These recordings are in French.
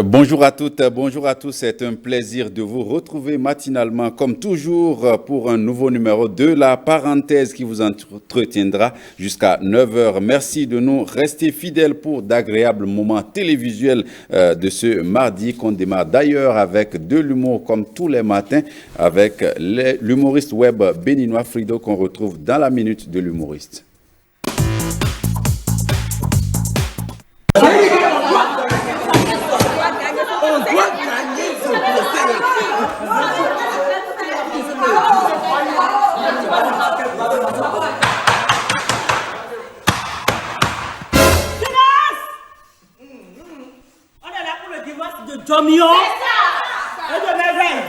Bonjour à toutes, bonjour à tous. C'est un plaisir de vous retrouver matinalement, comme toujours, pour un nouveau numéro de La Parenthèse qui vous entretiendra jusqu'à 9 heures. Merci de nous rester fidèles pour d'agréables moments télévisuels de ce mardi qu'on démarre d'ailleurs avec de l'humour comme tous les matins avec l'humoriste web béninois Frido qu'on retrouve dans la minute de l'humoriste. Jomion et de Merveille.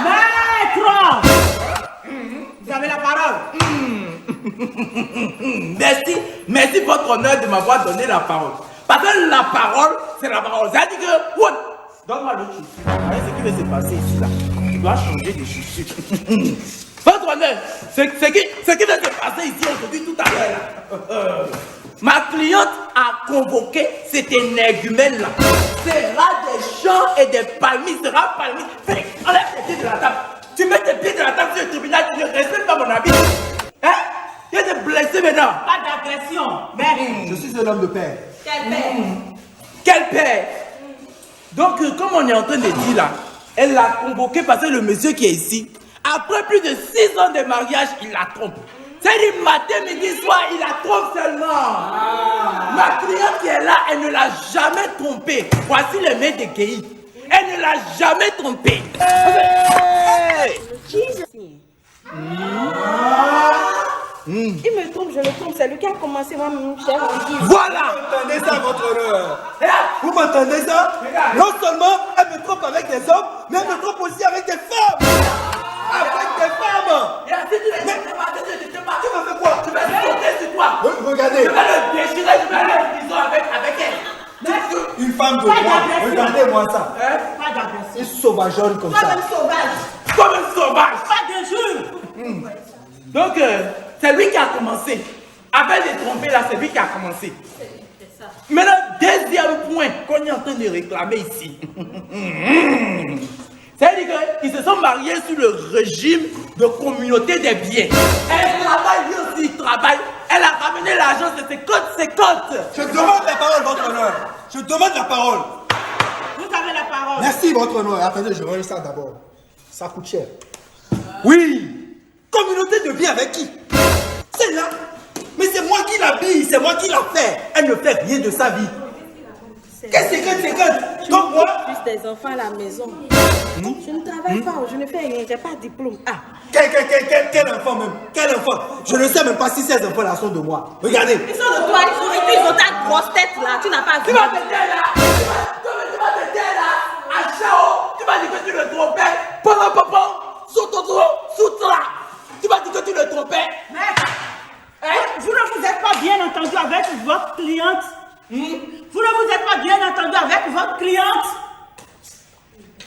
Maître, vous avez la parole. Merci votre honneur de m'avoir donné la parole. Parce que la parole, c'est la parole. Ça dit que, donne-moi le chouchou. Voyez ce qui va se passer ici là. Tu dois changer de chouchou. Votre honneur, ce qui va se passer ici aujourd'hui tout à l'heure là. Ma cliente a convoqué cet énergumène là. Sera des champs et des palmiers, sera palmier. Enlève tes pieds de la table. Tu mets tes pieds de la table sur le tribunal, tu ne respectes pas mon habit. Hein? Tu es de blessé maintenant. Pas d'agression. Mais je suis un homme de père. Quel père? Quel père? Donc, comme on est en train de dire là, elle l'a convoqué parce que le monsieur qui est ici, après plus de 6 ans de mariage, il la trompe. C'est-à-dire matin, midi, soir, il la trompe seulement. Ma cliente qui est là, elle ne l'a jamais trompé. Voici les mains de Guéhi. Elle ne l'a jamais trompé. Il me trompe, je le trompe. C'est lui qui a commencé, moi, mon cher. Voilà. Vous m'entendez ça, votre honneur? Vous m'entendez ça? Non seulement elle me trompe avec des hommes, mais elle me trompe aussi avec des femmes. Avec des femmes. Tu me fais quoi? Tu vas sauter sur toi. Regardez. Je vais le déchirer, je vais aller en prison avec elle. Une femme de droit. Regardez-moi ça. pas d'agression. Une sauvageonne comme ça. Comme sauvage. Comme un sauvage. Pas d'injure. Donc, c'est lui qui a commencé. Avec les trompés là, c'est lui qui a commencé. Maintenant, deuxième point qu'on est en train de réclamer ici. C'est-à-dire qu'ils se sont mariés sous le régime de communauté des biens. Elle travaille, lui aussi il travaille. Elle a ramené l'argent, c'est 50-50. Je demande la parole, votre honneur. Je demande la parole. Vous avez la parole. Merci, votre honneur. Attendez, je range ça d'abord. Ça coûte cher. Oui. Communauté de biens avec qui? C'est là. Mais c'est moi qui l'habille, c'est moi qui l'a fait. Elle ne fait rien de sa vie. Qu'est-ce que c'est? Donc moi, Plus des enfants à la maison. Je ne travaille pas, je ne fais rien, j'ai pas de diplôme. quel enfant même? Quel enfant? Je ne sais même pas si ces enfants-là sont de moi. Regardez. Ils sont de toi, ils ont ta grosse tête là, tu n'as pas Tu vu. vas te taire là. Tu vas te taire là. À Chao, tu vas dire que tu le trompais. Pendant papa, sous ton trou, sous toi. Tu vas dire que tu le trompais. Vous ne vous êtes pas bien entendu avec votre cliente. Vous ne vous êtes pas bien entendu avec votre cliente.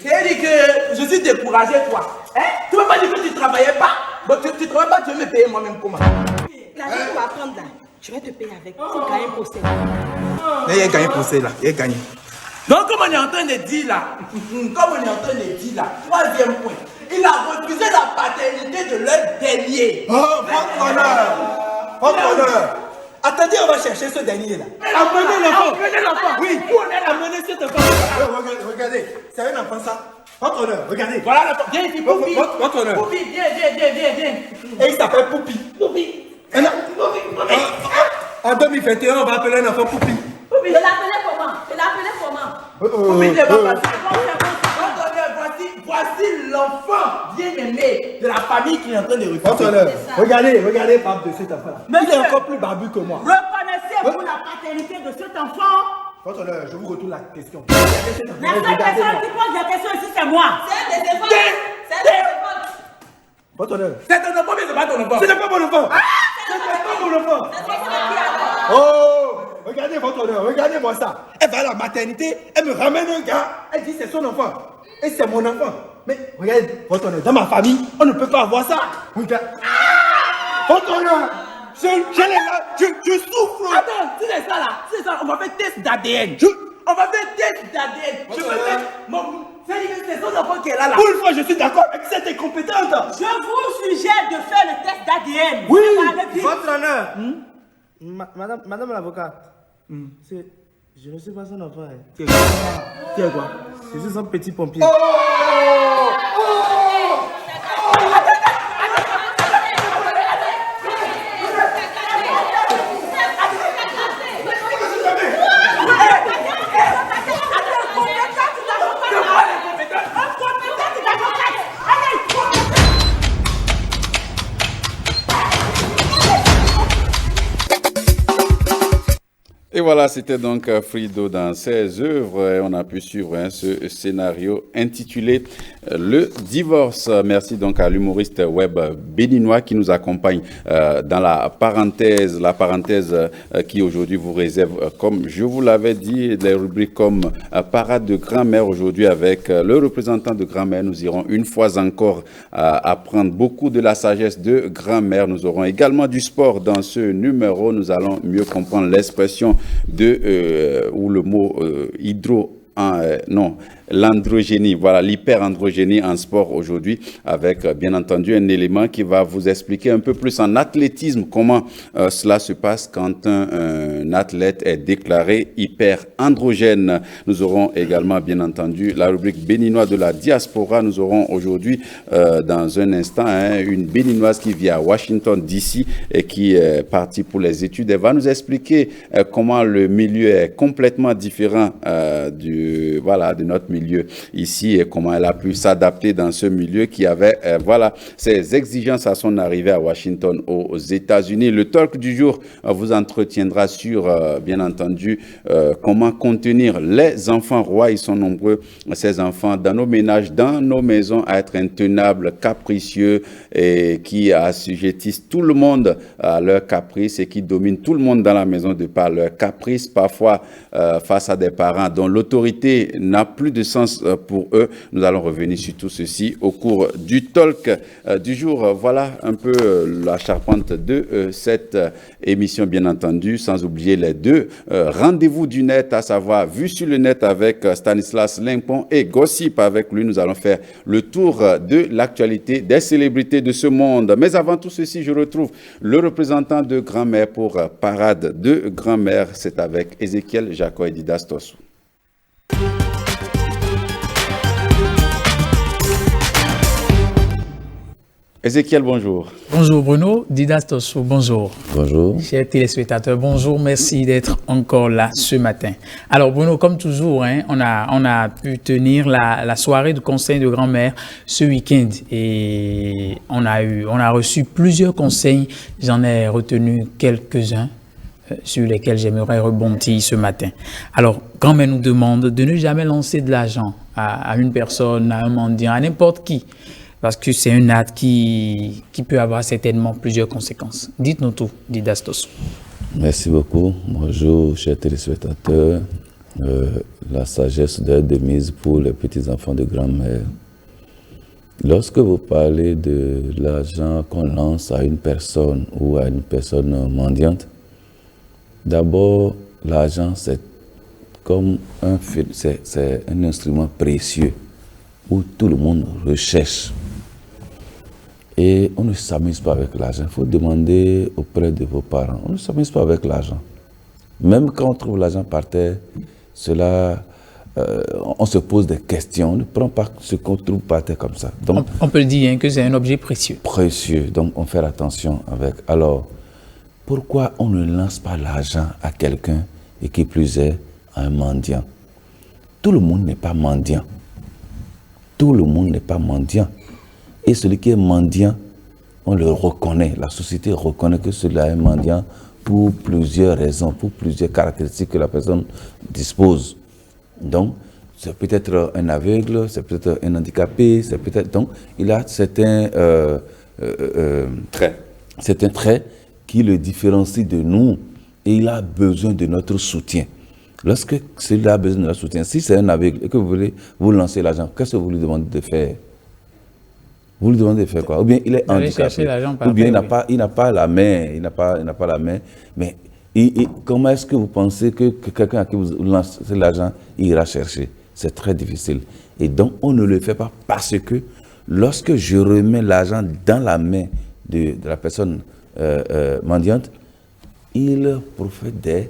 C'est-à-dire que je suis découragé, toi. Tu ne veux pas dire que tu ne travaillais pas. Bon, tu ne travailles pas, tu veux me payer moi-même comment? L'argent que tu vas prendre là, je vais te payer avec. Tu gagnes un procès. Il a gagné pour ça là. Il a gagné. Donc, comme on est en train de dire là, troisième point, il a refusé la paternité de leur dernier. Oh, votre honneur. Votre honneur. Attendez, on va chercher ce dernier là. Amenez l'enfant. Oui. Où on est amené cet enfant? Regardez, c'est un enfant ça. Votre honneur, regardez. Voilà l'enfant. Viens ici, Poupi. Votre honneur. Poupi, viens. Et il s'appelle Poupi. Poupi. En 2021, on va appeler un enfant Poupi. Je l'appelais comment? Poupi, ne va pas. Voici l'enfant bien-aimé de la famille qui est en train de Votre refuser. honneur, regardez Pape de cet enfant là. Il est Monsieur. encore plus barbu que moi. Reconnaissez-vous la paternité de cet enfant? Votre honneur, je vous retourne la question. La seule personne qui pose la question ici, c'est moi. C'est des enfants. Votre honneur. C'est ton enfant, mais c'est pas ton enfant. Ce n'est pas mon enfant. Ce n'est pas mon enfant. Oh, regardez votre honneur, regardez-moi ça. Elle va à la maternité, elle me ramène un gars, elle dit c'est son enfant. Et c'est mon enfant. Mais regardez, votre honneur, dans ma famille, on ne peut pas avoir ça. Regarde. Votre honneur, je souffre. Attends, si c'est ça là, on va faire test d'ADN. On va faire test d'ADN. Je peux faire c'est son enfant qui est là. Pour une fois, je suis d'accord avec cette incompétente. Je vous suggère de faire le test d'ADN. Oui, Votre honneur. Madame l'avocate. Je ne sais pas son enfant. Tu es quoi? Je suis un petit pompier. Et voilà, c'était donc Frido dans ses œuvres. Et on a pu suivre ce scénario intitulé Le divorce. Merci donc à l'humoriste web béninois qui nous accompagne dans la parenthèse qui aujourd'hui vous réserve, comme je vous l'avais dit, les rubriques comme Parade de grand-mère aujourd'hui avec le représentant de grand-mère. Nous irons une fois encore apprendre beaucoup de la sagesse de grand-mère. Nous aurons également du sport dans ce numéro. Nous allons mieux comprendre l'expression ou le mot l'androgénie, voilà, l'hyperandrogénie en sport aujourd'hui, avec bien entendu un élément qui va vous expliquer un peu plus en athlétisme comment cela se passe quand un athlète est déclaré hyperandrogène. Nous aurons également bien entendu la rubrique béninoise de la diaspora. Nous aurons aujourd'hui dans un instant une béninoise qui vit à Washington DC et qui est partie pour les études. Elle va nous expliquer comment le milieu est complètement différent de notre milieu ici et comment elle a pu s'adapter dans ce milieu qui avait ses exigences à son arrivée à Washington aux États-Unis. Le talk du jour vous entretiendra sur bien entendu comment contenir les enfants rois. Ils sont nombreux, ces enfants, dans nos ménages, dans nos maisons, à être intenables, capricieux et qui assujettissent tout le monde à leurs caprices et qui dominent tout le monde dans la maison de par leurs caprices, parfois face à des parents dont l'autorité n'a plus de sens pour eux. Nous allons revenir sur tout ceci au cours du talk du jour. Voilà un peu la charpente de cette émission, bien entendu, sans oublier les deux rendez-vous du net, à savoir Vue sur le net avec Stanislas Limpon et Gossip avec lui. Nous allons faire le tour de l'actualité des célébrités de ce monde. Mais avant tout ceci, je retrouve le représentant de grand-mère pour Parade de grand-mère. C'est avec Ézéchiel Jaco et Didas Tossou. Ézéchiel, bonjour. Bonjour Bruno, Didas Tossou, bonjour. Bonjour. Chers téléspectateurs, bonjour, merci d'être encore là ce matin. Alors Bruno, comme toujours, on a pu tenir la soirée de conseil de grand-mère ce week-end et on a reçu plusieurs conseils, j'en ai retenu quelques-uns sur lesquels j'aimerais rebondir ce matin. Alors, grand-mère nous demande de ne jamais lancer de l'argent à une personne, à un mendiant, à n'importe qui. Parce que c'est un acte qui peut avoir certainement plusieurs conséquences. Dites-nous tout, Didas Tossou. Merci beaucoup. Bonjour, chers téléspectateurs. La sagesse de mise pour les petits-enfants de grand-mère. Lorsque vous parlez de l'argent qu'on lance à une personne ou à une personne mendiante, d'abord, l'argent, c'est comme c'est un instrument précieux où tout le monde recherche. Et on ne s'amuse pas avec l'argent. Il faut demander auprès de vos parents. On ne s'amuse pas avec l'argent. Même quand on trouve l'argent par terre, on se pose des questions. On ne prend pas ce qu'on trouve par terre comme ça. Donc, on peut dire que c'est un objet précieux. Précieux. Donc, on fait attention avec. Alors, pourquoi on ne lance pas l'argent à quelqu'un et qui plus est à un mendiant? Tout le monde n'est pas mendiant. Tout le monde n'est pas mendiant. Et celui qui est mendiant, on le reconnaît. La société reconnaît que celui-là est mendiant pour plusieurs raisons, pour plusieurs caractéristiques que la personne dispose. Donc, c'est peut-être un aveugle, c'est peut-être un handicapé, c'est peut-être... Donc, il a certains traits qui le différencient de nous et il a besoin de notre soutien. Lorsque celui-là a besoin de notre soutien, si c'est un aveugle et que vous voulez vous lancer l'argent, qu'est-ce que vous lui demandez de faire? Vous lui demandez de faire quoi? Ou bien il est handicapé, ou bien il n'a pas la main, mais Et comment est-ce que vous pensez que quelqu'un à qui vous lancez l'argent ira chercher? C'est très difficile. Et donc, on ne le fait pas parce que lorsque je remets l'argent dans la main de la personne mendiante, il profère des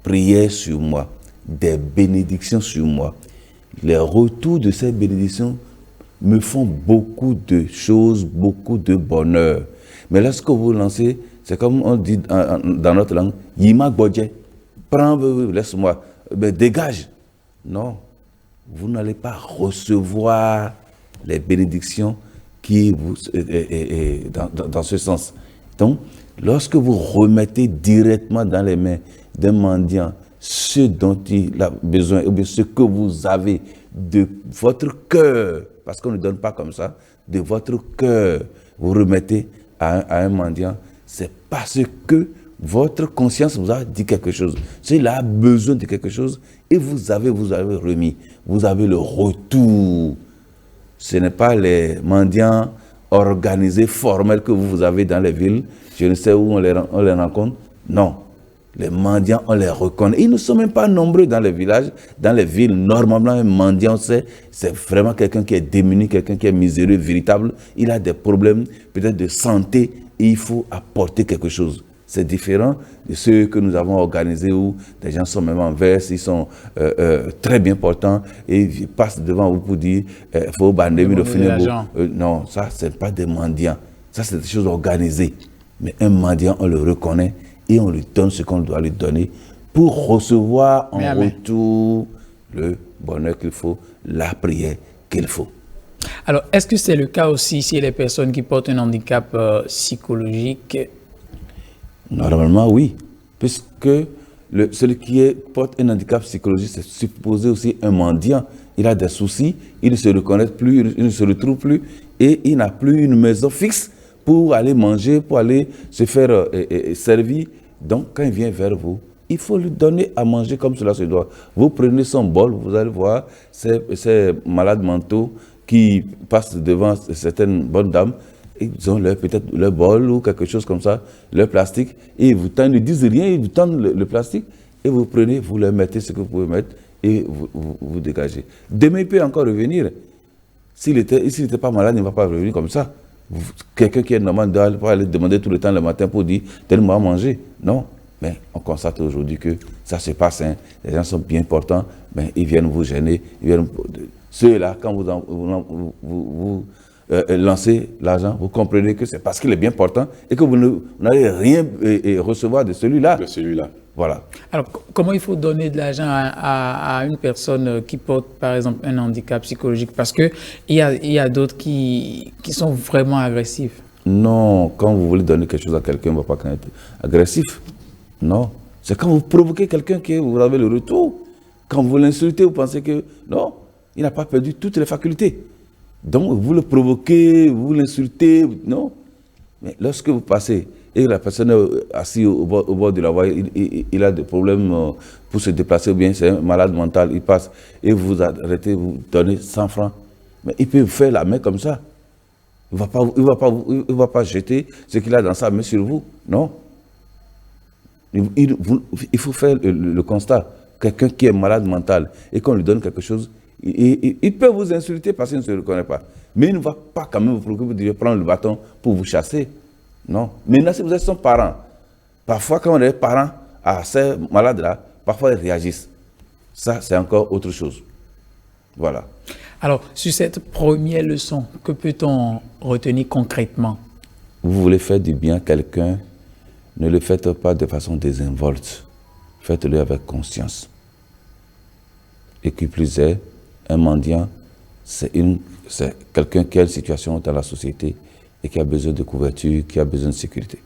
prières sur moi, des bénédictions sur moi. Les retours de ces bénédictions me font beaucoup de choses, beaucoup de bonheur. Mais lorsque vous lancez, c'est comme on dit dans notre langue, Yima Bodje, prends, laisse-moi, dégage. Non, vous n'allez pas recevoir les bénédictions qui vous dans ce sens. Donc, lorsque vous remettez directement dans les mains d'un mendiant ce dont il a besoin, ou bien ce que vous avez de votre cœur, parce qu'on ne donne pas comme ça, de votre cœur, vous remettez à un mendiant, c'est parce que votre conscience vous a dit quelque chose. S'il a besoin de quelque chose, et vous avez remis, vous avez le retour. Ce n'est pas les mendiants organisés, formels que vous avez dans les villes, je ne sais où on les rencontre. Non, les mendiants, on les reconnaît. Ils ne sont même pas nombreux dans les villages, dans les villes. Normalement, un mendiant, c'est vraiment quelqu'un qui est démuni, quelqu'un qui est miséreux, véritable. Il a des problèmes peut-être de santé et il faut apporter quelque chose. C'est différent de ceux que nous avons organisés où des gens sont même en veste, ils sont très bien portants et ils passent devant vous pour dire il faut bandémie de finir. Non, ça, ce n'est pas des mendiants. Ça, c'est des choses organisées. Mais un mendiant, on le reconnaît et on lui donne ce qu'on doit lui donner pour recevoir en retour le bonheur qu'il faut, la prière qu'il faut. Alors, est-ce que c'est le cas aussi si les personnes qui portent un handicap psychologique? Normalement, oui, puisque celui qui porte un handicap psychologique, c'est supposé aussi un mendiant. Il a des soucis, il ne se reconnaît plus, il ne se retrouve plus et il n'a plus une maison fixe pour aller manger, pour aller se faire servir. Donc, quand il vient vers vous, il faut lui donner à manger comme cela se doit. Vous prenez son bol, vous allez voir ces malades mentaux qui passent devant certaines bonnes dames. Ils ont peut-être leur bol ou quelque chose comme ça, leur plastique, et ils vous tendent, ils ne disent rien, ils vous tendent le plastique, et vous prenez, vous leur mettez ce que vous pouvez mettre, et vous dégagez. Demain, il peut encore revenir. S'il n'était pas malade, il ne va pas revenir comme ça. Quelqu'un qui est normal doit pas aller demander tout le temps le matin pour dire « donne-moi à manger ». Non, mais on constate aujourd'hui que ça se passe. Hein. Les gens sont bien portants, mais ils viennent vous gêner. Ceux-là, quand vous lancez l'argent, vous comprenez que c'est parce qu'il est bien portant et que vous n'allez rien recevoir de celui-là. De celui-là. Voilà. Alors, comment il faut donner de l'argent à une personne qui porte, par exemple, un handicap psychologique? Parce qu'il y a d'autres qui sont vraiment agressifs. Non, quand vous voulez donner quelque chose à quelqu'un, il ne va pas être agressif. Non. C'est quand vous provoquez quelqu'un que vous avez le retour. Quand vous l'insultez, vous pensez que non, il n'a pas perdu toutes les facultés. Donc, vous le provoquez, vous l'insultez, non. Mais lorsque vous passez et la personne est assise au bord de la voie, il a des problèmes pour se déplacer, ou bien c'est un malade mental, il passe et vous arrêtez, vous donnez 100 francs. Mais il peut faire la main comme ça. Il ne va pas jeter ce qu'il a dans sa main sur vous, non. Il faut faire le constat. Quelqu'un qui est malade mental et qu'on lui donne quelque chose, il peut vous insulter parce qu'il ne se reconnaît pas. Mais il ne va pas quand même vous préoccuper de prendre le bâton pour vous chasser. Non. Maintenant, si vous êtes son parent, parfois quand on est parent à ces malades-là, parfois ils réagissent. Ça, c'est encore autre chose. Voilà. Alors, sur cette première leçon, que peut-on retenir concrètement? Vous voulez faire du bien à quelqu'un, ne le faites pas de façon désinvolte. Faites-le avec conscience. Et qui plus est, un mendiant, c'est quelqu'un qui a une situation dans la société et qui a besoin de couverture, qui a besoin de sécurité.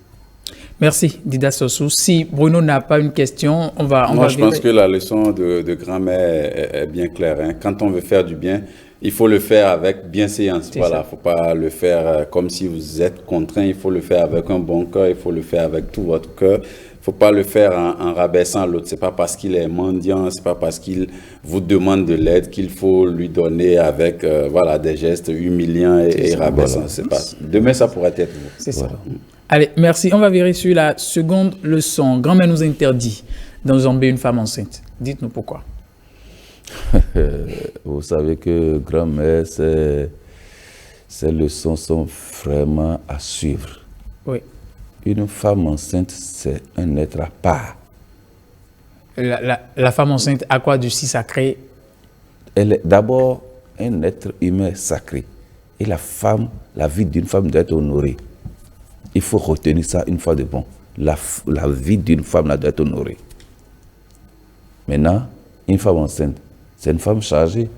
Merci, Didas Sossou. Si Bruno n'a pas une question, on va... Moi, je pense que la leçon de grand-mère est bien claire. Hein. Quand on veut faire du bien, Il faut le faire avec bienséance. C'est Voilà, ça. il ne faut pas le faire comme si vous êtes contraint. Il faut le faire avec un bon cœur. Il faut le faire avec tout votre cœur. Il ne faut pas le faire en rabaissant l'autre. Ce n'est pas parce qu'il est mendiant, ce n'est pas parce qu'il vous demande de l'aide qu'il faut lui donner avec voilà, des gestes humiliants et rabaissants. Voilà. C'est pas. Demain, ça pourrait être vous. C'est ça. Allez, merci. On va virer sur la seconde leçon. Grand-mère nous interdit d'enjamber une femme enceinte. Dites-nous pourquoi. Vous savez que grand-mère, ces leçons sont vraiment à suivre. Oui. Une femme enceinte, c'est un être à part. La femme enceinte a quoi de si sacré? Elle est d'abord un être humain sacré. Et la femme, la vie d'une femme doit être honorée. Il faut retenir ça une fois de bon. La vie d'une femme doit être honorée. Maintenant, une femme enceinte, c'est une femme chargée.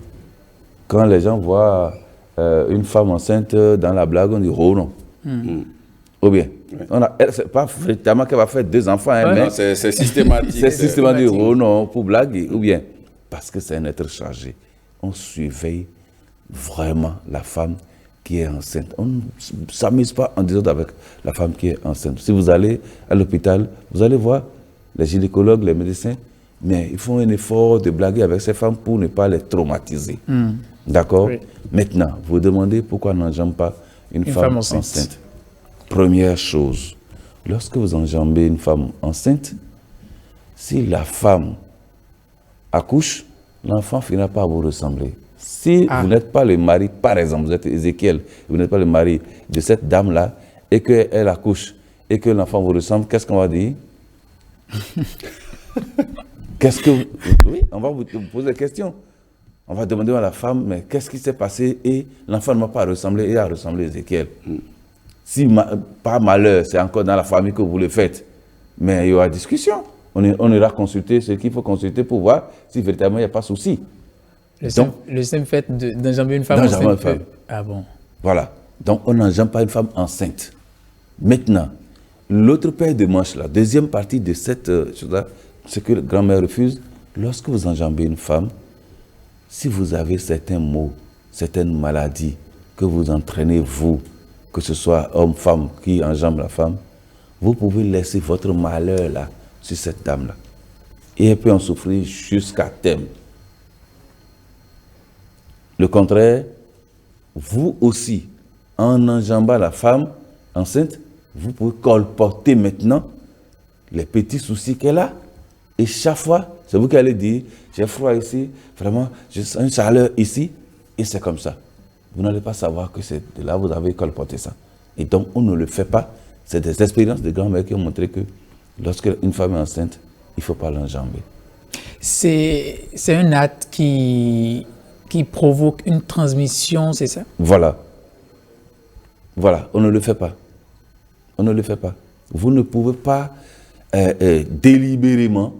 Quand les gens voient une femme enceinte dans la blague, on dit « oh non ». Ou bien, c'est pas véritablement qu'elle va faire 2 enfants, hein, mais Non, c'est systématique. c'est systématique. Oh non, pour blaguer. Ou bien, parce que c'est un être chargé. On surveille vraiment la femme qui est enceinte. On ne s'amuse pas en disant avec la femme qui est enceinte. Si vous allez à l'hôpital, vous allez voir les gynécologues, les médecins, mais ils font un effort de blaguer avec ces femmes pour ne pas les traumatiser. D'accord? Oui. Maintenant, vous demandez pourquoi on n'enjambe pas une femme enceinte. Première chose, lorsque vous enjambez une femme enceinte, si la femme accouche, l'enfant finira par vous ressembler. Si vous n'êtes pas le mari, par exemple, vous êtes Ézéchiel, vous n'êtes pas le mari de cette dame-là, et qu'elle accouche, et que l'enfant vous ressemble, qu'est-ce qu'on va dire? Oui, on va vous poser des questions. On va demander à la femme, mais qu'est-ce qui s'est passé? Et l'enfant ne m'a pas ressemblé, et a ressemblé à Ézéchiel. Si par malheur, c'est encore dans la famille que vous le faites, mais il y aura discussion. On ira consulter ce qu'il faut consulter pour voir si véritablement il n'y a pas de souci. Le simple fait d'enjamber une femme D'enjamber enceinte. une femme. Ah bon? Voilà. Donc, on n'enjambe pas une femme enceinte. Maintenant, l'autre paire de manches, la deuxième partie de cette chose-là, ce que la grand-mère refuse, lorsque vous enjambez une femme, si vous avez certains maux, certaines maladies que vous entraînez, vous, que ce soit homme, femme qui enjambe la femme, vous pouvez laisser votre malheur là, sur cette dame-là. Et elle peut en souffrir jusqu'à terme. Le contraire, vous aussi, en enjambant la femme enceinte, vous pouvez colporter maintenant les petits soucis qu'elle a. Et chaque fois, c'est vous qui allez dire, j'ai froid ici, vraiment, j'ai une chaleur ici, et c'est comme ça. Vous n'allez pas savoir que c'est de là que vous avez colporté ça. Et donc, on ne le fait pas. C'est des expériences de grand-mère qui ont montré que lorsque une femme est enceinte, il ne faut pas l'enjamber. C'est un acte qui provoque une transmission, c'est ça? Voilà. Voilà, on ne le fait pas. On ne le fait pas. Vous ne pouvez pas délibérément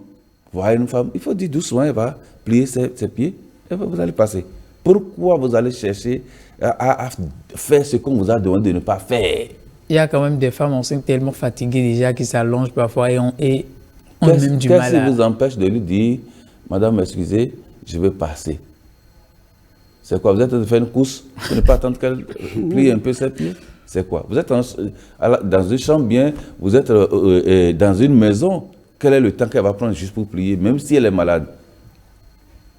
voir une femme. Il faut dire doucement, elle va plier ses pieds et vous allez passer. Pourquoi vous allez chercher à faire ce qu'on vous a demandé de ne pas faire? Il y a quand même des femmes enceintes tellement fatiguées déjà qui s'allongent parfois et ont même du mal à... Qu'est-ce qui vous empêche de lui dire, madame, excusez, je vais passer? C'est quoi? Vous êtes en train de faire une course? Vous ne pas attendre qu'elle plie un peu ses pieds? C'est quoi? Vous êtes dans une chambre bien, vous êtes dans une maison. Quel est le temps qu'elle va prendre juste pour plier, même si elle est malade?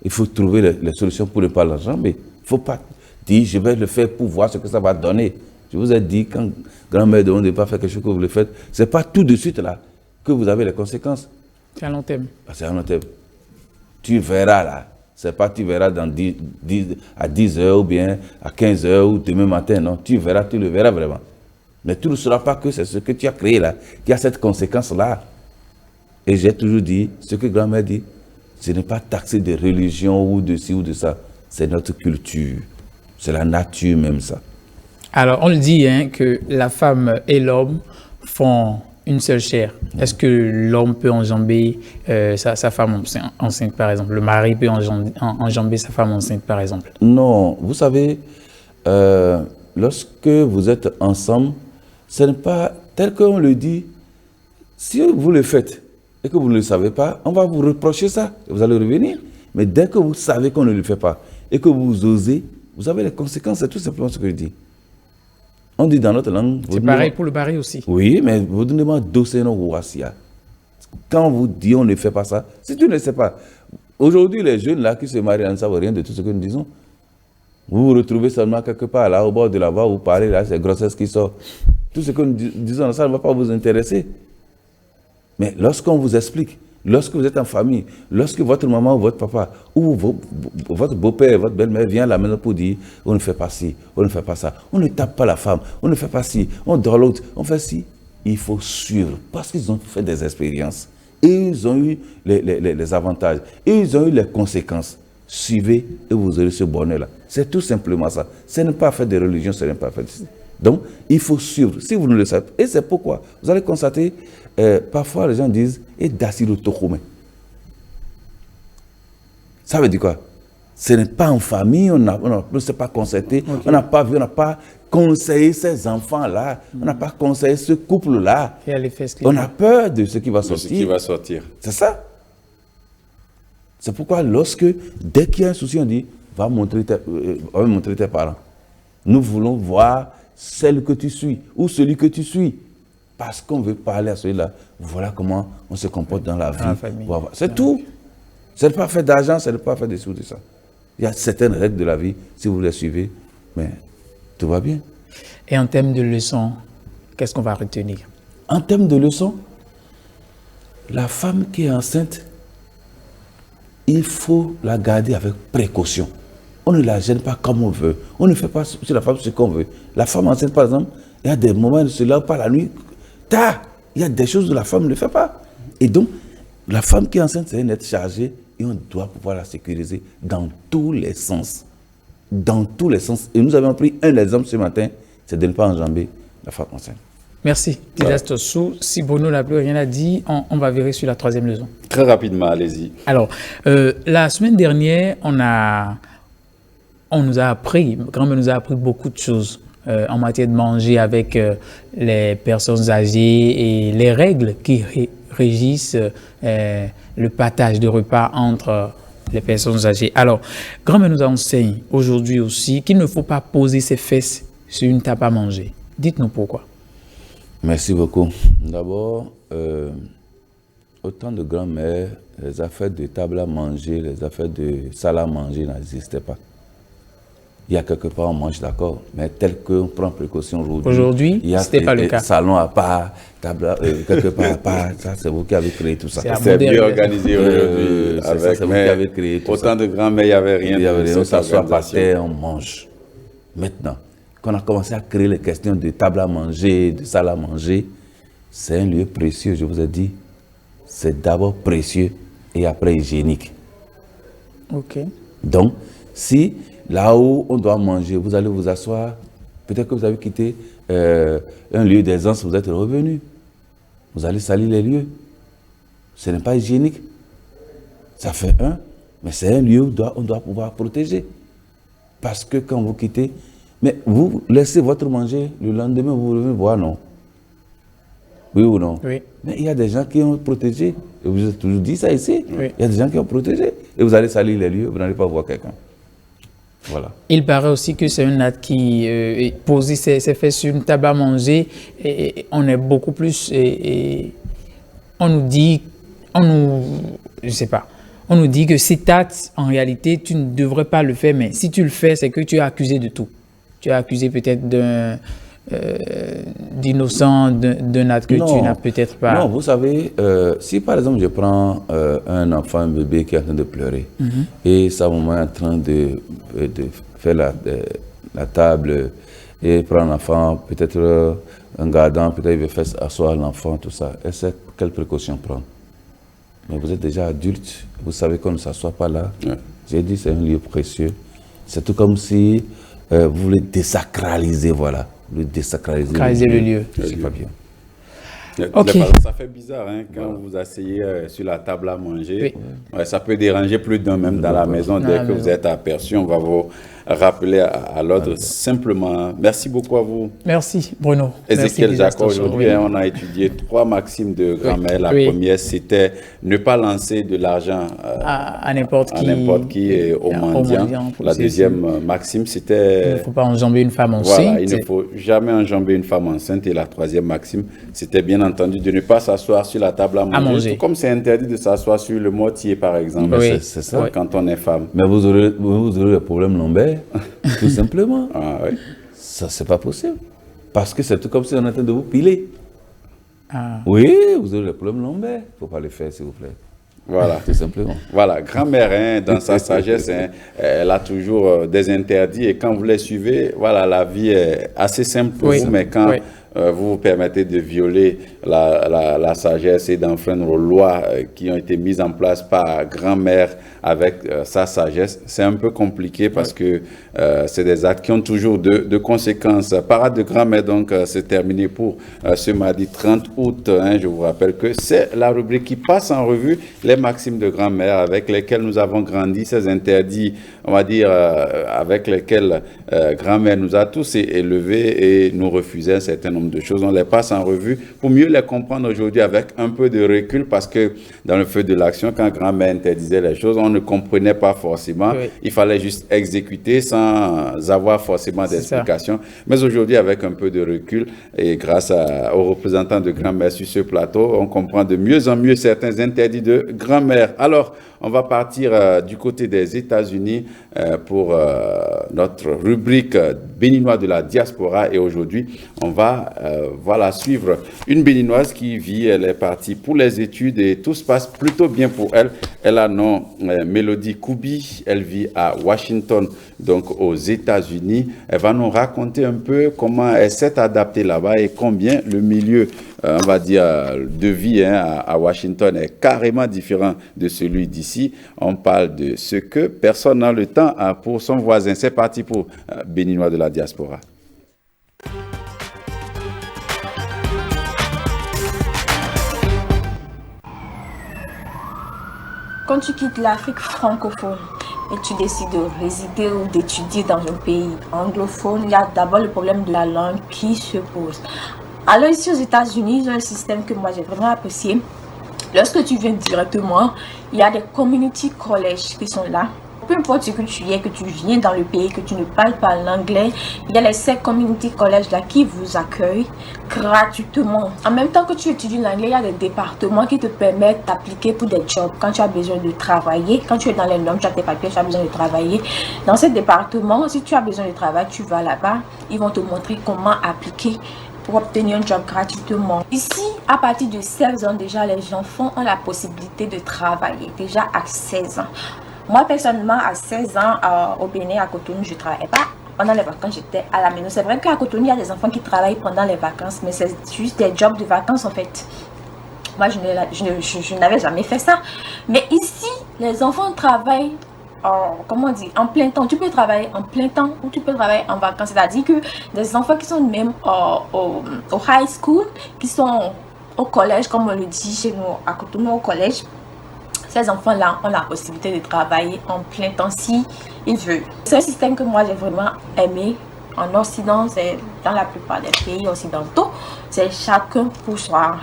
Il faut trouver les solutions pour ne pas l'enjamber. Il ne faut pas dire, je vais le faire pour voir ce que ça va donner. Je vous ai dit, quand grand-mère demande de ne pas faire quelque chose que vous le faites, ce n'est pas tout de suite là que vous avez les conséquences. C'est à long terme. C'est à long terme. Tu verras là. C'est pas tu verras à 10 heures ou bien à 15 heures ou demain matin. Non, tu le verras vraiment. Mais tu ne sauras pas que c'est ce que tu as créé là, qui a cette conséquence-là. Et j'ai toujours dit, ce que grand-mère dit, ce n'est pas taxé de religion ou de ci ou de ça. C'est notre culture. C'est la nature même ça. Alors, on le dit hein, que la femme et l'homme font une seule chair. Est-ce que l'homme peut enjamber sa femme enceinte, par exemple? Le mari peut enjamber sa femme enceinte, par exemple? Non. Vous savez, lorsque vous êtes ensemble, ce n'est pas tel qu'on le dit. Si vous le faites et que vous ne le savez pas, on va vous reprocher ça. Et vous allez revenir. Mais dès que vous savez qu'on ne le fait pas et que vous osez, vous avez les conséquences, c'est tout simplement ce que je dis. On dit dans notre langue... C'est pareil pour le baril aussi. Oui, mais vous demandez dossier non ouassia. Quand vous dites on ne fait pas ça, si tu ne sais pas, aujourd'hui les jeunes là qui se marient ne savent rien de tout ce que nous disons. Vous vous retrouvez seulement quelque part là au bord de la voie, vous parlez là, c'est grossesse qui sort. Tout ce que nous disons, ça ne va pas vous intéresser. Mais lorsqu'on vous explique, lorsque vous êtes en famille, lorsque votre maman ou votre papa ou votre beau-père, votre belle-mère vient à la maison pour dire on ne fait pas ci, on ne fait pas ça, on ne tape pas la femme, on ne fait pas ci, on dort l'autre, on fait ci, il faut suivre parce qu'ils ont fait des expériences. Et ils ont eu les avantages, et ils ont eu les conséquences. Suivez et vous aurez ce bonheur-là. C'est tout simplement ça. Ce n'est pas fait de religion, ce n'est pas fait de... Donc, il faut suivre. Si vous ne le savez pas, et c'est pourquoi, vous allez constater, parfois les gens disent, et d'asilo tokome. Ça veut dire quoi? Ce n'est pas en famille, on ne s'est pas concerté, okay. On n'a pas vu, on n'a pas conseillé ces enfants-là, on n'a pas conseillé ce couple-là. On a peur de ce qui va sortir. Ce qui va sortir. C'est ça. C'est pourquoi dès qu'il y a un souci, on dit, va montrer tes parents. Nous voulons voir celle que tu suis ou celui que tu suis. Parce qu'on veut parler à celui-là. Voilà comment on se comporte dans la vie. C'est tout. Ce n'est pas fait d'argent, ce n'est pas fait de sous de ça. Il y a certaines règles de la vie, si vous les suivez, mais tout va bien. Et en termes de leçons, qu'est-ce qu'on va retenir? En termes de leçons, la femme qui est enceinte, il faut la garder avec précaution. On ne la gêne pas comme on veut. On ne fait pas sur la femme ce qu'on veut. La femme enceinte, par exemple, il y a des moments où elle ne se lève pas la nuit. Il y a des choses où la femme ne fait pas. Et donc, la femme qui est enceinte, c'est une être chargée et on doit pouvoir la sécuriser dans tous les sens. Dans tous les sens. Et nous avons pris un exemple ce matin, c'est de ne pas enjamber la femme enceinte. Merci. Didastre Sou, si Bruno n'a plus rien à dire, on va virer sur la troisième leçon. Très rapidement, allez-y. Alors, la semaine dernière, on nous a appris, grand-mère nous a appris beaucoup de choses en matière de manger avec les personnes âgées et les règles qui régissent le partage de repas entre les personnes âgées. Alors, grand-mère nous enseigne aujourd'hui aussi qu'il ne faut pas poser ses fesses sur une table à manger. Dites-nous pourquoi. Merci beaucoup. D'abord, au temps de grand-mère, les affaires de table à manger, les affaires de salle à manger n'existaient pas. Il y a quelque part, on mange d'accord, mais tel qu'on prend précaution aujourd'hui. Aujourd'hui, ce n'était pas le cas. Salon à part, table quelque part à part, ça c'est vous qui avez créé tout ça. C'est bien organisé aujourd'hui. C'est vous qui avez créé tout ça. Autant de grand-mère, il n'y avait rien. Il n'y avait rien, on s'assoit par terre, on mange. Maintenant, quand on a commencé à créer les questions de table à manger, de salle à manger, c'est un lieu précieux, je vous ai dit. C'est d'abord précieux et après hygiénique. Ok. Donc, si là où on doit manger, vous allez vous asseoir, peut-être que vous avez quitté un lieu d'aisance, vous êtes revenu. Vous allez salir les lieux. Ce n'est pas hygiénique. Ça fait un, mais c'est un lieu où on doit pouvoir protéger. Parce que quand vous quittez, mais vous laissez votre manger, le lendemain vous revenez voir, non? Oui ou non? Oui. Mais il y a des gens qui ont protégé. Et vous avez toujours dit ça ici. Oui. Il y a des gens qui ont protégé. Et vous allez salir les lieux, vous n'allez pas voir quelqu'un. Voilà. Il paraît aussi que c'est un acte qui pose ses fesses sur une table à manger et on est beaucoup plus... on nous dit... je sais pas. On nous dit que cet acte, en réalité, tu ne devrais pas le faire, mais si tu le fais, c'est que tu es accusé de tout. Tu es accusé peut-être d'innocent, d'un acte que tu n'as peut-être pas... Non, vous savez, si par exemple je prends un enfant, un bébé qui est en train de pleurer, et sa maman est en train de faire la table et prendre l'enfant, peut-être un gardant, peut-être il veut faire asseoir l'enfant, tout ça, elle sait quelles précautions prendre. Mais vous êtes déjà adulte, vous savez qu'on ne s'assoit pas là. Ouais. J'ai dit c'est un lieu précieux. C'est tout comme si vous voulez désacraliser, voilà. Vous voulez désacraliser le lieu. C'est pas bien. Okay. Ça fait bizarre hein, quand vous asseyez sur la table à manger. Oui. Ouais, ça peut déranger plus d'un même dans la maison. Dès que vous êtes aperçu, on va vous rappeler à l'ordre simplement. Merci beaucoup à vous. Merci, Bruno. Ézéchiel Merci, Jacques, aujourd'hui, oui. on a étudié 3 maximes de grand-mère. La Oui. première, c'était ne pas lancer de l'argent À n'importe qui, et aux mendiants. La deuxième maxime, il c'était... ne faut pas enjamber une femme enceinte. Voilà, il ne faut jamais enjamber une femme enceinte. Et la troisième maxime, c'était bien entendu de ne pas s'asseoir sur la table à manger. Tout comme c'est interdit de s'asseoir sur le mortier, par exemple. Oui. C'est ça. Quand on est femme. Mais vous aurez le problème lombaire, tout simplement. Ah, oui. Ça, c'est pas possible. Parce que c'est tout comme si on est en train de vous piler. Ah. Oui, vous aurez le problème lombaire. Il ne faut pas le faire, s'il vous plaît. Voilà. Tout simplement. Voilà, grand-mère, hein, dans sa sagesse, hein, elle a toujours des interdits et quand vous les suivez, voilà, la vie est assez simple pour vous, mais quand vous vous permettez de violer la sagesse et d'enfreindre aux lois qui ont été mises en place par grand-mère avec sa sagesse, c'est un peu compliqué parce que c'est des actes qui ont toujours de conséquences. Parade de grand-mère, donc, c'est terminé pour ce mardi 30 août. Hein, je vous rappelle que c'est la rubrique qui passe en revue les maximes de grand-mère avec lesquelles nous avons grandi, ces interdits, on va dire, avec lesquels grand-mère nous a tous élevés et nous refusait un certain nombre de choses. On les passe en revue pour mieux les comprendre aujourd'hui avec un peu de recul parce que dans le feu de l'action, quand grand-mère interdisait les choses, on ne comprenait pas forcément. Oui. Il fallait juste exécuter sans avoir forcément d'explication. Mais aujourd'hui, avec un peu de recul et grâce aux représentants de grand-mère sur ce plateau, on comprend de mieux en mieux certains interdits de grand-mère. Alors, on va partir du côté des États-Unis pour notre rubrique béninois de la diaspora. Et aujourd'hui, on va suivre une béninoise qui vit. Elle est partie pour les études et tout se passe plutôt bien pour elle. Elle a nom Mélodie Koubi. Elle vit à Washington, donc aux États-Unis. Elle va nous raconter un peu comment elle s'est adaptée là-bas et combien le milieu, on va dire, de vie à Washington est carrément différent de celui d'ici. On parle de ce que personne n'a le temps pour son voisin. C'est parti pour Béninois de la diaspora. Quand tu quittes l'Afrique francophone et tu décides de résider ou d'étudier dans un pays anglophone, il y a d'abord le problème de la langue qui se pose. Alors ici aux États-Unis, ils ont un système que moi j'ai vraiment apprécié. Lorsque tu viens directement, il y a des community colleges qui sont là. Peu importe ce que tu es, que tu viens dans le pays, que tu ne parles pas l'anglais, il y a ces community colleges là qui vous accueillent gratuitement. En même temps que tu étudies l'anglais, il y a des départements qui te permettent d'appliquer pour des jobs. Quand tu as besoin de travailler, quand tu es dans les normes, tu as tes papiers, tu as besoin de travailler. Dans ces départements, si tu as besoin de travail, tu vas là-bas, ils vont te montrer comment appliquer pour obtenir un job gratuitement. Ici, à partir de 16 ans, déjà, les enfants ont la possibilité de travailler, déjà à 16 ans. Moi, personnellement, à 16 ans, au Bénin, à Cotonou, je ne travaillais pas. Pendant les vacances, j'étais à la maison. C'est vrai qu'à Cotonou, il y a des enfants qui travaillent pendant les vacances, mais c'est juste des jobs de vacances, en fait. Moi, je n'avais jamais fait ça. Mais ici, les enfants travaillent en plein temps. Tu peux travailler en plein temps ou tu peux travailler en vacances. C'est-à-dire que des enfants qui sont même au high school, qui sont au collège, comme on le dit chez nous, à Cotonou, au collège, ces enfants-là ont la possibilité de travailler en plein temps si ils veulent. C'est un système que moi j'ai vraiment aimé. En Occident, c'est dans la plupart des pays occidentaux, c'est chacun pour soi.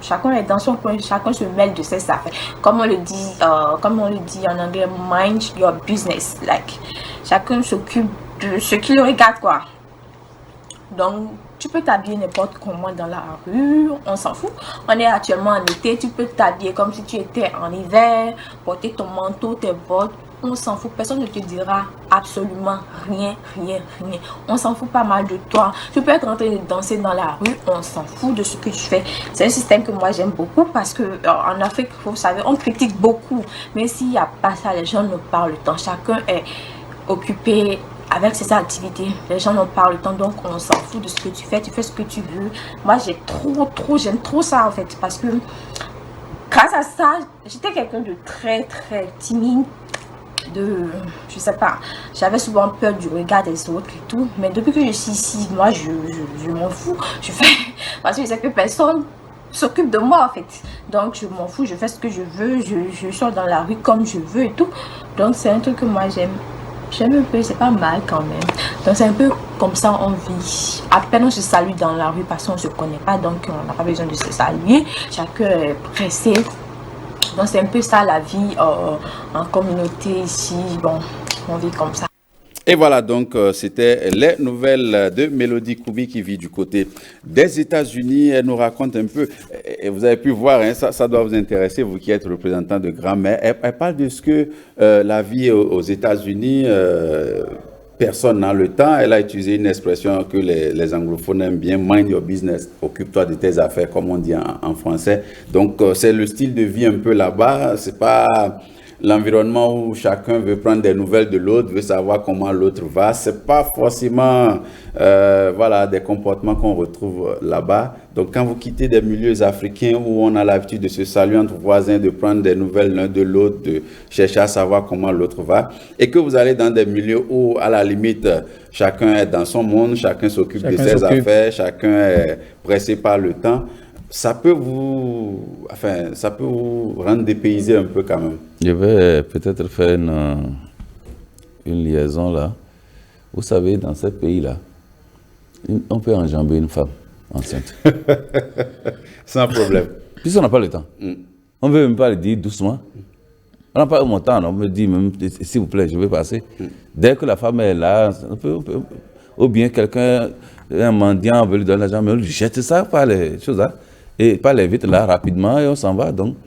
Chacun est dans son coin, chacun se mêle de ses affaires. Comme on le dit en anglais, mind your business. Like, chacun s'occupe de ce qui le regarde, quoi. Donc, tu peux t'habiller n'importe comment dans la rue, on s'en fout. On est actuellement en été, tu peux t'habiller comme si tu étais en hiver, porter ton manteau, tes bottes, on s'en fout. Personne ne te dira absolument rien. On s'en fout pas mal de toi. Tu peux être en train de danser dans la rue, on s'en fout de ce que tu fais. C'est un système que moi j'aime beaucoup parce que en Afrique, vous savez, on critique beaucoup. Mais s'il n'y a pas ça, les gens n'ont pas le temps. Chacun est occupé avec ses activités, les gens n'ont pas le temps, donc on s'en fout de ce que tu fais ce que tu veux. Moi j'aime trop ça en fait, parce que grâce à ça, j'étais quelqu'un de très timide, je sais pas, j'avais souvent peur du regard des autres et tout, mais depuis que je suis ici, moi je m'en fous, je fais, parce que je sais que personne s'occupe de moi en fait, donc je m'en fous, je fais ce que je veux, je sors dans la rue comme je veux et tout, donc c'est un truc que moi j'aime J'aime un peu, c'est pas mal quand même. Donc c'est un peu comme ça on vit. À peine on se salue dans la rue parce qu'on ne se connaît pas, donc on n'a pas besoin de se saluer. Chacun est pressé. Donc c'est un peu ça la vie en communauté ici. Bon, on vit comme ça. Et voilà, donc c'était les nouvelles de Mélodie Koubi qui vit du côté des États-Unis. Elle nous raconte un peu, et vous avez pu voir, hein, ça doit vous intéresser, vous qui êtes représentant de grand-mère. Elle parle de ce que la vie aux États-Unis, personne n'a le temps. Elle a utilisé une expression que les anglophones aiment bien, mind your business, occupe-toi de tes affaires, comme on dit en français. Donc c'est le style de vie un peu là-bas, c'est pas l'environnement où chacun veut prendre des nouvelles de l'autre, veut savoir comment l'autre va. C'est pas forcément voilà, des comportements qu'on retrouve là-bas. Donc quand vous quittez des milieux africains où on a l'habitude de se saluer entre voisins, de prendre des nouvelles l'un de l'autre, de chercher à savoir comment l'autre va, et que vous allez dans des milieux où à la limite chacun est dans son monde, chacun s'occupe de ses affaires, chacun est pressé par le temps, ça peut vous rendre dépaysé un peu quand même. Je vais peut-être faire une liaison là. Vous savez, dans ces pays-là, on peut enjamber une femme enceinte. Sans problème. Puisqu'on n'a pas le temps. On ne veut même pas le dire doucement. On n'a pas mon temps, on me dit même, s'il vous plaît, je vais passer. Dès que la femme est là, ou bien quelqu'un, un mendiant veut lui donner l'argent, mais on lui jette ça par les choses là. Et pas les vite là rapidement et on s'en va. Donc,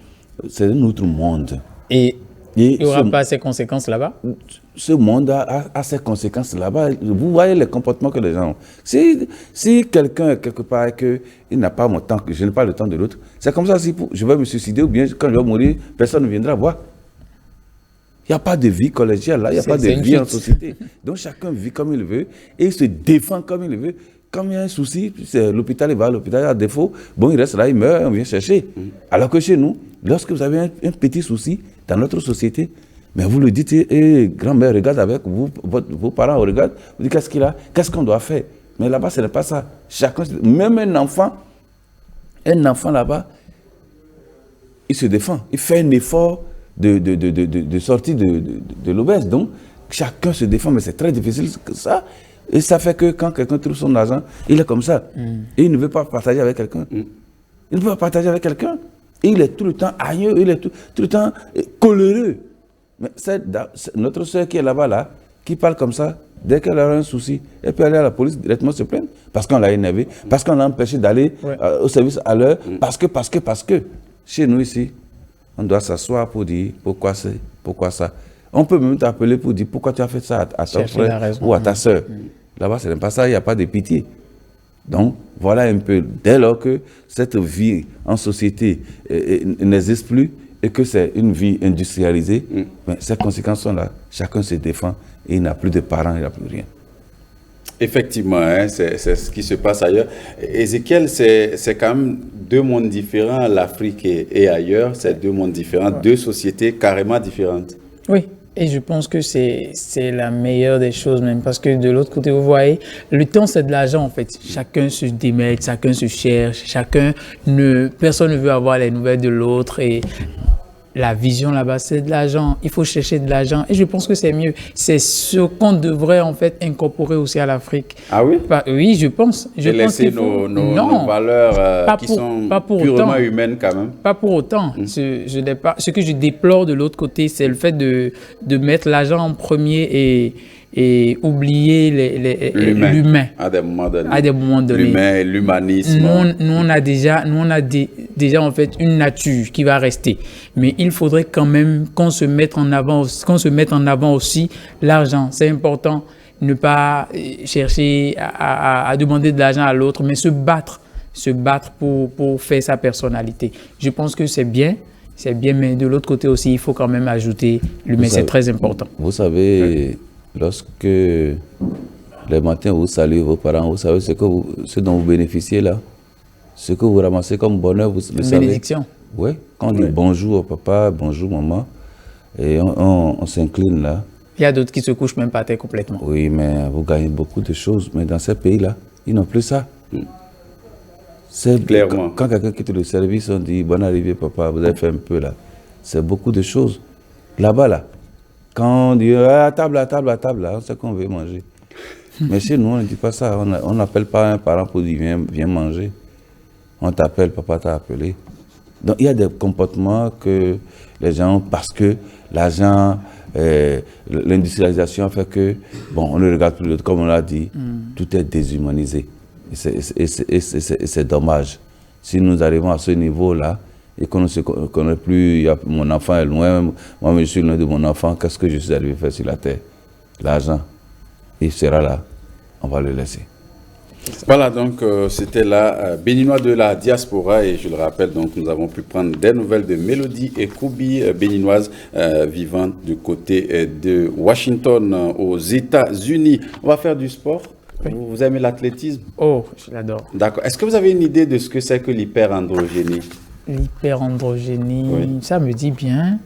c'est un autre monde. Et il n'y aura pas ces conséquences là-bas? Ce monde a ses conséquences là-bas. Vous voyez les comportements que les gens ont. Si quelqu'un, quelque part, il n'a pas mon temps, que je n'ai pas le temps de l'autre, c'est comme ça, si je vais me suicider ou bien quand je vais mourir, personne ne viendra voir. Il n'y a pas de vie collégiale là, il n'y a pas de vie en société. Donc, chacun vit comme il veut et il se défend comme il veut. Quand il y a un souci, l'hôpital, il va à l'hôpital, il y a un défaut, bon, il reste là, il meurt, on vient chercher. Alors que chez nous, lorsque vous avez un petit souci dans notre société, mais vous le dites, grand-mère, regarde avec vous, vos parents regardent, vous dites qu'est-ce qu'il a, qu'est-ce qu'on doit faire. Mais là-bas, ce n'est pas ça. Chacun, même un enfant là-bas, il se défend, il fait un effort de sortie de l'obèse. Donc, chacun se défend, mais c'est très difficile que ça. Et ça fait que quand quelqu'un trouve son argent, il est comme ça. Et il ne veut pas partager avec quelqu'un. Il ne veut pas partager avec quelqu'un. Et il est tout le temps haineux, il est tout le temps coléreux. Mais c'est notre soeur qui est là-bas, là, qui parle comme ça, dès qu'elle a un souci, elle peut aller à la police directement se plaindre. Parce qu'on l'a énervé, parce qu'on l'a empêché d'aller au service à l'heure, parce que. Chez nous ici, on doit s'asseoir pour dire pourquoi ça. On peut même t'appeler pour dire pourquoi tu as fait ça à ton frère ou à ta soeur. Là-bas, ce n'est pas ça, il n'y a pas de pitié. Donc, voilà un peu, dès lors que cette vie en société n'existe plus et que c'est une vie industrialisée, ben, ces conséquences sont là. Chacun se défend et il n'a plus de parents, il n'a plus rien. Effectivement, hein, c'est ce qui se passe ailleurs. Ézéchiel, c'est quand même deux mondes différents, l'Afrique et ailleurs, c'est deux mondes différents, deux sociétés carrément différentes. Oui. Et je pense que c'est la meilleure des choses même, parce que de l'autre côté, vous voyez, le temps c'est de l'argent en fait. Chacun se démène, chacun se cherche, personne ne veut avoir les nouvelles de l'autre et la vision là-bas c'est de l'argent. Il faut chercher de l'argent et je pense que c'est mieux. C'est ce qu'on devrait en fait incorporer aussi à l'Afrique. Ah oui? Oui, je pense. Et laisser nos valeurs qui sont purement humaines quand même. Pas pour autant. Ce que je déplore de l'autre côté, c'est le fait de mettre l'argent en premier et oublier l'humain. À des moments donnés. L'humain et l'humanisme. Nous, on a déjà en fait une nature qui va rester. Mais il faudrait quand même qu'on se mette en avant aussi l'argent. C'est important. Ne pas chercher à demander de l'argent à l'autre, mais se battre pour faire sa personnalité. Je pense que c'est bien, mais de l'autre côté aussi, il faut quand même ajouter l'humain, c'est très important. Vous savez, lorsque les matins vous saluez vos parents, vous savez ce dont vous bénéficiez là, ce que vous ramassez comme bonheur, vous le savez. Bénédiction. Oui, quand on dit bonjour papa, bonjour maman, et on s'incline là. Il y a d'autres qui se couchent même par terre complètement. Oui, mais vous gagnez beaucoup de choses, mais dans ces pays-là, ils n'ont plus ça. Clairement. Quand quelqu'un quitte le service, on dit bonne arrivée papa, vous avez fait un peu là. C'est beaucoup de choses. Là-bas, là, Quand on dit à table, là, c'est qu'on veut manger. Mais chez nous, on ne dit pas ça. On n'appelle pas un parent pour dire viens manger. On t'appelle, papa t'a appelé. Donc il y a des comportements que les gens ont parce que l'argent, l'industrialisation fait que, bon, on ne regarde plus, comme on l'a dit, tout est déshumanisé. Et c'est dommage. Si nous arrivons à ce niveau-là, et qu'on ne se connaît plus, mon enfant est loin, moi je suis loin de mon enfant, qu'est-ce que je suis arrivé faire sur la terre? L'argent. Il sera là, on va le laisser. Voilà, donc c'était la béninois de la diaspora et je le rappelle, donc nous avons pu prendre des nouvelles de Mélodie et Koubi, béninoise vivant du côté de Washington aux États-Unis. On va faire du sport. Oui. Vous aimez l'athlétisme? Oh, je l'adore. D'accord. Est-ce que vous avez une idée de ce que c'est que l'hyperandrogénie? L'hyperandrogénie, oui. Ça me dit bien,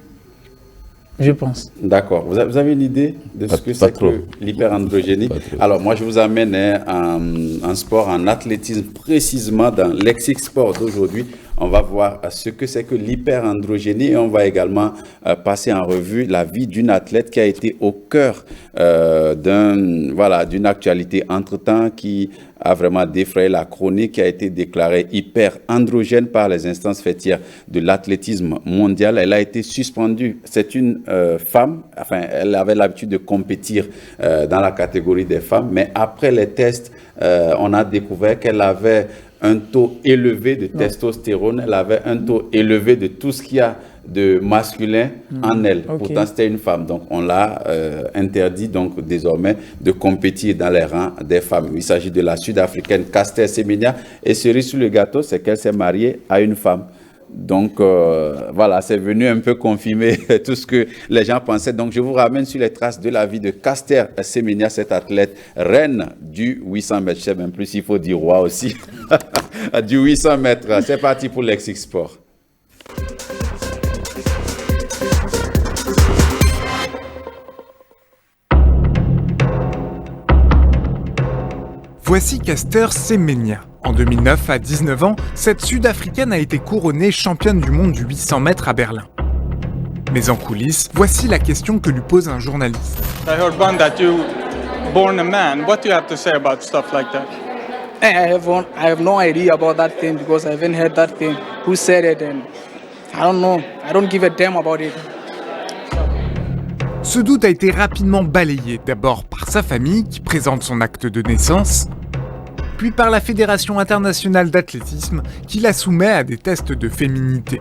je pense. D'accord. Vous avez une idée de ce que c'est que l'hyperandrogénie? Alors, moi, je vous amène en sport, en athlétisme, précisément dans Lexi-Sport d'aujourd'hui. On va voir ce que c'est que l'hyperandrogénie et on va également passer en revue la vie d'une athlète qui a été au cœur d'une actualité entre-temps qui a vraiment défrayé la chronique, qui a été déclarée hyperandrogène par les instances fêtières de l'athlétisme mondial. Elle a été suspendue. C'est une femme, enfin, elle avait l'habitude de compétir dans la catégorie des femmes, mais après les tests, on a découvert qu'elle avait un taux élevé de testostérone, elle avait un taux élevé de tout ce qu'il y a de masculin en elle. Okay. Pourtant, c'était une femme. Donc, on l'a interdit donc désormais de compétir dans les rangs des femmes. Il s'agit de la Sud-Africaine Caster Semenya. Et cerise sur le gâteau, c'est qu'elle s'est mariée à une femme. Donc, voilà, c'est venu un peu confirmer tout ce que les gens pensaient. Donc, je vous ramène sur les traces de la vie de Caster Semenya, cette athlète reine du 800 mètres. Je sais même plus s'il faut dire roi aussi. Du 800 mètres. C'est parti pour Lexi-Sport. Voici Caster Semenya. En 2009, à 19 ans, cette Sud-Africaine a été couronnée championne du monde du 800 mètres à Berlin. Mais en coulisses, voici la question que lui pose un journaliste. I heard one that you born a man. What do you have to say about stuff like that? I have no idea about that thing because I haven't heard that thing. Who said it? And I don't know. I don't give a damn about it. Ce doute a été rapidement balayé, d'abord par sa famille qui présente son acte de naissance, puis par la Fédération internationale d'athlétisme qui la soumet à des tests de féminité.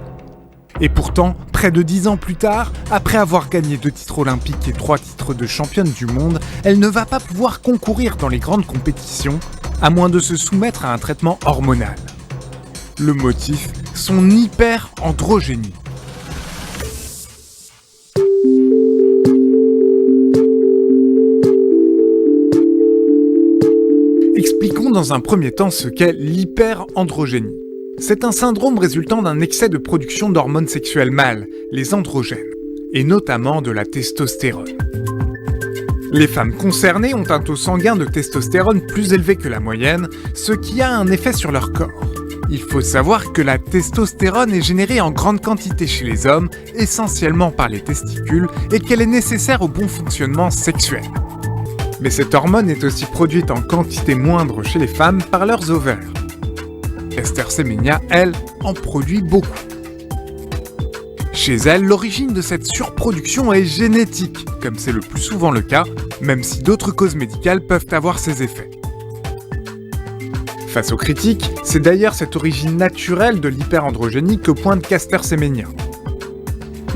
Et pourtant, près de 10 ans plus tard, après avoir gagné 2 titres olympiques et 3 titres de championne du monde, elle ne va pas pouvoir concourir dans les grandes compétitions, à moins de se soumettre à un traitement hormonal. Le motif, son hyperandrogénie. Expliquons dans un premier temps ce qu'est l'hyperandrogénie. C'est un syndrome résultant d'un excès de production d'hormones sexuelles mâles, les androgènes, et notamment de la testostérone. Les femmes concernées ont un taux sanguin de testostérone plus élevé que la moyenne, ce qui a un effet sur leur corps. Il faut savoir que la testostérone est générée en grande quantité chez les hommes, essentiellement par les testicules, et qu'elle est nécessaire au bon fonctionnement sexuel. Mais cette hormone est aussi produite en quantité moindre chez les femmes par leurs ovaires. Caster Semenya, elle, en produit beaucoup. Chez elle, l'origine de cette surproduction est génétique, comme c'est le plus souvent le cas, même si d'autres causes médicales peuvent avoir ces effets. Face aux critiques, c'est d'ailleurs cette origine naturelle de l'hyperandrogénie que pointe Caster Semenya.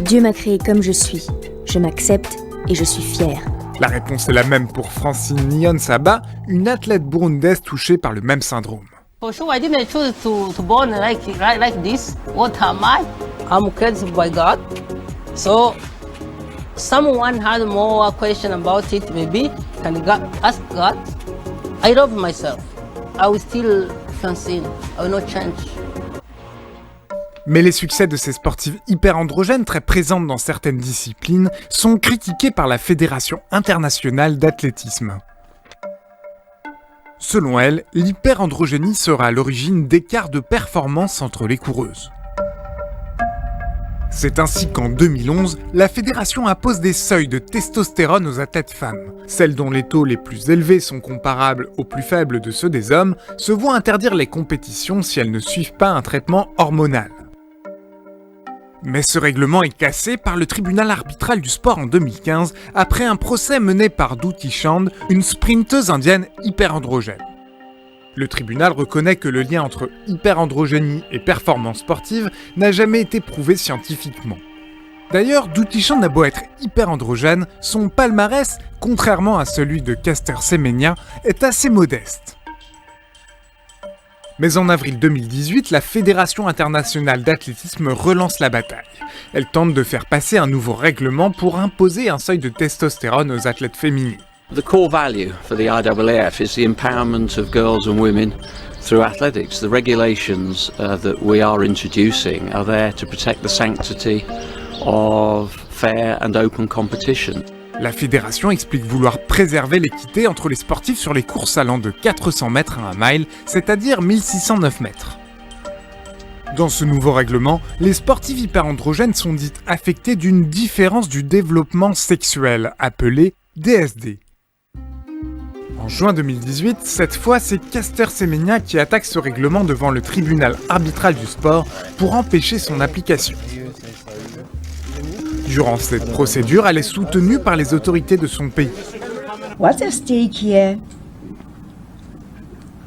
Dieu m'a créé comme je suis. Je m'accepte et je suis fière. La réponse est la même pour Francine Niyonsaba, une athlète burundaise touchée par le même syndrome. For sure, I didn't choose to born like this. What am I? I'm created by God. So, someone had more question about it. Maybe can God ask God? I love myself. I will still fancy. I will not change. Mais les succès de ces sportives hyperandrogènes très présentes dans certaines disciplines sont critiqués par la Fédération internationale d'athlétisme. Selon elle, l'hyperandrogénie sera à l'origine d'écarts de performance entre les coureuses. C'est ainsi qu'en 2011, la fédération impose des seuils de testostérone aux athlètes femmes. Celles dont les taux les plus élevés sont comparables aux plus faibles de ceux des hommes se voient interdire les compétitions si elles ne suivent pas un traitement hormonal. Mais ce règlement est cassé par le tribunal arbitral du sport en 2015 après un procès mené par Dutee Chand, une sprinteuse indienne hyperandrogène. Le tribunal reconnaît que le lien entre hyperandrogénie et performance sportive n'a jamais été prouvé scientifiquement. D'ailleurs, Dutee Chand a beau être hyperandrogène, son palmarès, contrairement à celui de Caster Semenya, est assez modeste. Mais en avril 2018, la Fédération internationale d'athlétisme relance la bataille. Elle tente de faire passer un nouveau règlement pour imposer un seuil de testostérone aux athlètes féminines. The core value for the IAAF is the empowerment of girls and women through athletics. The regulations that we are introducing are there to protect the sanctity of fair and open competition. La fédération explique vouloir préserver l'équité entre les sportifs sur les courses allant de 400 mètres à 1 mile, c'est-à-dire 1609 mètres. Dans ce nouveau règlement, les sportifs hyperandrogènes sont dites affectés d'une différence du développement sexuel, appelée DSD. En juin 2018, cette fois, c'est Caster Semenya qui attaque ce règlement devant le tribunal arbitral du sport pour empêcher son application. Durant cette procédure, elle est soutenue par les autorités de son pays. What's at stake here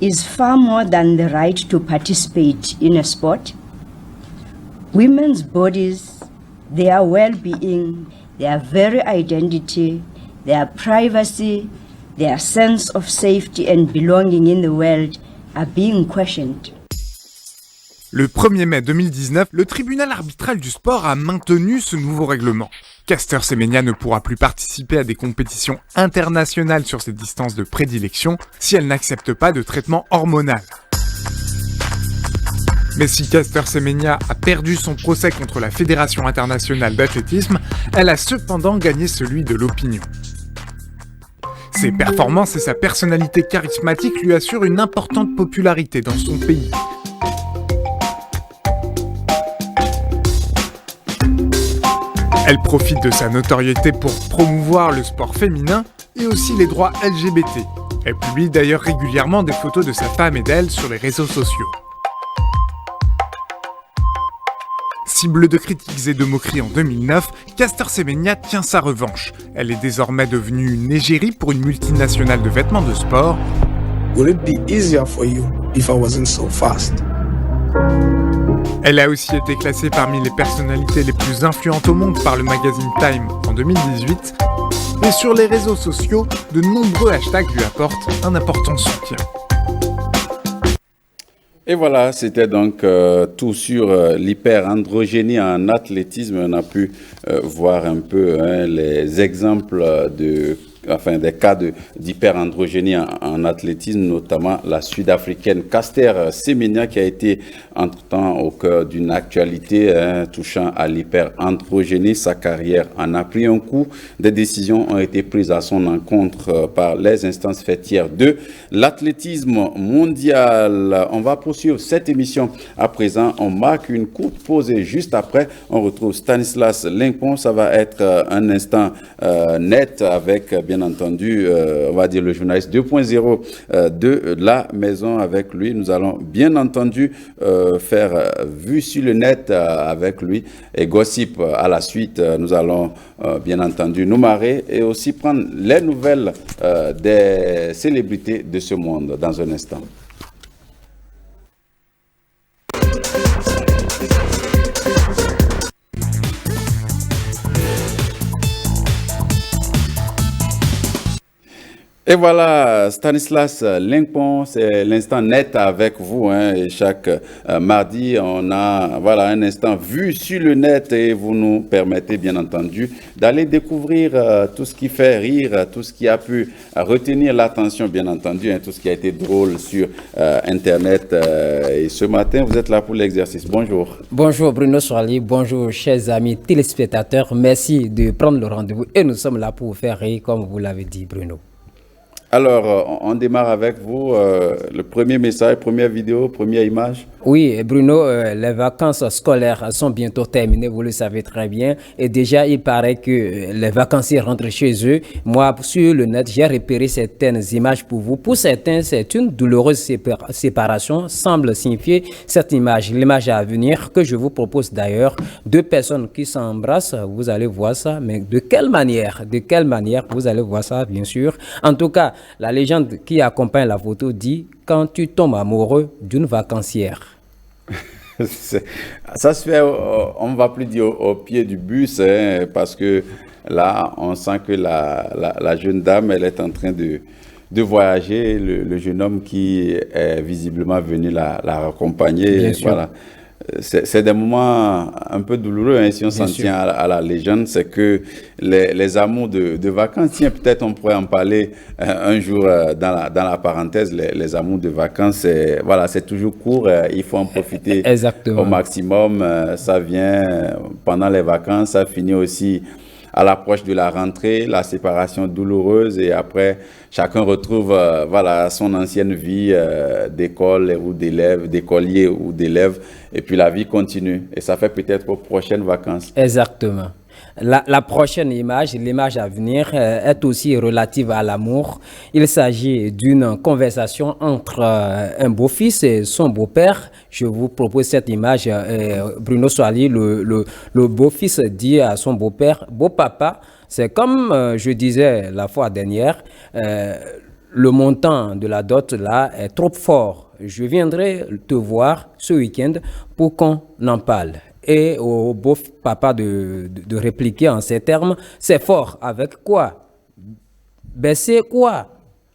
is far more than the right to participate in a sport. Women's bodies, their well-being, their very identity, their privacy, their sense of safety and belonging in the world are being questioned. Le 1er mai 2019, le tribunal arbitral du sport a maintenu ce nouveau règlement. Caster Semenya ne pourra plus participer à des compétitions internationales sur ses distances de prédilection si elle n'accepte pas de traitement hormonal. Mais si Caster Semenya a perdu son procès contre la Fédération internationale d'athlétisme, elle a cependant gagné celui de l'opinion. Ses performances et sa personnalité charismatique lui assurent une importante popularité dans son pays. Elle profite de sa notoriété pour promouvoir le sport féminin et aussi les droits LGBT. Elle publie d'ailleurs régulièrement des photos de sa femme et d'elle sur les réseaux sociaux. Cible de critiques et de moqueries en 2009, Caster Semenya tient sa revanche. Elle est désormais devenue une égérie pour une multinationale de vêtements de sport. Would it be easier for you if I wasn't so fast? Elle a aussi été classée parmi les personnalités les plus influentes au monde par le magazine Time en 2018. Et sur les réseaux sociaux, de nombreux hashtags lui apportent un important soutien. Et voilà, c'était donc tout sur l'hyperandrogénie en athlétisme. On a pu voir un peu les exemples des cas d'hyperandrogénie en athlétisme, notamment la sud-africaine Caster Semenya qui a été entre-temps au cœur d'une actualité touchant à l'hyperandrogénie. Sa carrière en a pris un coup. Des décisions ont été prises à son encontre par les instances faîtières de l'athlétisme mondial. On va poursuivre cette émission. À présent, on marque une courte pause et juste après, on retrouve Stanislas Limpon. Ça va être un instant net avec, bien entendu, on va dire le journaliste 2.0 de la maison. Avec lui, nous allons bien entendu faire vue sur le net avec lui et gossip à la suite. Nous allons bien entendu nous marrer et aussi prendre les nouvelles des célébrités de ce monde dans un instant. Et voilà, Stanislas Limpon, c'est l'instant net avec vous. Et chaque mardi, on a un instant vu sur le net et vous nous permettez bien entendu d'aller découvrir tout ce qui fait rire, tout ce qui a pu retenir l'attention bien entendu, tout ce qui a été drôle sur Internet. Et ce matin, vous êtes là pour l'exercice. Bonjour. Bonjour Bruno Soali, bonjour chers amis téléspectateurs. Merci de prendre le rendez-vous et nous sommes là pour vous faire rire comme vous l'avez dit Bruno. Alors, on démarre avec vous. Le premier message, première vidéo, première image. Oui, Bruno, les vacances scolaires sont bientôt terminées, vous le savez très bien. Et déjà, il paraît que les vacanciers rentrent chez eux. Moi, sur le net, j'ai repéré certaines images pour vous. Pour certains, c'est une douloureuse séparation, semble signifier cette image, l'image à venir que je vous propose d'ailleurs. Deux personnes qui s'embrassent, vous allez voir ça. Mais de quelle manière? De quelle manière? Vous allez voir ça, bien sûr. En tout cas, la légende qui accompagne la photo dit « Quand tu tombes amoureux d'une vacancière ». Ça se fait, on ne va plus dire au pied du bus, hein, parce que là, on sent que la jeune dame, elle est en train de voyager, le jeune homme qui est visiblement venu la raccompagner. Voilà. C'est des moments un peu douloureux, hein, si on s'en tient à la légende, c'est que les amours de vacances, tiens, peut-être on pourrait en parler un jour dans la parenthèse, les amours de vacances, c'est toujours court, il faut en profiter au maximum, ça vient pendant les vacances, ça finit aussi à l'approche de la rentrée, la séparation douloureuse et après, chacun retrouve son ancienne vie d'école ou d'élève, d'écolier ou d'élève et puis la vie continue et ça fait peut-être aux prochaines vacances. Exactement. La prochaine image, l'image à venir, est aussi relative à l'amour. Il s'agit d'une conversation entre un beau-fils et son beau-père. Je vous propose cette image. Bruno Soali, le beau-fils dit à son beau-père, « Beau papa, c'est comme je disais la fois dernière, le montant de la dot là est trop fort. Je viendrai te voir ce week-end pour qu'on en parle. » Et au beau papa de répliquer en ces termes, c'est fort, avec quoi? Baisser quoi?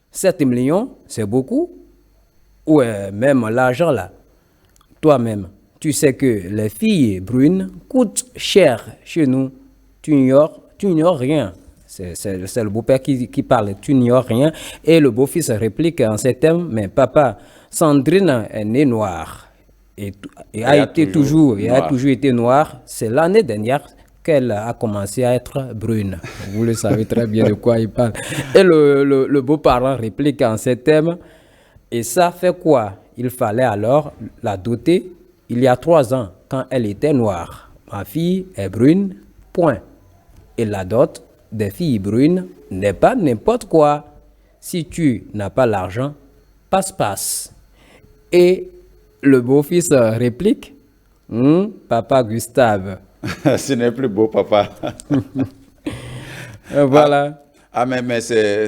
7 millions, c'est beaucoup? Ou même l'argent là? Toi-même, tu sais que les filles brunes coûtent cher chez nous. Tu ignores rien. C'est le beau-père qui parle, tu n'ignores rien. Et le beau-fils réplique en ces termes, mais papa, Sandrine est née noire. Et a toujours été noire. C'est l'année dernière qu'elle a commencé à être brune. Vous le savez très bien de quoi il parle. Et le beau-parent réplique en ces termes. Et ça fait quoi? Il fallait alors la doter il y a 3 ans quand elle était noire. Ma fille est brune, point. Et la dot des filles brunes n'est pas n'importe quoi. Si tu n'as pas l'argent, passe. Et le beau-fils réplique, papa Gustave. Ce n'est plus beau, papa. Voilà. Mais c'est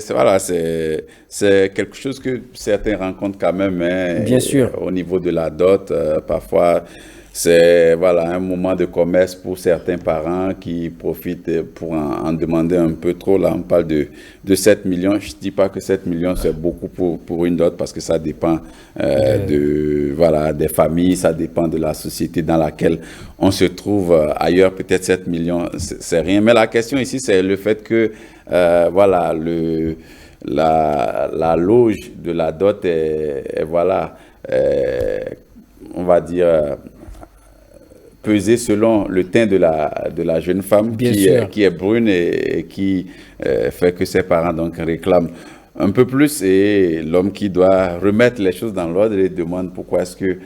quelque chose que certains rencontrent quand même. Hein, bien sûr. Au niveau de la dot, parfois, c'est un moment de commerce pour certains parents qui profitent pour en demander un peu trop. Là, on parle de 7 millions. Je ne dis pas que 7 millions, c'est beaucoup pour une dot parce que ça dépend des familles, ça dépend de la société dans laquelle on se trouve. Ailleurs, peut-être 7 millions, c'est rien. Mais la question ici, c'est le fait que la loge de la dot on va dire, pesée selon le teint de la jeune femme qui est brune et qui fait que ses parents donc réclament un peu plus et l'homme qui doit remettre les choses dans l'ordre et demande pourquoi est-ce que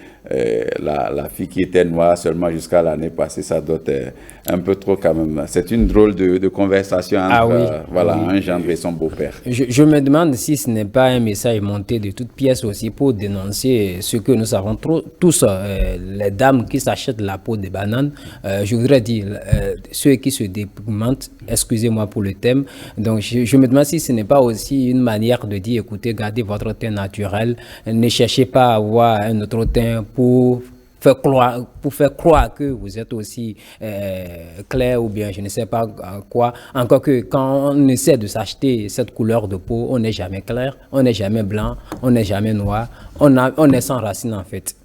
la fille qui était noire seulement jusqu'à l'année passée, ça doit être un peu trop quand même. C'est une drôle de conversation entre un gendre et son beau-père. Je me demande si ce n'est pas un message monté de toutes pièces aussi pour dénoncer ce que nous savons tous, les dames qui s'achètent la peau des bananes. Je voudrais dire, ceux qui se dépigmentent, excusez-moi pour le thème. Donc je me demande si ce n'est pas aussi une manière de dire, écoutez, gardez votre teint naturel, ne cherchez pas à avoir un autre teint pour faire croire que vous êtes aussi clair ou bien je ne sais pas quoi. Encore que quand on essaie de s'acheter cette couleur de peau, on n'est jamais clair, on n'est jamais blanc, on n'est jamais noir, on est sans racines en fait.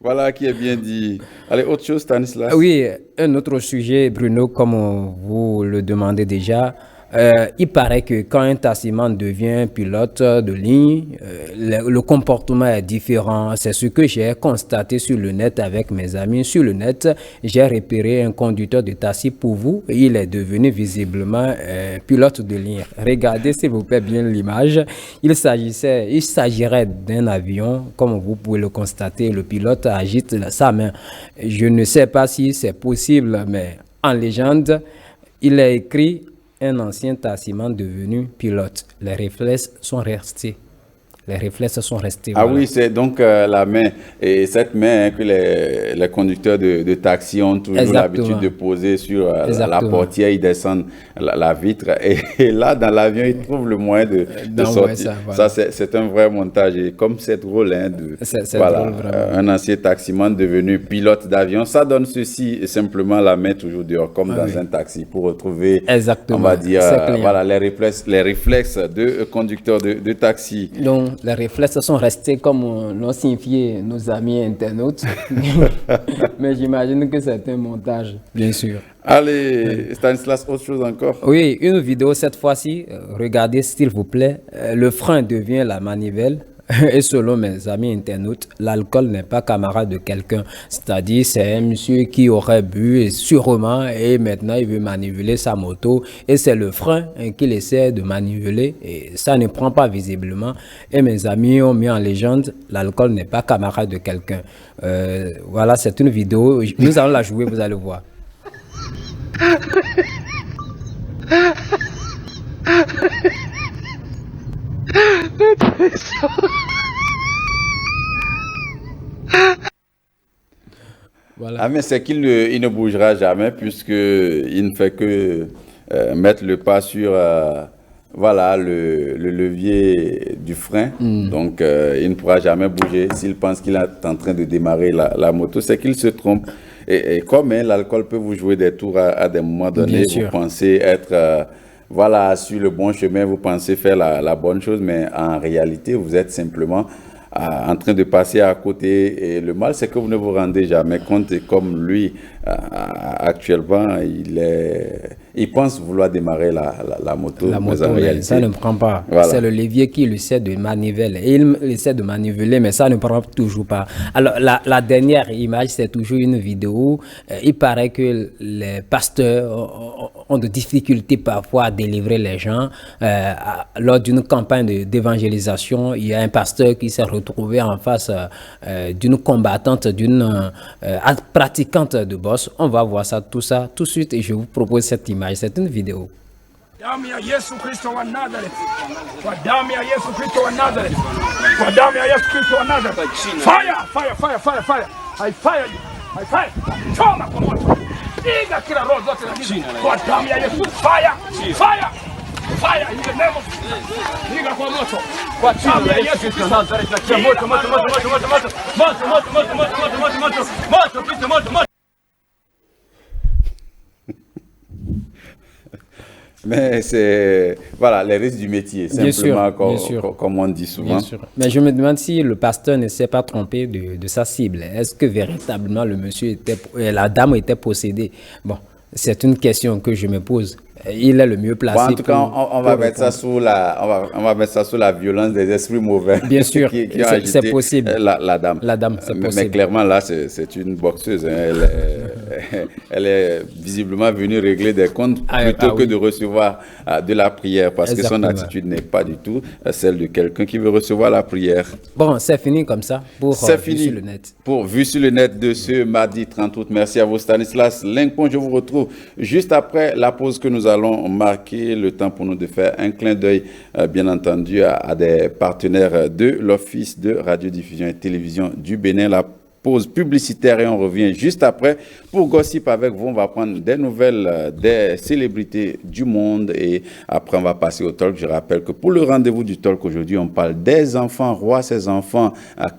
Voilà qui est bien dit. Allez, autre chose, Stanislas? Oui, un autre sujet, Bruno, comme vous le demandez déjà. Il paraît que quand un taximan devient pilote de ligne, le comportement est différent. C'est ce que j'ai constaté sur le net avec mes amis. Sur le net, j'ai repéré un conducteur de taxi pour vous. Il est devenu visiblement pilote de ligne. Regardez s'il vous plaît bien l'image. Il s'agirait d'un avion, comme vous pouvez le constater. Le pilote agite sa main. Je ne sais pas si c'est possible, mais en légende, il est écrit un ancien taximan devenu pilote. Les réflexes sont restés. Les réflexes sont restés. Ah voilà. oui, c'est donc la main. Et cette main que les conducteurs de taxi ont toujours l'habitude de poser sur la portière. Ils descendent la vitre. Et là, dans l'avion, ils trouvent le moyen de sortir. Ça, voilà. Ça c'est un vrai montage. Et comme c'est drôle, hein, drôle, un ancien taximan devenu pilote d'avion, ça donne ceci, simplement la main toujours dehors, comme dans un taxi, pour retrouver, on va dire, voilà, les réflexes de conducteurs de taxi. Donc, les réflexes sont restés comme l'ont signifié nos amis internautes. Mais j'imagine que c'est un montage, bien sûr. Allez, Stanislas, autre chose encore? Oui, une vidéo cette fois-ci. Regardez s'il vous plaît. Le frein devient la manivelle. Et selon mes amis internautes, l'alcool n'est pas camarade de quelqu'un. C'est-à-dire, c'est un monsieur qui aurait bu sûrement et maintenant il veut manipuler sa moto. Et c'est le frein qu'il essaie de manipuler et ça ne prend pas visiblement. Et mes amis ont mis en légende, l'alcool n'est pas camarade de quelqu'un. Voilà, c'est une vidéo. Nous allons la jouer, vous allez voir. Voilà. Ah, mais c'est qu'il ne bougera jamais puisqu'il ne fait que mettre le pas sur voilà, le levier du frein. Donc, il ne pourra jamais bouger. S'il pense qu'il est en train de démarrer la moto, c'est qu'il se trompe. Et comme l'alcool peut vous jouer des tours à des moments donnés, vous pensez être... voilà, sur le bon chemin, vous pensez faire la bonne chose, mais en réalité, vous êtes simplement en train de passer à côté. Et le mal, c'est que vous ne vous rendez jamais compte. Et comme lui, actuellement, il pense vouloir démarrer la moto. La moto, ça ne prend pas. Voilà. C'est le levier qui lui essaie de manipuler. Et il essaie de manipuler, mais ça ne prend toujours pas. Alors, la dernière image, c'est toujours une vidéo. Il paraît que les pasteurs ont de difficultés parfois à délivrer les gens. Lors d'une campagne d'évangélisation, il y a un pasteur qui s'est retrouvé en face d'une combattante, d'une pratiquante de boxe. On va voir ça, tout de suite, et je vous propose cette image. C'est une vidéo. Damu ya Yesu Kristo wa Nazareth. Kwa damu ya Yesu Kristo wa Nazareth. Kwa damu ya Yesu Kristo wa Nazareth. Fire, fire, fire, fire, fire. I fire you. I fire. Choma kwa moto. Piga kila roho zote za giza. Kwa damu ya Yesu. Fire, fire. Fire in the name of Jesus. Piga kwa moto. Kwa damu ya Yesu Kristo wa Nazareth. Moto, moto, moto, moto, moto, moto. Moto, moto, moto, moto, moto, moto, moto. Moto, pita, moto, moto. Mais c'est, voilà, les risques du métier, simplement, comme on dit souvent. Bien sûr. Mais je me demande si le pasteur ne s'est pas trompé de sa cible. Est-ce que véritablement la dame était possédée? Bon, c'est une question que je me pose. Il est le mieux placé. Bon, en tout cas, on va mettre ça sous la violence des esprits mauvais. Bien sûr, c'est possible. La dame. La dame, c'est possible. Mais clairement, là, c'est une boxeuse. Hein. Elle est visiblement venue régler des comptes plutôt que de recevoir de la prière, parce que son attitude n'est pas du tout celle de quelqu'un qui veut recevoir la prière. Bon, c'est fini comme ça pour Vue sur le net. Pour Vue sur le net de ce mardi 30 août. Merci à vous, Stanislas Linkpon. Je vous retrouve juste après la pause que nous allons marquer, le temps pour nous de faire un clin d'œil, bien entendu, à des partenaires de l'Office de radiodiffusion et télévision du Bénin. La pause publicitaire et on revient juste après pour Gossip avec vous. On va prendre des nouvelles des célébrités du monde et après on va passer au talk. Je rappelle que pour le rendez-vous du talk aujourd'hui, on parle des enfants rois, ces enfants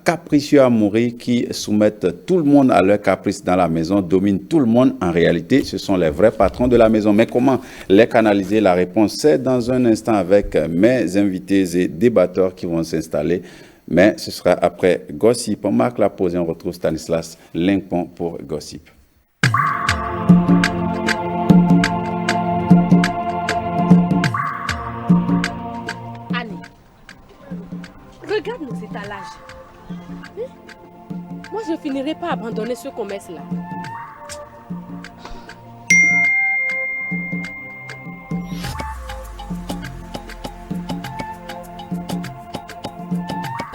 capricieux à mourir qui soumettent tout le monde à leur caprice dans la maison, dominent tout le monde. En réalité, ce sont les vrais patrons de la maison. Mais comment les canaliser? La réponse, c'est dans un instant avec mes invités et débatteurs qui vont s'installer. Mais ce sera après Gossip. On marque la pause et on retrouve Stanislas Linkpon pour Gossip. Moi, je finirai pas abandonner ce commerce-là.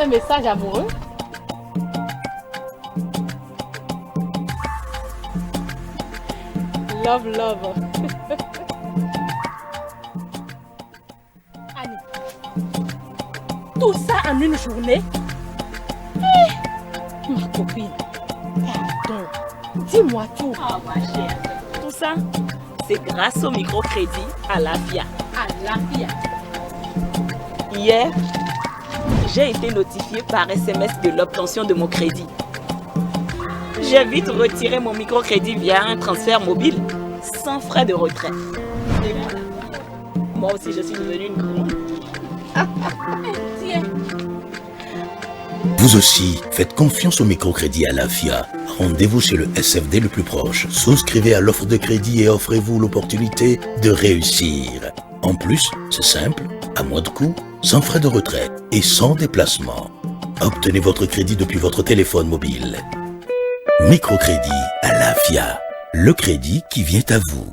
Un message amoureux. Love, love. Annie, tout ça en une journée? Ma copine, pardon, dis-moi tout. Ah, ma chère, tout ça, c'est grâce au microcrédit à l'AFIA. À l'AFIA. Hier, j'ai été notifiée par SMS de l'obtention de mon crédit. J'ai vite retiré mon microcrédit via un transfert mobile, sans frais de retrait. Et voilà. Moi aussi, je suis devenue une grande. Tiens. Vous aussi, faites confiance au microcrédit à l'AFIA. Rendez-vous chez le SFD le plus proche. Souscrivez à l'offre de crédit et offrez-vous l'opportunité de réussir. En plus, c'est simple, à moins de coûts, sans frais de retrait et sans déplacement. Obtenez votre crédit depuis votre téléphone mobile. Microcrédit à l'AFIA. Le crédit qui vient à vous.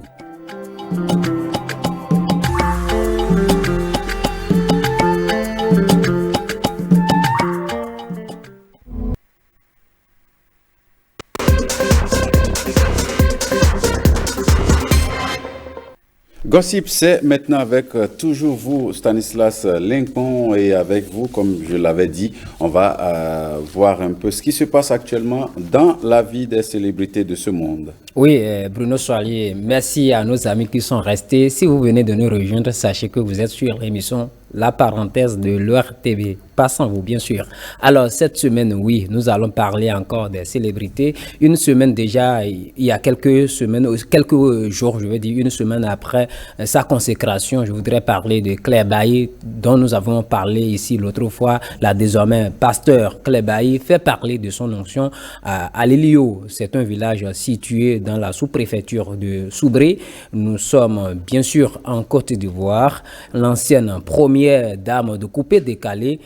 Gossip, c'est maintenant avec toujours vous, Stanislas Lincoln, et avec vous, comme je l'avais dit, on va voir un peu ce qui se passe actuellement dans la vie des célébrités de ce monde. Oui, Bruno Soilier, merci à nos amis qui sont restés. Si vous venez de nous rejoindre, sachez que vous êtes sur l'émission La Parenthèse de l'ERTV. Passons-vous, bien sûr. Alors, cette semaine, oui, nous allons parler encore des célébrités. Une semaine déjà, il y a quelques semaines, quelques jours, je veux dire, une semaine après sa consécration, je voudrais parler de Claire Bailly, dont nous avons parlé ici l'autre fois. La désormais pasteur Claire Bailly fait parler de son onction à Lelio. C'est un village situé dans la sous-préfecture de Soubré. Nous sommes bien sûr en Côte d'Ivoire. L'ancienne première dame de coupé-décalé,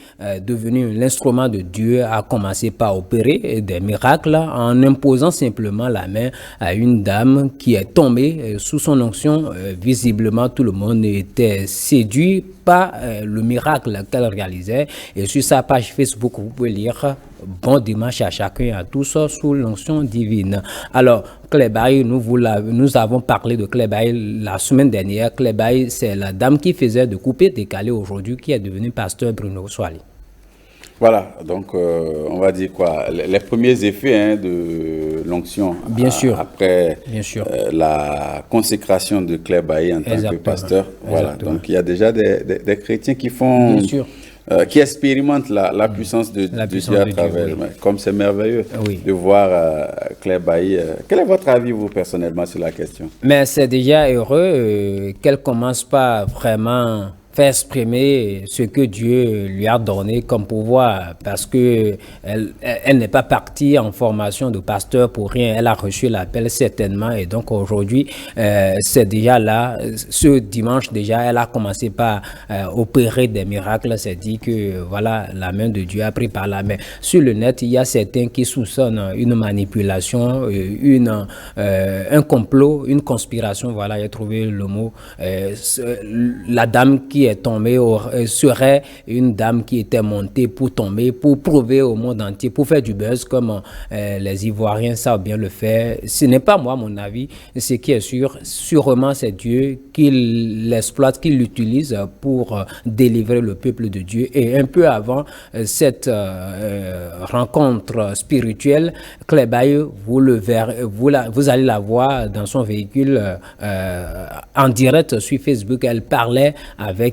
devenue l'instrument de Dieu, a commencé par opérer des miracles en imposant simplement la main à une dame qui est tombée sous son onction. Visiblement, tout le monde était séduit par le miracle qu'elle réalisait. Et sur sa page Facebook, vous pouvez lire « Bon dimanche à chacun et à tous sous l'onction divine ». Alors, Claire Bailly, nous avons parlé de Claire Bailly la semaine dernière. Claire Bailly, c'est la dame qui faisait de coupé-décalé aujourd'hui, qui est devenue pasteur Bruno Soilier. Voilà, donc on va dire quoi, les premiers effets de l'onction après la consécration de Claire Bailly en tant que pasteur. Voilà, donc il y a déjà des chrétiens qui font, qui expérimentent la puissance de Dieu à travers. Comme c'est merveilleux de voir Claire Bailly. Quel est votre avis, vous, personnellement, sur la question? Mais c'est déjà heureux qu'elle commence pas vraiment faire exprimer ce que Dieu lui a donné comme pouvoir, parce que elle n'est pas partie en formation de pasteur pour rien. Elle a reçu l'appel certainement, et donc aujourd'hui c'est déjà là. Ce dimanche déjà, elle a commencé par opérer des miracles. C'est dit que voilà, la main de Dieu a pris par la main. Sur le net, il y a certains qui soupçonnent une manipulation, un complot, une conspiration. Voilà, j'ai trouvé le mot. La dame qui est tombée serait une dame qui était montée pour tomber, pour prouver au monde entier, pour faire du buzz comme les Ivoiriens savent bien le faire. Ce n'est pas moi, mon avis. Ce qui est sûr, sûrement c'est Dieu qui l'exploite, qui l'utilise pour délivrer le peuple de Dieu. Et un peu avant cette rencontre spirituelle, Claire Bailly, vous allez la voir dans son véhicule en direct sur Facebook. Elle parlait avec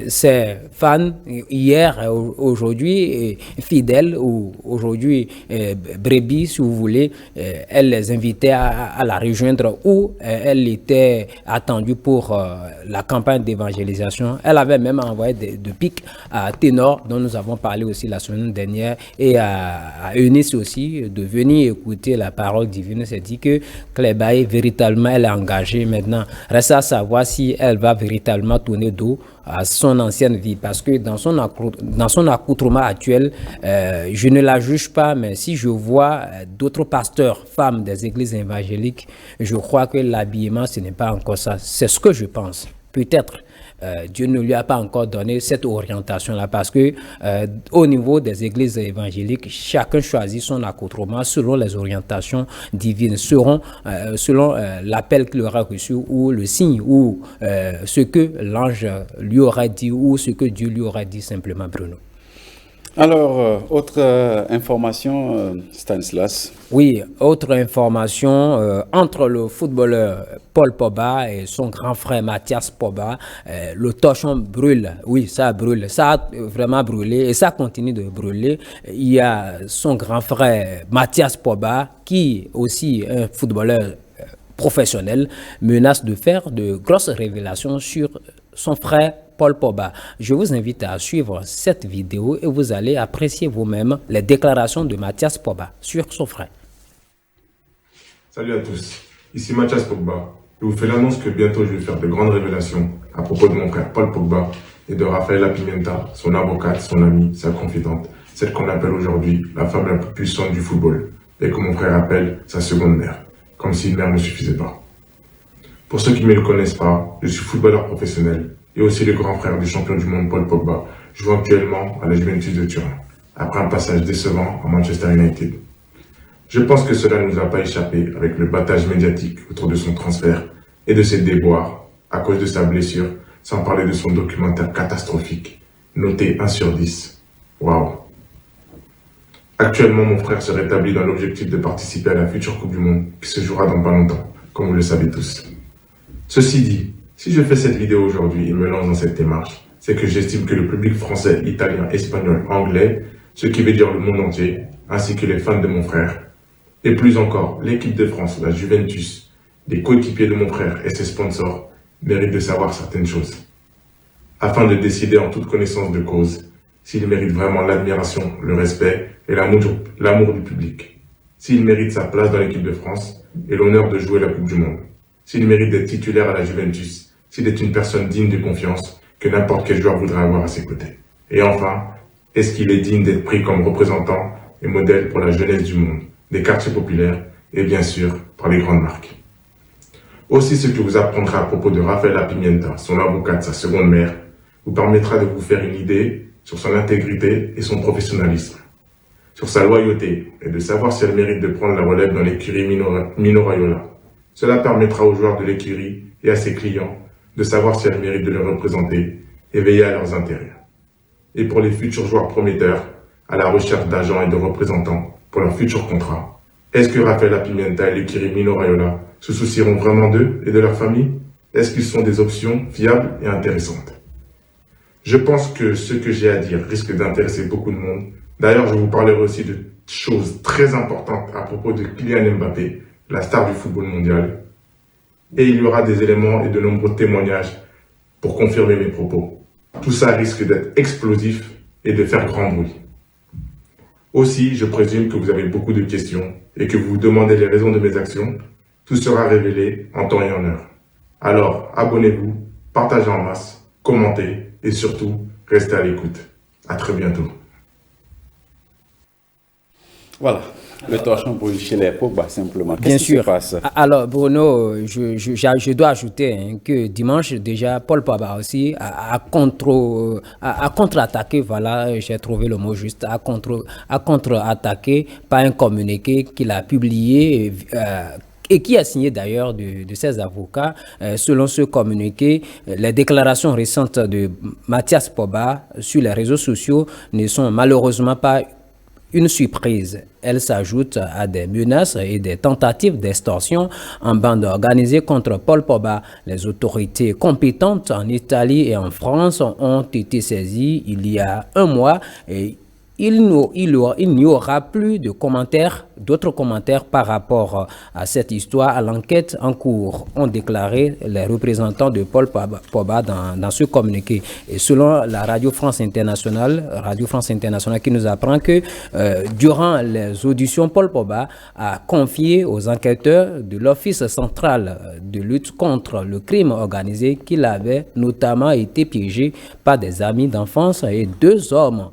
ses fans hier, aujourd'hui fidèles, ou aujourd'hui brebis, si vous voulez. Elle les invitait à la rejoindre où elle était attendue pour la campagne d'évangélisation. Elle avait même envoyé de pics à Ténor, dont nous avons parlé aussi la semaine dernière, et à Eunice aussi, de venir écouter la parole divine. C'est dit que Claire Bailly, véritablement, elle est engagée maintenant. Reste à savoir si elle va véritablement vraiment tourner dos à son ancienne vie, parce que dans son accoutrement actuel, je ne la juge pas, mais si je vois d'autres pasteurs, femmes des églises évangéliques, je crois que l'habillement, ce n'est pas encore ça. C'est ce que je pense. Peut-être Dieu ne lui a pas encore donné cette orientation-là, parce que au niveau des églises évangéliques, chacun choisit son accoutrement selon les orientations divines, selon l'appel qu'il aura reçu, ou le signe, ou ce que l'ange lui aurait dit, ou ce que Dieu lui aurait dit simplement, Bruno. Alors, autre information, Stanislas. Oui, autre information, entre le footballeur Paul Pogba et son grand frère Mathias Pogba, le torchon brûle. Oui, ça brûle. Ça a vraiment brûlé et ça continue de brûler. Il y a son grand frère Mathias Pogba, qui aussi un footballeur professionnel, menace de faire de grosses révélations sur son frère Paul Pogba. Je vous invite à suivre cette vidéo et vous allez apprécier vous-même les déclarations de Mathias Pogba sur son frère. Salut à tous, ici Mathias Pogba. Je vous fais l'annonce que bientôt je vais faire de grandes révélations à propos de mon frère Paul Pogba et de Rafaela Pimenta, son avocate, son amie, sa confidente, celle qu'on appelle aujourd'hui la femme la plus puissante du football et que mon frère appelle sa seconde mère, comme si une mère ne suffisait pas. Pour ceux qui ne me le connaissent pas, je suis footballeur professionnel et aussi le grand frère du champion du monde Paul Pogba, jouant actuellement à la Juventus de Turin, après un passage décevant à Manchester United. Je pense que cela ne nous a pas échappé avec le battage médiatique autour de son transfert et de ses déboires à cause de sa blessure, sans parler de son documentaire catastrophique, noté 1 sur 10. Waouh! Actuellement, mon frère se rétablit dans l'objectif de participer à la future Coupe du Monde qui se jouera dans pas longtemps, comme vous le savez tous. Ceci dit, si je fais cette vidéo aujourd'hui et me lance dans cette démarche, c'est que j'estime que le public français, italien, espagnol, anglais, ce qui veut dire le monde entier, ainsi que les fans de mon frère, et plus encore l'équipe de France, la Juventus, les coéquipiers de mon frère et ses sponsors, méritent de savoir certaines choses, afin de décider en toute connaissance de cause s'il mérite vraiment l'admiration, le respect et l'amour du public, s'il mérite sa place dans l'équipe de France et l'honneur de jouer la Coupe du Monde, s'il mérite d'être titulaire à la Juventus, s'il est une personne digne de confiance que n'importe quel joueur voudrait avoir à ses côtés. Et enfin, est-ce qu'il est digne d'être pris comme représentant et modèle pour la jeunesse du monde, des quartiers populaires et bien sûr par les grandes marques. Aussi, ce que vous apprendrez à propos de Rafaela Pimenta, son avocate, sa seconde mère, vous permettra de vous faire une idée sur son intégrité et son professionnalisme, sur sa loyauté et de savoir si elle mérite de prendre la relève dans l'écurie Mino Raiola. Cela permettra aux joueurs de l'écurie et à ses clients de savoir si elle mérite de les représenter et veiller à leurs intérêts. Et pour les futurs joueurs prometteurs, à la recherche d'agents et de représentants pour leurs futurs contrats, est-ce que Rafaela Pimenta et l'écurie Mino Raiola se soucieront vraiment d'eux et de leur famille? Est-ce qu'ils sont des options fiables et intéressantes? Je pense que ce que j'ai à dire risque d'intéresser beaucoup de monde. D'ailleurs, je vous parlerai aussi de choses très importantes à propos de Kylian Mbappé, la star du football mondial. Et il y aura des éléments et de nombreux témoignages pour confirmer mes propos. Tout ça risque d'être explosif et de faire grand bruit. Aussi, je présume que vous avez beaucoup de questions et que vous vous demandez les raisons de mes actions. Tout sera révélé en temps et en heure. Alors, abonnez-vous, partagez en masse, commentez et surtout, restez à l'écoute. À très bientôt. Voilà, le torchon brûle chez les Pogba, simplement. Bien Qu'est-ce qui sûr. se passe? Alors, Bruno, je dois ajouter que dimanche, déjà, Paul Pogba aussi a contre-attaqué, voilà, j'ai trouvé le mot juste, a contre-attaqué par un communiqué qu'il a publié et qui a signé d'ailleurs de ses avocats. Selon ce communiqué, les déclarations récentes de Mathias Pogba sur les réseaux sociaux ne sont malheureusement pas une surprise. Elle s'ajoute à des menaces et des tentatives d'extorsion en bande organisée contre Paul Pogba. Les autorités compétentes en Italie et en France ont été saisies il y a un mois et il n'y aura plus de commentaires, d'autres commentaires par rapport à cette histoire, à l'enquête en cours, ont déclaré les représentants de Paul Pogba dans ce communiqué. Et selon la Radio France Internationale qui nous apprend que durant les auditions, Paul Pogba a confié aux enquêteurs de l'Office central de lutte contre le crime organisé qu'il avait notamment été piégé par des amis d'enfance et 2 hommes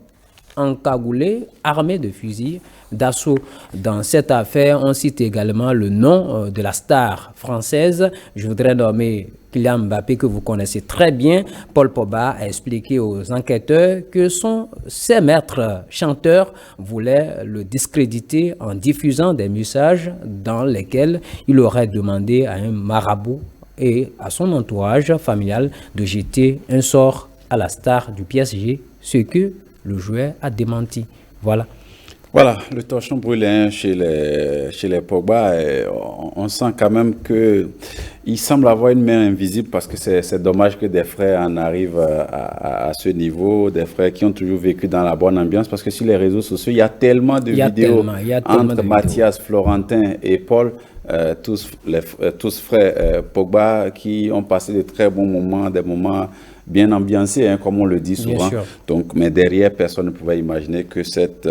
encagoulés, armés de fusils d'assaut. Dans cette affaire, on cite également le nom de la star française. Je voudrais nommer Kylian Mbappé, que vous connaissez très bien. Paul Pogba a expliqué aux enquêteurs que ses maîtres chanteurs voulaient le discréditer en diffusant des messages dans lesquels il aurait demandé à un marabout et à son entourage familial de jeter un sort à la star du PSG, ce que le joueur a démenti. Voilà. Voilà, le torchon brûlé chez les Pogba. On sent quand même qu'il semble avoir une main invisible, parce que c'est dommage que des frères en arrivent à ce niveau, des frères qui ont toujours vécu dans la bonne ambiance, parce que sur les réseaux sociaux, il y a tellement de vidéos entre Mathias, Florentin et Paul, tous frères Pogba, qui ont passé de très bons moments, des moments bien ambiancés, comme on le dit souvent. Donc, mais derrière, personne ne pouvait imaginer que cette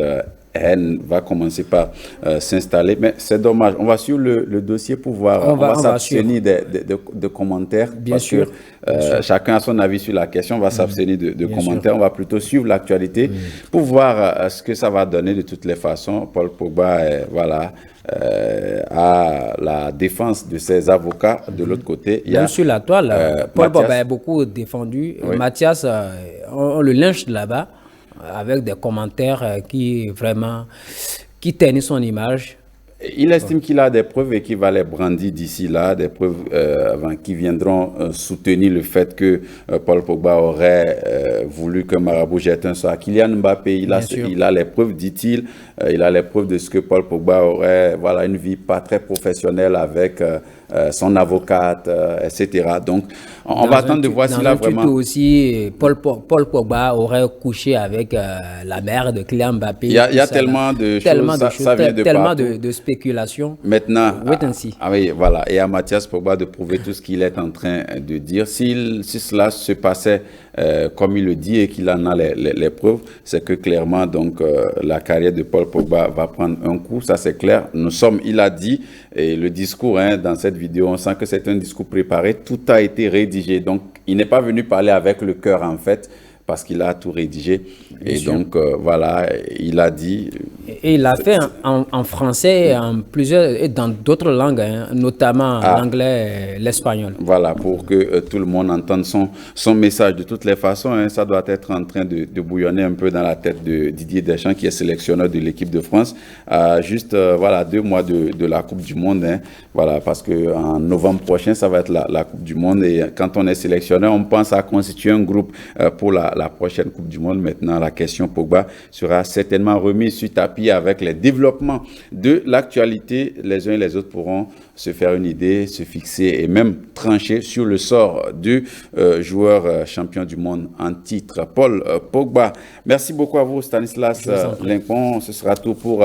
haine va commencer par s'installer. Mais c'est dommage. On va suivre le dossier pour voir. On va s'abstenir de commentaires. Bien sûr. Chacun a son avis sur la question. On va s'abstenir de commentaires. On va plutôt suivre l'actualité pour voir ce que ça va donner de toutes les façons. Paul Pogba, à la défense de ses avocats. De l'autre côté, il y a... Même sur la toile, Paul Pogba est beaucoup défendu. Oui. Mathias, on le lynche là-bas avec des commentaires qui ternissent son image. Il estime qu'il a des preuves et qu'il va les brandir d'ici là, des preuves qui viendront soutenir le fait que Paul Pogba aurait voulu que Marabout jette un sort. Kylian Mbappé, il a les preuves, dit-il. Il a les preuves de ce que Paul Pogba aurait une vie pas très professionnelle avec son avocate, etc. Donc, on va attendre de voir s'il a vraiment... aussi, Paul Pogba aurait couché avec la mère de Kylian Mbappé. Il y a tellement de choses, ça vient de tellement de spéculation. Maintenant, oui, voilà. Et à Mathias Pogba de prouver tout ce qu'il est en train de dire. Si cela se passait comme il le dit et qu'il en a les preuves, c'est que clairement, donc, la carrière de Paul Pogba va prendre un coup, ça c'est clair. Il a dit, et le discours dans cette vidéo, on sent que c'est un discours préparé, tout a été rédigé. Donc, il n'est pas venu parler avec le cœur en fait, parce qu'il a tout rédigé. Et donc, voilà, il a dit... Et il l'a fait en français et dans d'autres langues, notamment l'anglais et l'espagnol. Voilà, pour que tout le monde entende son message. De toutes les façons, ça doit être en train de bouillonner un peu dans la tête de Didier Deschamps, qui est sélectionneur de l'équipe de France. Juste, 2 mois de la Coupe du Monde. Voilà, parce qu'en novembre prochain, ça va être la Coupe du Monde. Et quand on est sélectionneur, on pense à constituer un groupe pour la prochaine Coupe du Monde. Maintenant, la question Pogba sera certainement remise sur tapis avec les développements de l'actualité. Les uns et les autres pourront se faire une idée, se fixer et même trancher sur le sort du joueur champion du monde en titre, Paul Pogba. Merci beaucoup à vous, Stanislas Lincoln. Ce sera tout pour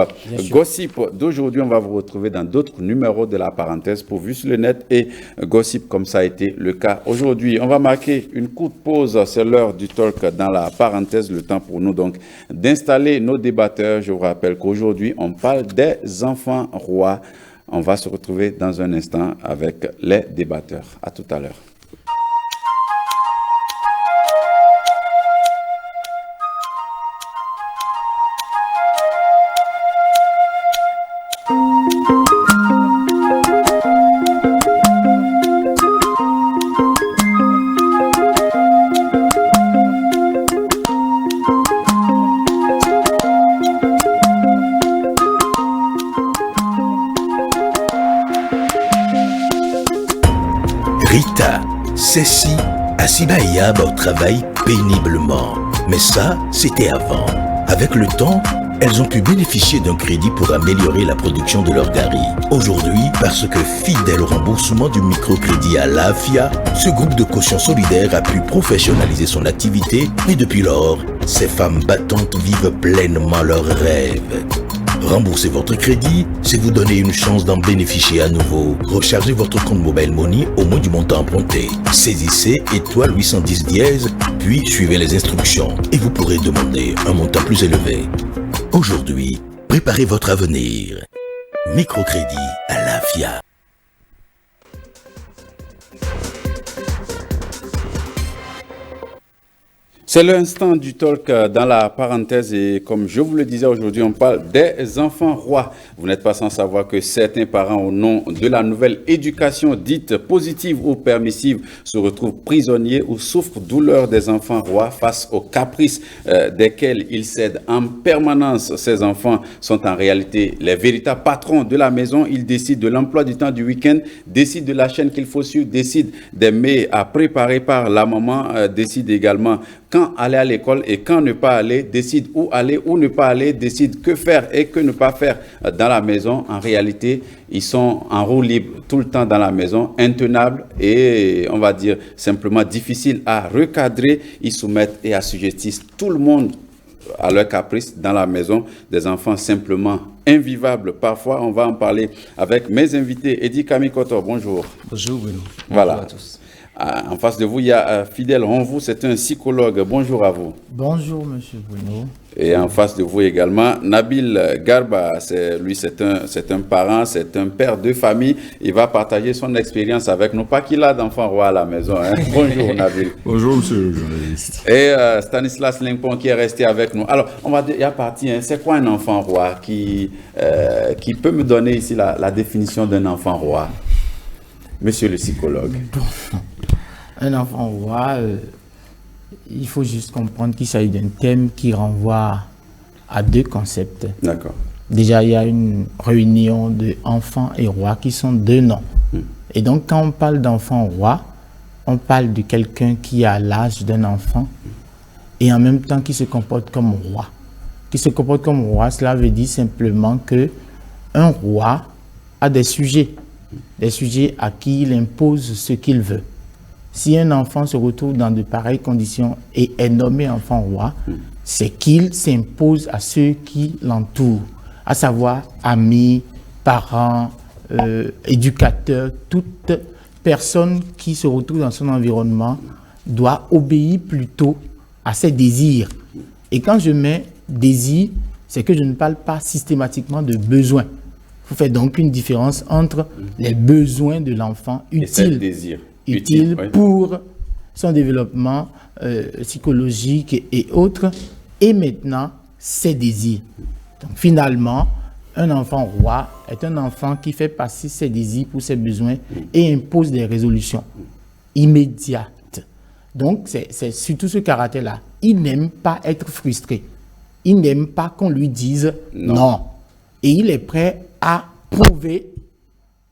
Gossip d'aujourd'hui. On va vous retrouver dans d'autres numéros de la parenthèse pour Vue sur le net et Gossip, comme ça a été le cas aujourd'hui. On va marquer une courte pause. C'est l'heure du talk dans la parenthèse. Le temps pour nous donc d'installer nos débatteurs. Je vous rappelle qu'aujourd'hui, on parle des enfants rois. On va se retrouver dans un instant avec les débatteurs. À tout à l'heure. Rita, Cécile, Asiba et Yab travaillent péniblement. Mais ça, c'était avant. Avec le temps, elles ont pu bénéficier d'un crédit pour améliorer la production de leur gari. Aujourd'hui, parce que fidèle au remboursement du microcrédit à l'AFIA, ce groupe de caution solidaire a pu professionnaliser son activité et depuis lors, ces femmes battantes vivent pleinement leurs rêves. Remboursez votre crédit, c'est vous donner une chance d'en bénéficier à nouveau. Rechargez votre compte Mobile Money au moins du montant emprunté. Saisissez étoile 810 dièse, puis suivez les instructions et vous pourrez demander un montant plus élevé. Aujourd'hui, préparez votre avenir. Microcrédit à l'AFIA. C'est l'instant du talk dans la parenthèse et comme je vous le disais aujourd'hui, on parle des enfants rois. Vous n'êtes pas sans savoir que certains parents, au nom de la nouvelle éducation dite positive ou permissive, se retrouvent prisonniers ou souffrent douleur des enfants rois face aux caprices desquels ils cèdent en permanence. Ces enfants sont en réalité les véritables patrons de la maison. Ils décident de l'emploi du temps du week-end, décident de la chaîne qu'il faut suivre, décident des mets à préparer par la maman, décident également quand aller à l'école et quand ne pas aller, décide où aller ou ne pas aller, décide que faire et que ne pas faire dans la maison. En réalité, ils sont en roue libre tout le temps dans la maison, intenables et on va dire simplement difficiles à recadrer. Ils soumettent et assujettissent tout le monde à leur caprice dans la maison, des enfants simplement invivables. Parfois, on va en parler avec mes invités. Eddie Kamikoto, bonjour. Bonjour Bruno. Voilà. Bonjour à tous. En face de vous, il y a Fidèle Honvou, c'est un psychologue. Bonjour à vous. Bonjour, monsieur Bruno. Et en face de vous également, Nabil Garba. C'est un parent, c'est un père de famille. Il va partager son expérience avec nous. Pas qu'il a d'enfants rois à la maison. Hein. Bonjour, Nabil. Bonjour, monsieur le journaliste. Et Stanislas Limpon qui est resté avec nous. Alors, on va dire, il y a parti, hein, c'est quoi un enfant roi qui peut me donner ici la définition d'un enfant roi? Monsieur le psychologue. Un enfant roi, il faut juste comprendre qu'il s'agit d'un thème qui renvoie à deux concepts. D'accord. Déjà, il y a une réunion de enfants et rois qui sont deux noms. Et donc, quand on parle d'enfant roi, on parle de quelqu'un qui a l'âge d'un enfant et en même temps qui se comporte comme roi. Qui se comporte comme roi, cela veut dire simplement que un roi a des sujets à qui il impose ce qu'il veut. Si un enfant se retrouve dans de pareilles conditions et est nommé enfant roi, c'est qu'il s'impose à ceux qui l'entourent, à savoir amis, parents, éducateurs, toute personne qui se retrouve dans son environnement doit obéir plutôt à ses désirs. Et quand je mets désir, c'est que je ne parle pas systématiquement de besoins. Il faut faire donc une différence entre les besoins de l'enfant utiles oui, pour son développement psychologique et autres, et maintenant ses désirs. Donc finalement, un enfant roi est un enfant qui fait passer ses désirs pour ses besoins et impose des résolutions immédiates. Donc c'est surtout ce caractère-là. Il n'aime pas être frustré. Il n'aime pas qu'on lui dise non. Et il est prêt à prouver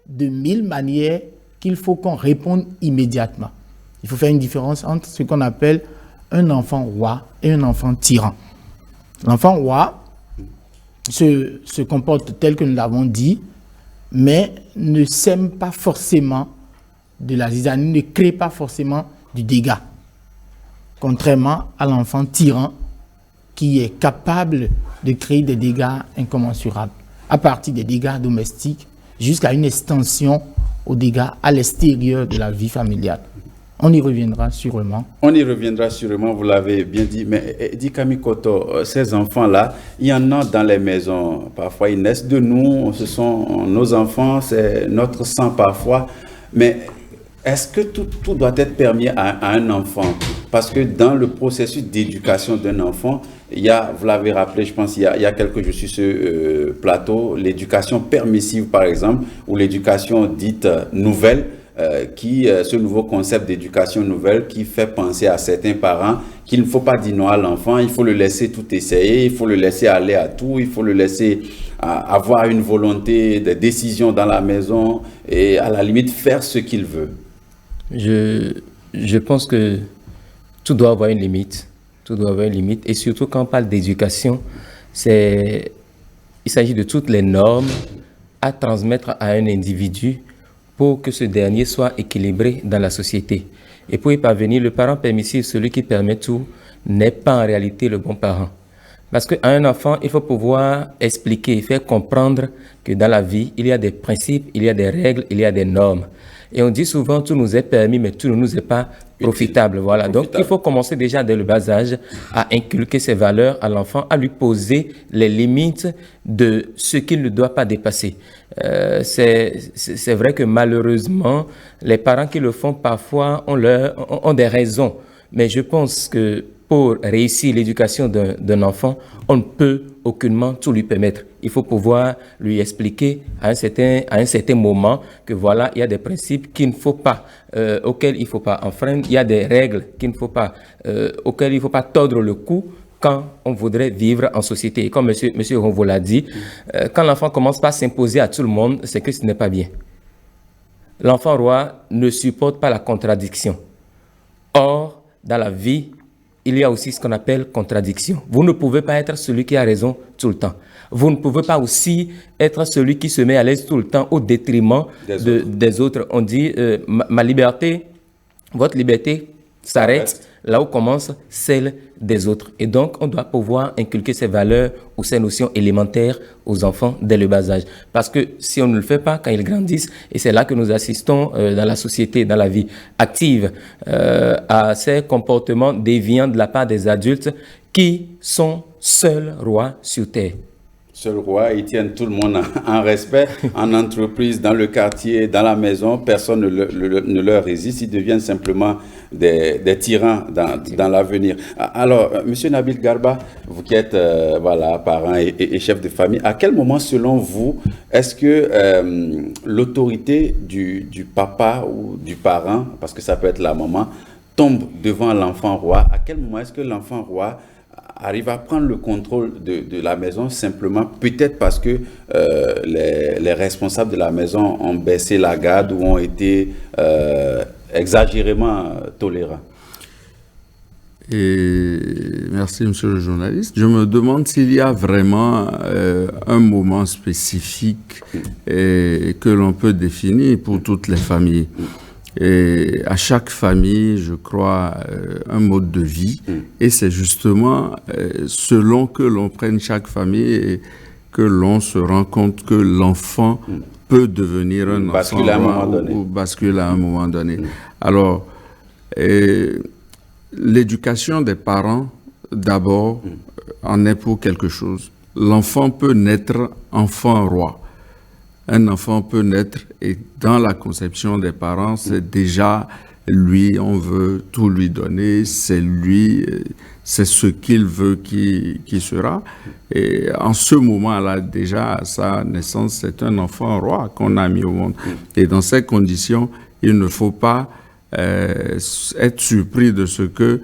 de 1000 manières qu'il faut qu'on réponde immédiatement. Il faut faire une différence entre ce qu'on appelle un enfant roi et un enfant tyran. L'enfant roi se comporte tel que nous l'avons dit, mais ne sème pas forcément de la zizanie, ne crée pas forcément du dégât. Contrairement à l'enfant tyran qui est capable de créer des dégâts incommensurables, à partir des dégâts domestiques jusqu'à une extension aux dégâts à l'extérieur de la vie familiale. On y reviendra sûrement. On y reviendra sûrement, vous l'avez bien dit. Mais Eddie Kamikoto, ces enfants-là, il y en a dans les maisons. Parfois, ils naissent de nous, ce sont nos enfants, c'est notre sang parfois. Mais est-ce que tout doit être permis à un enfant? Parce que dans le processus d'éducation d'un enfant, il y a, vous l'avez rappelé, je pense, il y a quelques jours sur ce plateau, l'éducation permissive, par exemple, ou l'éducation dite nouvelle, ce nouveau concept d'éducation nouvelle qui fait penser à certains parents qu'il ne faut pas dire non à l'enfant, il faut le laisser tout essayer, il faut le laisser aller à tout, il faut le laisser avoir une volonté de décision dans la maison et à la limite faire ce qu'il veut. Je pense que tout doit avoir une limite. Tout doit avoir une limite. Et surtout quand on parle d'éducation, il s'agit de toutes les normes à transmettre à un individu pour que ce dernier soit équilibré dans la société. Et pour y parvenir, le parent permissif, celui qui permet tout, n'est pas en réalité le bon parent. Parce qu'à un enfant, il faut pouvoir expliquer, faire comprendre que dans la vie, il y a des principes, il y a des règles, il y a des normes. Et on dit souvent, tout nous est permis, mais tout ne nous est pas profitable. Voilà. Donc, il faut commencer déjà dès le bas âge à inculquer ces valeurs à l'enfant, à lui poser les limites de ce qu'il ne doit pas dépasser. C'est vrai que malheureusement, les parents qui le font parfois ont des raisons. Mais je pense que pour réussir l'éducation d'un enfant, on ne peut aucunement tout lui permettre. Il faut pouvoir lui expliquer à un certain moment que voilà, il y a des principes qu'il ne faut pas, auxquels il ne faut pas enfreindre, il y a des règles qu'il ne faut pas, auxquelles il ne faut pas tordre le cou quand on voudrait vivre en société. Et comme monsieur Ronvo l'a dit, quand l'enfant commence par s'imposer à tout le monde, c'est que ce n'est pas bien. L'enfant roi ne supporte pas la contradiction. Or, dans la vie, il y a aussi ce qu'on appelle contradiction. Vous ne pouvez pas être celui qui a raison tout le temps. Vous ne pouvez pas aussi être celui qui se met à l'aise tout le temps au détriment des autres. On dit, ma liberté, votre liberté s'arrête là où commence celle des autres. Et donc, on doit pouvoir inculquer ces valeurs ou ces notions élémentaires aux enfants dès le bas âge. Parce que si on ne le fait pas quand ils grandissent, et c'est là que nous assistons dans la société, dans la vie active, à ces comportements déviants de la part des adultes qui sont seuls rois sur terre. Seul roi, ils tiennent tout le monde en respect, en entreprise, dans le quartier, dans la maison, personne ne leur résiste, ils deviennent simplement des tyrans dans l'avenir. Alors, Monsieur Nabil Garba, vous qui êtes parent et chef de famille, à quel moment, selon vous, est-ce que l'autorité du papa ou du parent, parce que ça peut être la maman, tombe devant l'enfant roi? À quel moment est-ce que l'enfant roi arrive à prendre le contrôle de la maison simplement, peut-être parce que les responsables de la maison ont baissé la garde ou ont été exagérément tolérants? Et merci, monsieur le journaliste. Je me demande s'il y a vraiment un moment spécifique que l'on peut définir pour toutes les familles. Et à chaque famille, je crois, un mode de vie. Et c'est justement selon que l'on prenne chaque famille et que l'on se rend compte que l'enfant peut devenir un enfant ou basculer à un moment donné. Alors, l'éducation des parents, d'abord, en est pour quelque chose. L'enfant peut naître enfant roi. Un enfant peut naître et dans la conception des parents, c'est déjà lui, on veut tout lui donner, c'est lui, c'est ce qu'il veut qui sera. Et en ce moment-là, déjà, à sa naissance, c'est un enfant roi qu'on a mis au monde. Et dans ces conditions, il ne faut pas être surpris de ce que,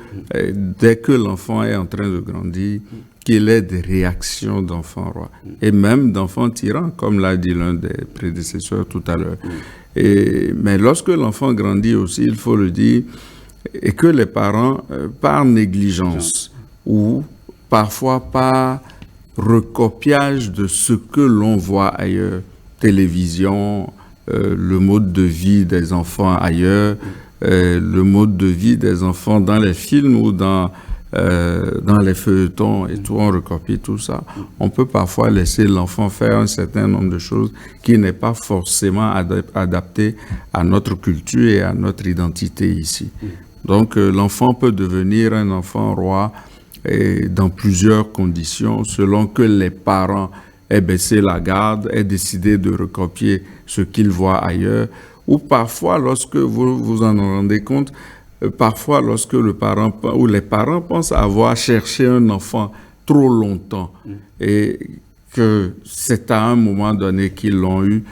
dès que l'enfant est en train de grandir, qu'il ait des réactions d'enfant roi, et même d'enfant tyran, comme l'a dit l'un des prédécesseurs tout à l'heure. Mais lorsque l'enfant grandit aussi, il faut le dire, et que les parents, par négligence ou parfois par recopiage de ce que l'on voit ailleurs, télévision, le mode de vie des enfants ailleurs, le mode de vie des enfants dans les films ou dans les feuilletons et tout, on recopie tout ça. On peut parfois laisser l'enfant faire un certain nombre de choses qui n'est pas forcément adapté à notre culture et à notre identité ici. Donc l'enfant peut devenir un enfant roi et dans plusieurs conditions, selon que les parents aient baissé la garde, aient décidé de recopier ce qu'ils voient ailleurs, ou parfois, lorsque vous vous en rendez compte, parfois lorsque le parent ou les parents pensent avoir cherché un enfant trop longtemps et que c'est à un moment donné qu'ils l'ont eu,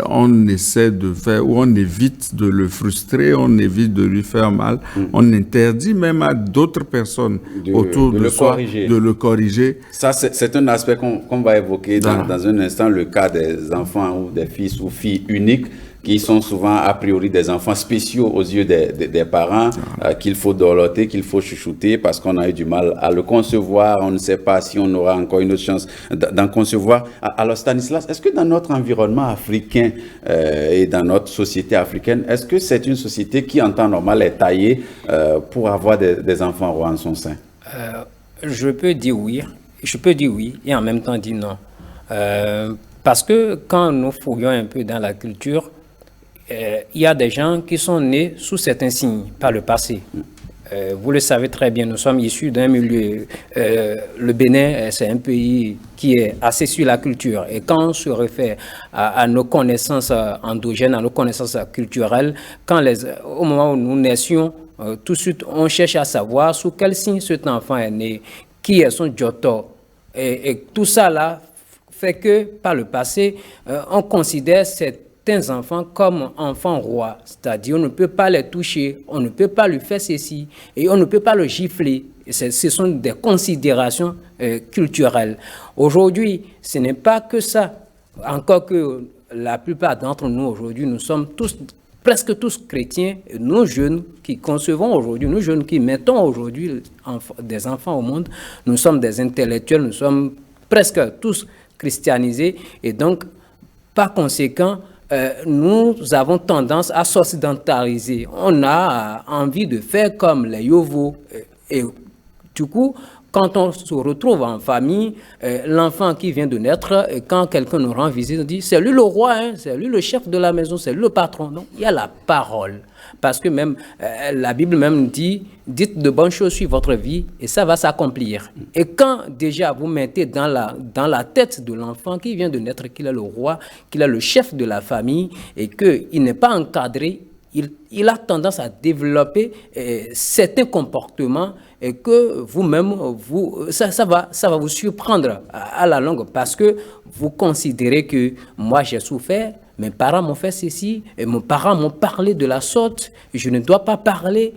on essaie de faire, ou on évite de le frustrer, on évite de lui faire mal, on interdit même à d'autres personnes autour de soi de le corriger. Ça, c'est un aspect qu'on va évoquer dans un instant, le cas des enfants ou des fils ou filles uniques qui sont souvent a priori des enfants spéciaux aux yeux des parents, qu'il faut dorloter, qu'il faut chouchouter parce qu'on a eu du mal à le concevoir. On ne sait pas si on aura encore une autre chance d'en concevoir. Alors Stanislas, est-ce que dans notre environnement africain et dans notre société africaine, est-ce que c'est une société qui en temps normal est taillée pour avoir des enfants rois en son sein? Je peux dire oui et en même temps dire non. Parce que quand nous fouillons un peu dans la culture, il y a des gens qui sont nés sous certains signes par le passé. Vous le savez très bien, nous sommes issus d'un milieu, le Bénin, c'est un pays qui est assez sur la culture. Et quand on se réfère à nos connaissances endogènes, à nos connaissances culturelles, au moment où nous naissions, tout de suite, on cherche à savoir sous quel signe cet enfant est né, qui est son Giotto. Et tout ça là fait que, par le passé, on considère certains enfants comme enfants rois. C'est-à-dire, on ne peut pas les toucher, on ne peut pas lui faire ceci, et on ne peut pas le gifler. Ce sont des considérations culturelles. Aujourd'hui, ce n'est pas que ça. Encore que la plupart d'entre nous, aujourd'hui, nous sommes presque tous chrétiens, nous jeunes qui concevons aujourd'hui, nous jeunes qui mettons aujourd'hui des enfants au monde, nous sommes des intellectuels, nous sommes presque tous christianisés et donc, par conséquent, nous avons tendance à s'occidentaliser. On a envie de faire comme les Yovo et du coup, quand on se retrouve en famille, l'enfant qui vient de naître, quand quelqu'un nous rend visite, on dit c'est lui le roi, hein, c'est lui le chef de la maison, c'est lui le patron. Donc il y a la parole. Parce que même la Bible même dit, dites de bonnes choses sur votre vie et ça va s'accomplir. Et quand déjà vous mettez dans la tête de l'enfant qui vient de naître qu'il est le roi, qu'il est le chef de la famille et qu'il n'est pas encadré, il a tendance à développer certains comportements et que vous-même, ça va vous surprendre à la longue parce que vous considérez que moi j'ai souffert, mes parents m'ont fait ceci, et mes parents m'ont parlé de la sorte, je ne dois pas parler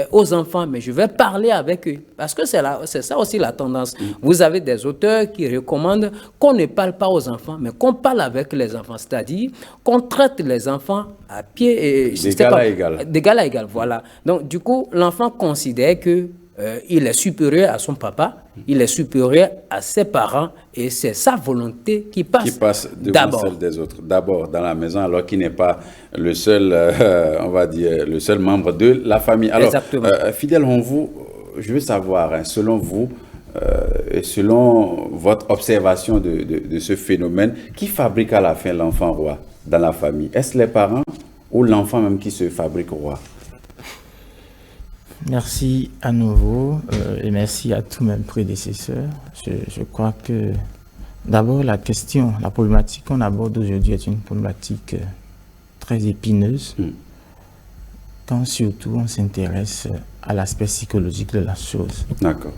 aux enfants, mais je vais parler avec eux. Parce que c'est ça aussi la tendance. Vous avez des auteurs qui recommandent qu'on ne parle pas aux enfants, mais qu'on parle avec les enfants. C'est-à-dire qu'on traite les enfants à pied... d'égal à égal. D'égal à égal, voilà. Donc, du coup, l'enfant considère que il est supérieur à son papa, il est supérieur à ses parents et c'est sa volonté qui passe devant celle des autres. D'abord dans la maison alors qu'il n'est pas le seul, on va dire, le seul membre de la famille. Alors, fidèle en vous, je veux savoir, hein, selon vous, et selon votre observation de ce phénomène, qui fabrique à la fin l'enfant roi dans la famille? Est-ce les parents ou l'enfant même qui se fabrique roi? Merci à nouveau et merci à tous mes prédécesseurs. Je crois que d'abord la problématique qu'on aborde aujourd'hui est une problématique très épineuse quand surtout on s'intéresse à l'aspect psychologique de la chose. D'accord.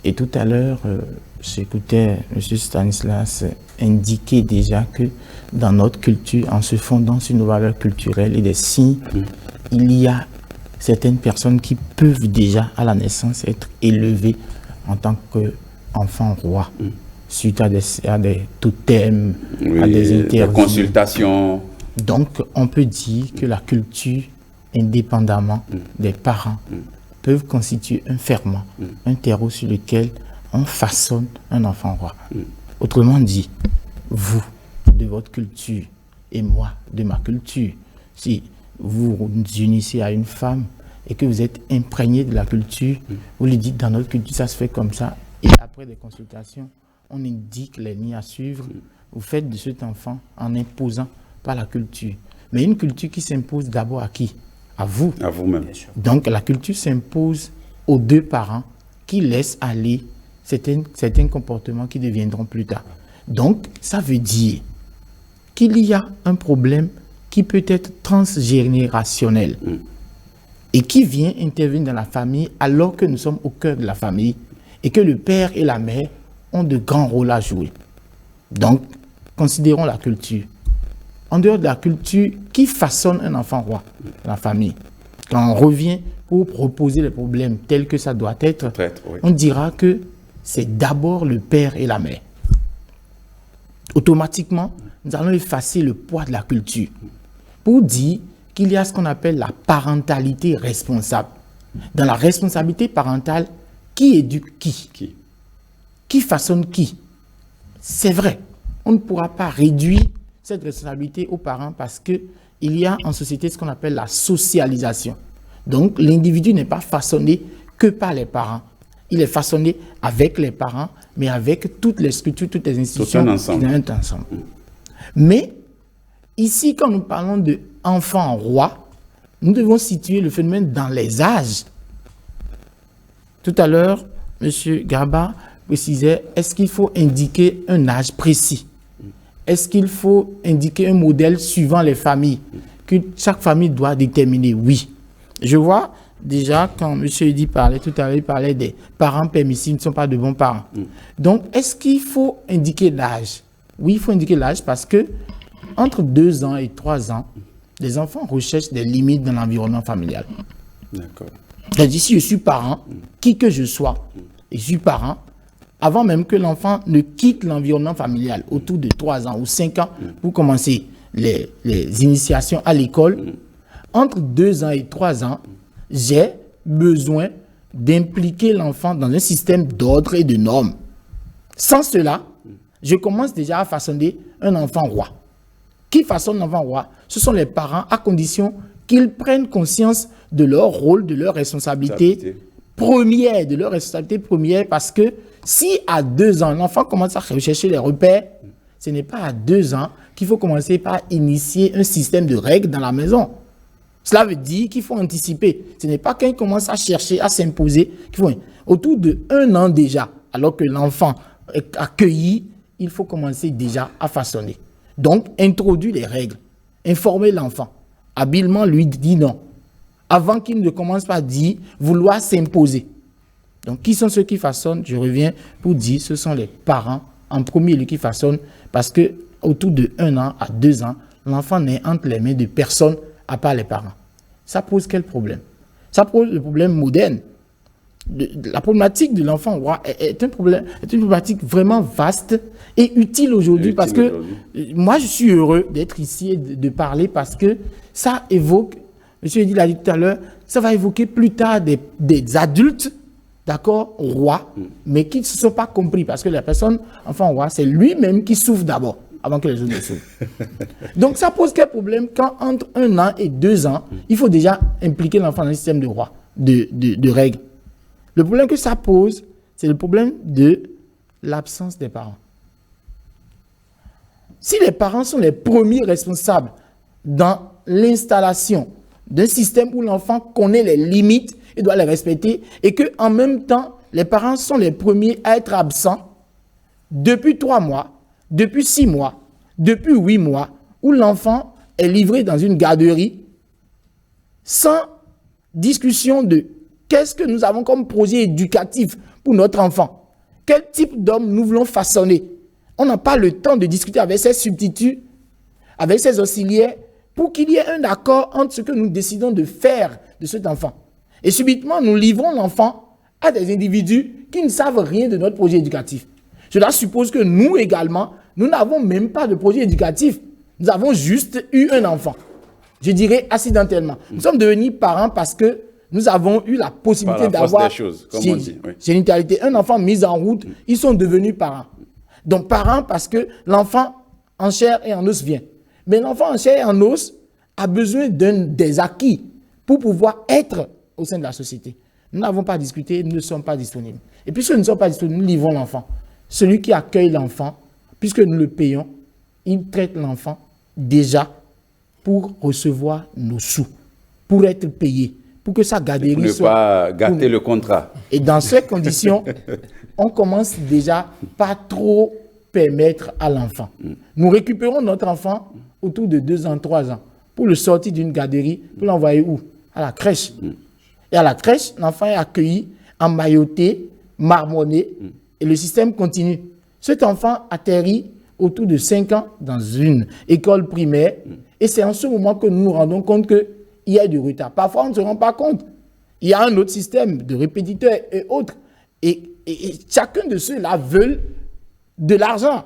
Et tout à l'heure, j'écoutais M. Stanislas indiquer déjà que dans notre culture, en se fondant sur nos valeurs culturelles et des signes, il y a certaines personnes qui peuvent déjà à la naissance être élevées en tant qu'enfants rois, suite à des totems, à des interviews, des consultations. Donc on peut dire que la culture, indépendamment des parents, peuvent constituer un ferment, un terreau sur lequel on façonne un enfant roi. Autrement dit, vous, de votre culture, et moi, de ma culture, si vous vous unissez à une femme et que vous êtes imprégné de la culture, vous lui dites dans notre culture ça se fait comme ça, et après des consultations, on indique les lignes à suivre, vous faites de cet enfant en imposant par la culture. Mais une culture qui s'impose d'abord à qui? À vous. À vous-même. Donc la culture s'impose aux deux parents qui laissent aller certains comportements qui deviendront plus tard. Donc ça veut dire qu'il y a un problème qui peut être transgénérationnel et qui vient intervenir dans la famille alors que nous sommes au cœur de la famille et que le père et la mère ont de grands rôles à jouer. Donc, considérons la culture. En dehors de la culture, qui façonne un enfant roi dans la famille? Quand on revient pour proposer les problèmes tels que ça doit être, on dira que c'est d'abord le père et la mère. Automatiquement, nous allons effacer le poids de la culture. pour dire qu'il y a ce qu'on appelle la parentalité responsable. Dans la responsabilité parentale, qui éduque qui? Qui façonne qui? C'est vrai, on ne pourra pas réduire cette responsabilité aux parents parce qu'il y a en société ce qu'on appelle la socialisation. Donc, l'individu n'est pas façonné que par les parents. Il est façonné avec les parents, mais avec toutes les structures, toutes les institutions. Tout un ensemble. Mais, ici, quand nous parlons d'enfants rois, nous devons situer le phénomène dans les âges. Tout à l'heure, M. Garba précisait, est-ce qu'il faut indiquer un âge précis? Est-ce qu'il faut indiquer un modèle suivant les familles que chaque famille doit déterminer? Oui. Je vois déjà, quand M. Eddy parlait tout à l'heure, il parlait des parents permissifs ne sont pas de bons parents. Donc, est-ce qu'il faut indiquer l'âge? Oui, il faut indiquer l'âge parce que entre 2 ans et 3 ans, les enfants recherchent des limites dans l'environnement familial. D'accord. C'est-à-dire, si je suis parent, qui que je sois, et je suis parent, avant même que l'enfant ne quitte l'environnement familial, autour de 3 ans ou 5 ans, pour commencer les initiations à l'école, entre 2 ans et 3 ans, j'ai besoin d'impliquer l'enfant dans un système d'ordre et de normes. Sans cela, je commence déjà à façonner un enfant roi. Qui façonne l'enfant roi? Ce sont les parents, à condition qu'ils prennent conscience de leur rôle, de leur responsabilité première, parce que si à 2 ans, l'enfant commence à rechercher les repères, ce n'est pas à 2 ans qu'il faut commencer par initier un système de règles dans la maison. Cela veut dire qu'il faut anticiper. Ce n'est pas quand il commence à chercher, à s'imposer, qu'il faut... Autour de 1 an déjà, alors que l'enfant est accueilli, il faut commencer déjà à façonner. Donc, introduire les règles, informer l'enfant, habilement lui dire non, avant qu'il ne commence pas à dire vouloir s'imposer. Donc, qui sont ceux qui façonnent? Je reviens pour dire, ce sont les parents en premier lieu qui façonnent, parce que autour de 1 an à 2 ans, l'enfant n'est entre les mains de personne à part les parents. Ça pose quel problème? Ça pose le problème moderne. La problématique de l'enfant roi est une problématique vraiment vaste et utile aujourd'hui parce que moi je suis heureux d'être ici et de parler parce que ça évoque, monsieur Eddy l'a dit tout à l'heure, ça va évoquer plus tard des adultes, d'accord, rois, mais qui ne se sont pas compris parce que la personne, enfant roi, c'est lui-même qui souffre d'abord avant que les autres ne souffrent. Donc ça pose quel problème quand entre 1 an et 2 ans, il faut déjà impliquer l'enfant dans un système de roi, de règles. Le problème que ça pose, c'est le problème de l'absence des parents. Si les parents sont les premiers responsables dans l'installation d'un système où l'enfant connaît les limites et doit les respecter, et qu'en même temps, les parents sont les premiers à être absents depuis 3 mois, depuis 6 mois, depuis 8 mois, où l'enfant est livré dans une garderie sans discussion de qu'est-ce que nous avons comme projet éducatif pour notre enfant? Quel type d'homme nous voulons façonner? On n'a pas le temps de discuter avec ses substituts, avec ses auxiliaires, pour qu'il y ait un accord entre ce que nous décidons de faire de cet enfant. Et subitement, nous livrons l'enfant à des individus qui ne savent rien de notre projet éducatif. Cela suppose que nous également, nous n'avons même pas de projet éducatif. Nous avons juste eu un enfant. Je dirais accidentellement. Nous sommes devenus parents parce que nous avons eu la possibilité d'avoir génitalité. Un enfant mis en route, ils sont devenus parents. Donc parents parce que l'enfant en chair et en os vient. Mais l'enfant en chair et en os a besoin des acquis pour pouvoir être au sein de la société. Nous n'avons pas discuté, nous ne sommes pas disponibles. Et puisque nous ne sommes pas disponibles, nous livrons l'enfant. Celui qui accueille l'enfant, puisque nous le payons, il traite l'enfant déjà pour recevoir nos sous, pour être payé. Pour que sa garderie soit... Pour ne pas gâter le contrat. Et dans ces conditions, on commence déjà pas trop permettre à l'enfant. Nous récupérons notre enfant autour de 2 ans, 3 ans, pour le sortir d'une garderie, pour l'envoyer où? À la crèche. Et à la crèche, l'enfant est accueilli, emmailloté, marmonné, et le système continue. Cet enfant atterrit autour de 5 ans dans une école primaire, et c'est en ce moment que nous nous rendons compte que il y a du retard. Parfois, on ne se rend pas compte. Il y a un autre système de répétiteurs et autres. Et chacun de ceux-là veulent de l'argent.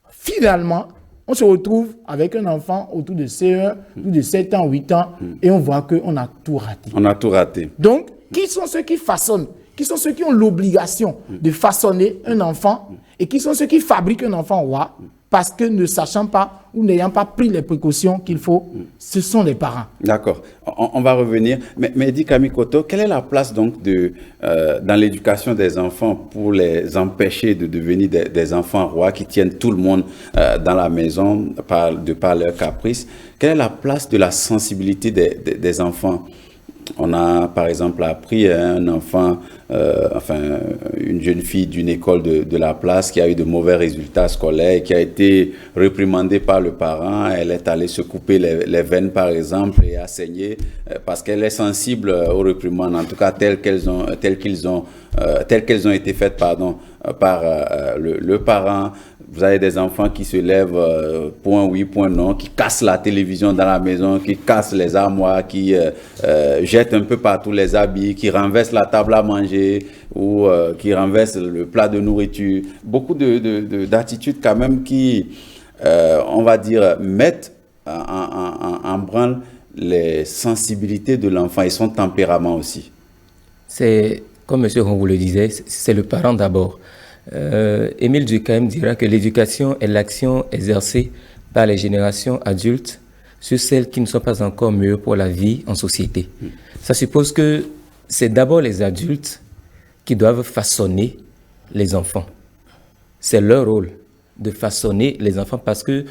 Finalement, On se retrouve avec un enfant autour de CE1, autour de 7 ans, 8 ans, et on voit qu'on a tout raté. On a tout raté. Donc, qui sont ceux qui façonnent? Qui sont ceux qui ont l'obligation de façonner un enfant? Et qui sont ceux qui fabriquent un enfant roi? Parce que ne sachant pas ou n'ayant pas pris les précautions qu'il faut, ce sont les parents. D'accord. On va revenir. Mais dit Camille Koto, quelle est la place donc dans l'éducation des enfants pour les empêcher de devenir des enfants rois qui tiennent tout le monde dans la maison de par leur caprice? Quelle est la place de la sensibilité des enfants? On a par exemple appris un enfant, une jeune fille d'une école de la place qui a eu de mauvais résultats scolaires, qui a été réprimandée par le parent. Elle est allée se couper les veines par exemple et a saigné parce qu'elle est sensible aux réprimandes, en tout cas telles qu'elles ont été faites par le parent. Vous avez des enfants qui se lèvent, point oui, point non, qui cassent la télévision dans la maison, qui cassent les armoires, qui jettent un peu partout les habits, qui renversent la table à manger ou qui renversent le plat de nourriture. Beaucoup d'attitudes quand même qui, on va dire, mettent en branle les sensibilités de l'enfant et son tempérament aussi. C'est, comme M. Ron vous le disait, c'est le parent d'abord. Émile Durkheim dira que l'éducation est l'action exercée par les générations adultes sur celles qui ne sont pas encore mûres pour la vie en société. Ça suppose que c'est d'abord les adultes qui doivent façonner les enfants. C'est leur rôle de façonner les enfants parce que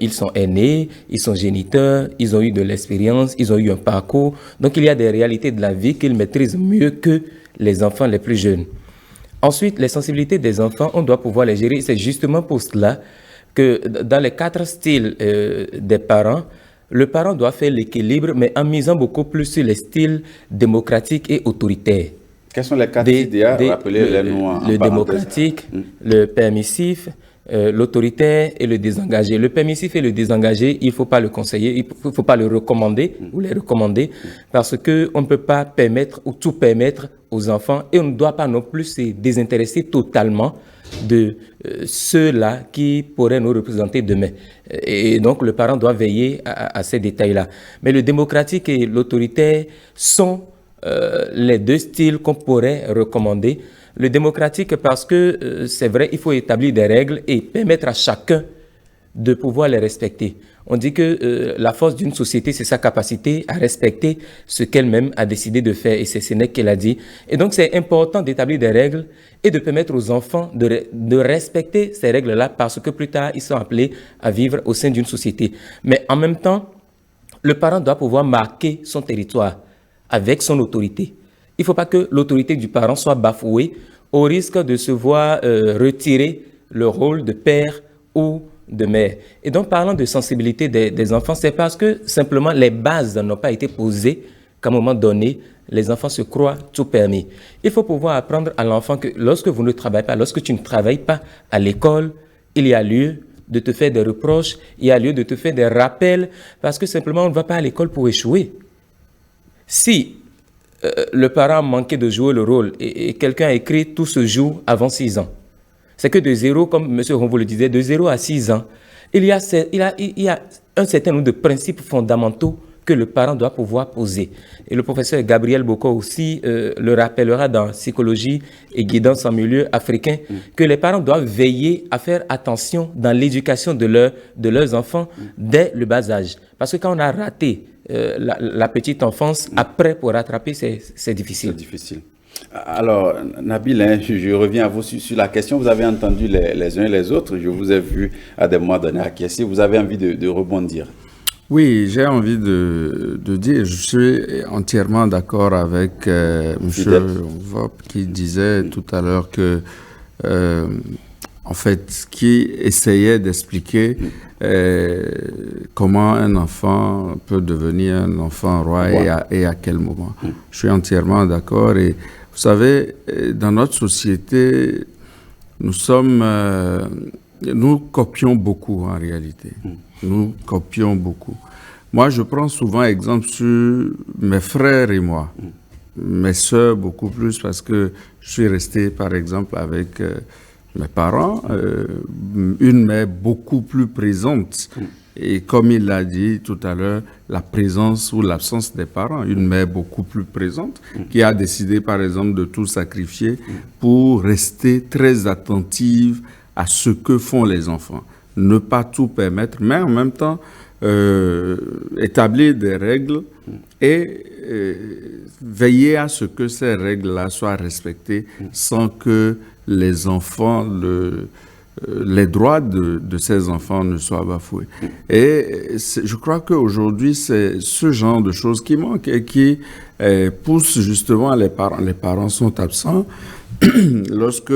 ils sont aînés, ils sont géniteurs, ils ont eu de l'expérience, ils ont eu un parcours. Donc il y a des réalités de la vie qu'ils maîtrisent mieux que les enfants les plus jeunes. Ensuite, les sensibilités des enfants, on doit pouvoir les gérer. C'est justement pour cela que dans les 4 styles des parents, le parent doit faire l'équilibre, mais en misant beaucoup plus sur les styles démocratiques et autoritaires. Quels sont les 4 styles? Rappelez-les-nous en le démocratique, le permissif, l'autoritaire et le désengagé. Le permissif et le désengagé, il ne faut pas le conseiller, il ne faut pas le recommander ou les recommander parce qu'on ne peut pas permettre ou tout permettre aux enfants et on ne doit pas non plus se désintéresser totalement de ceux-là qui pourraient nous représenter demain. Et donc le parent doit veiller à ces détails-là. Mais le démocratique et l'autoritaire sont les 2 styles qu'on pourrait recommander. Le démocratique parce que c'est vrai, il faut établir des règles et permettre à chacun de pouvoir les respecter. On dit que la force d'une société, c'est sa capacité à respecter ce qu'elle-même a décidé de faire. Et c'est Sénèque qui l'a dit. Et donc, c'est important d'établir des règles et de permettre aux enfants de respecter ces règles-là parce que plus tard, ils sont appelés à vivre au sein d'une société. Mais en même temps, le parent doit pouvoir marquer son territoire avec son autorité. Il ne faut pas que l'autorité du parent soit bafouée au risque de se voir retirer le rôle de père ou de mère. Et donc, parlant de sensibilité des enfants, c'est parce que simplement les bases n'ont pas été posées qu'à un moment donné, les enfants se croient tout permis. Il faut pouvoir apprendre à l'enfant que lorsque vous ne travaillez pas, lorsque tu ne travailles pas à l'école, il y a lieu de te faire des reproches, il y a lieu de te faire des rappels, parce que simplement on ne va pas à l'école pour échouer. Si le parent manquait de jouer le rôle et quelqu'un a écrit « tout se joue avant 6 ans », c'est que de 0, comme M. Ron le disait, de 0 à 6 ans, il y a un certain nombre de principes fondamentaux que le parent doit pouvoir poser. Et le professeur Gabriel Boko aussi le rappellera dans Psychologie et guidance en milieu africain, que les parents doivent veiller à faire attention dans l'éducation de leurs enfants dès le bas âge. Parce que quand on a raté la petite enfance, après pour rattraper, c'est difficile. C'est difficile. Alors, Nabil, je reviens à vous sur la question. Vous avez entendu les uns et les autres. Je vous ai vu à des moments donnés acquiescer. Vous avez envie de rebondir. Oui, j'ai envie de dire, je suis entièrement d'accord avec M. Vop qui disait tout à l'heure que, en fait, qui essayait d'expliquer comment un enfant peut devenir un enfant roi et à quel moment. Je suis entièrement d'accord. Et vous savez, dans notre société, nous copions beaucoup en réalité. Nous copions beaucoup. Moi, je prends souvent exemple sur mes frères et moi. Mes sœurs beaucoup plus parce que je suis resté, par exemple, avec mes parents, une mère beaucoup plus présente. Et comme il l'a dit tout à l'heure, la présence ou l'absence des parents, une mère beaucoup plus présente, qui a décidé par exemple de tout sacrifier pour rester très attentive à ce que font les enfants. Ne pas tout permettre, mais en même temps établir des règles et veiller à ce que ces règles-là soient respectées sans que les enfants, les droits de ces enfants ne soient bafoués. Et je crois qu'aujourd'hui, c'est ce genre de choses qui manquent et qui poussent justement les parents. Les parents sont absents. Lorsque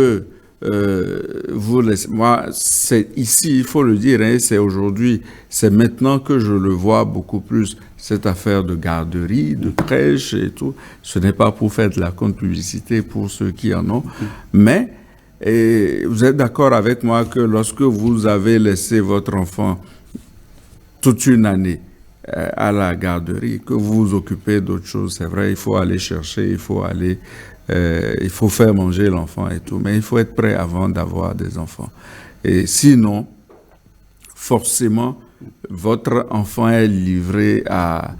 vous laissez, moi, c'est ici, il faut le dire, hein, c'est aujourd'hui, c'est maintenant que je le vois beaucoup plus, cette affaire de garderie, de crèche et tout. Ce n'est pas pour faire de la contre-publicité pour ceux qui en ont, mais et vous êtes d'accord avec moi que lorsque vous avez laissé votre enfant toute une année à la garderie, que vous vous occupez d'autres choses, c'est vrai, il faut aller chercher, il faut aller, il faut faire manger l'enfant et tout, mais il faut être prêt avant d'avoir des enfants. Et sinon, forcément, votre enfant est livré à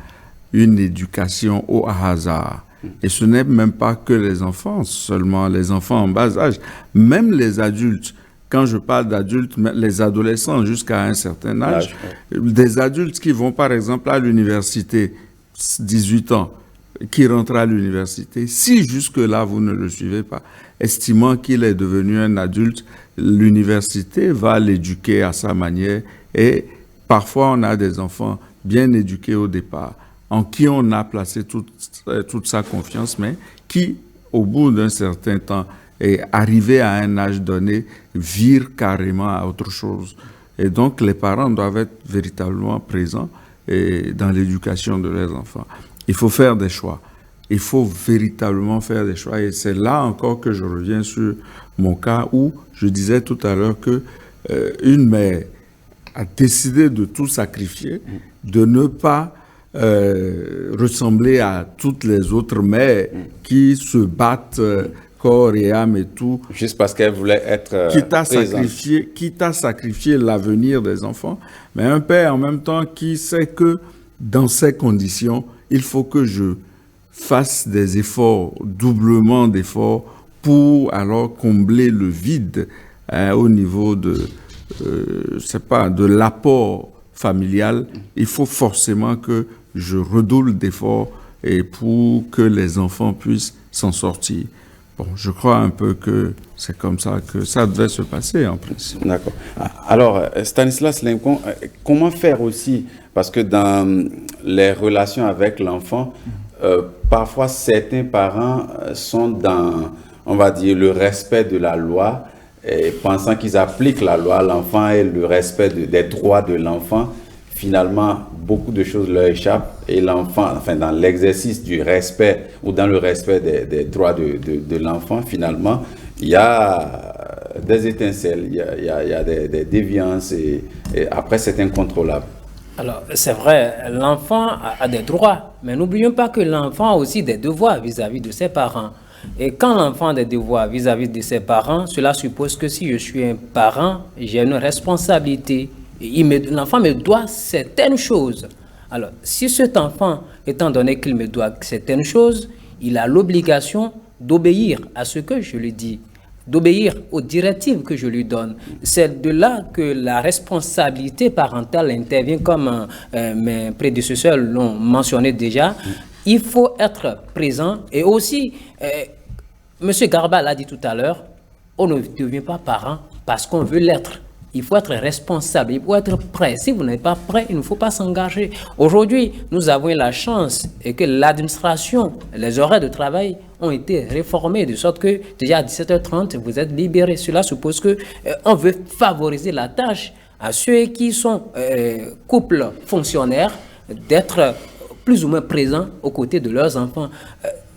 une éducation au hasard. Et ce n'est même pas que les enfants, seulement les enfants en bas âge, même les adultes. Quand je parle d'adultes, les adolescents jusqu'à un certain âge, des adultes qui vont par exemple à l'université, 18 ans, qui rentrent à l'université, si jusque-là vous ne le suivez pas, estimant qu'il est devenu un adulte, l'université va l'éduquer à sa manière et parfois on a des enfants bien éduqués au départ, en qui on a placé toute sa confiance, mais qui, au bout d'un certain temps, est arrivé à un âge donné, vire carrément à autre chose. Et donc, les parents doivent être véritablement présents dans l'éducation de leurs enfants. Il faut faire des choix. Il faut véritablement faire des choix. Et c'est là encore que je reviens sur mon cas où je disais tout à l'heure que une mère a décidé de tout sacrifier, de ne pas ressembler à toutes les autres mères qui se battent corps et âme et tout. Juste parce qu'elle voulait être quitte à sacrifier l'avenir des enfants. Mais un père en même temps qui sait que dans ces conditions, il faut que je fasse des efforts, doublement d'efforts, pour alors combler le vide au niveau de l'apport familial. Il faut forcément que je redouble d'efforts et pour que les enfants puissent s'en sortir. Bon, je crois un peu que c'est comme ça que ça devait se passer en principe. D'accord. Alors, Stanislas Lincoln, comment faire aussi, parce que dans les relations avec l'enfant, parfois certains parents sont dans, on va dire, le respect de la loi, et pensant qu'ils appliquent la loi à l'enfant et le respect des droits de l'enfant. Finalement, beaucoup de choses leur échappent et l'enfant, enfin dans l'exercice du respect ou dans le respect des droits de l'enfant, finalement, il y a des étincelles, il y a des déviances et après c'est incontrôlable. Alors, c'est vrai, l'enfant a des droits, mais n'oublions pas que l'enfant a aussi des devoirs vis-à-vis de ses parents. Et quand l'enfant a des devoirs vis-à-vis de ses parents, cela suppose que si je suis un parent, j'ai une responsabilité. L'enfant me doit certaines choses. Alors, si cet enfant, étant donné qu'il me doit certaines choses, il a l'obligation d'obéir à ce que je lui dis, d'obéir aux directives que je lui donne. C'est de là que la responsabilité parentale intervient, comme mes prédécesseurs l'ont mentionné déjà. Il faut être présent et aussi, M. Garba l'a dit tout à l'heure, on ne devient pas parent parce qu'on veut l'être. Il faut être responsable, il faut être prêt. Si vous n'êtes pas prêt, il ne faut pas s'engager. Aujourd'hui, nous avons eu la chance et que l'administration, les horaires de travail ont été réformés de sorte que déjà à 17h30, vous êtes libérés. Cela suppose qu'on veut favoriser la tâche à ceux qui sont couples fonctionnaires d'être plus ou moins présents aux côtés de leurs enfants.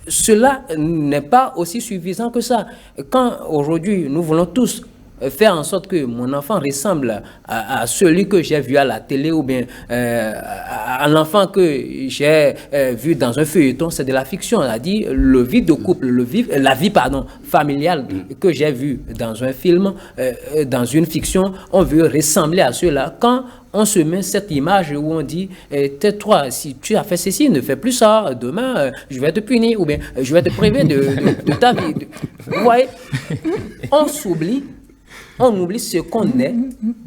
Cela n'est pas aussi suffisant que ça. Quand aujourd'hui nous voulons tous faire en sorte que mon enfant ressemble à celui que j'ai vu à la télé ou bien à l'enfant que j'ai vu dans un feuilleton, c'est de la fiction. On a dit le vide de couple, la vie familiale que j'ai vu dans un film, dans une fiction, on veut ressembler à ceux-là. Quand on se met cette image où on dit tais-toi, si tu as fait ceci, ne fais plus ça, demain je vais te punir ou bien je vais te priver de ta vie. Vous voyez, on s'oublie. On oublie ce qu'on est.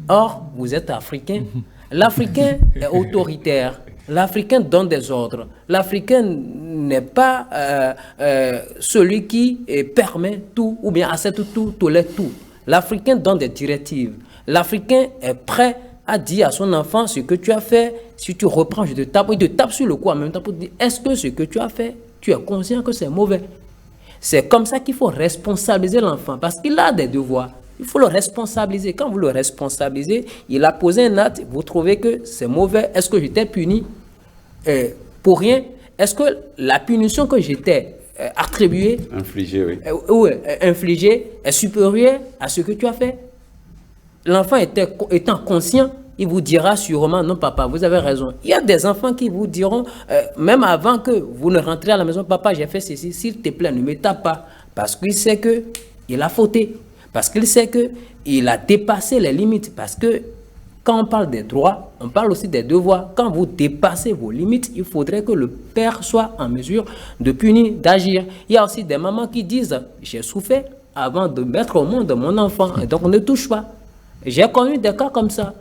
Or, vous êtes africain. L'Africain est autoritaire. L'Africain donne des ordres. L'Africain n'est pas celui qui permet tout ou bien accepte tout, tolère tout. L'Africain donne des directives. L'Africain est prêt à dire à son enfant ce que tu as fait. Si tu reprends, je te tape. Il te tape sur le cou en même temps pour te dire est-ce que ce que tu as fait, tu es conscient que c'est mauvais? C'est comme ça qu'il faut responsabiliser l'enfant parce qu'il a des devoirs. Il faut le responsabiliser. Quand vous le responsabilisez, il a posé un acte, vous trouvez que c'est mauvais. Est-ce que j'étais puni pour rien? Est-ce que la punition que j'étais attribuée, infligée, est supérieure à ce que tu as fait? L'enfant étant conscient, il vous dira sûrement, non papa, vous avez raison. Il y a des enfants qui vous diront, même avant que vous ne rentrez à la maison, papa, j'ai fait ceci, s'il te plaît, ne me tape pas. Parce qu'il sait qu'il a fauté. Parce qu'il sait qu'il a dépassé les limites. Parce que quand on parle des droits, on parle aussi des devoirs. Quand vous dépassez vos limites, il faudrait que le père soit en mesure de punir, d'agir. Il y a aussi des mamans qui disent, j'ai souffert avant de mettre au monde mon enfant. Et donc on ne touche pas. J'ai connu des cas comme ça,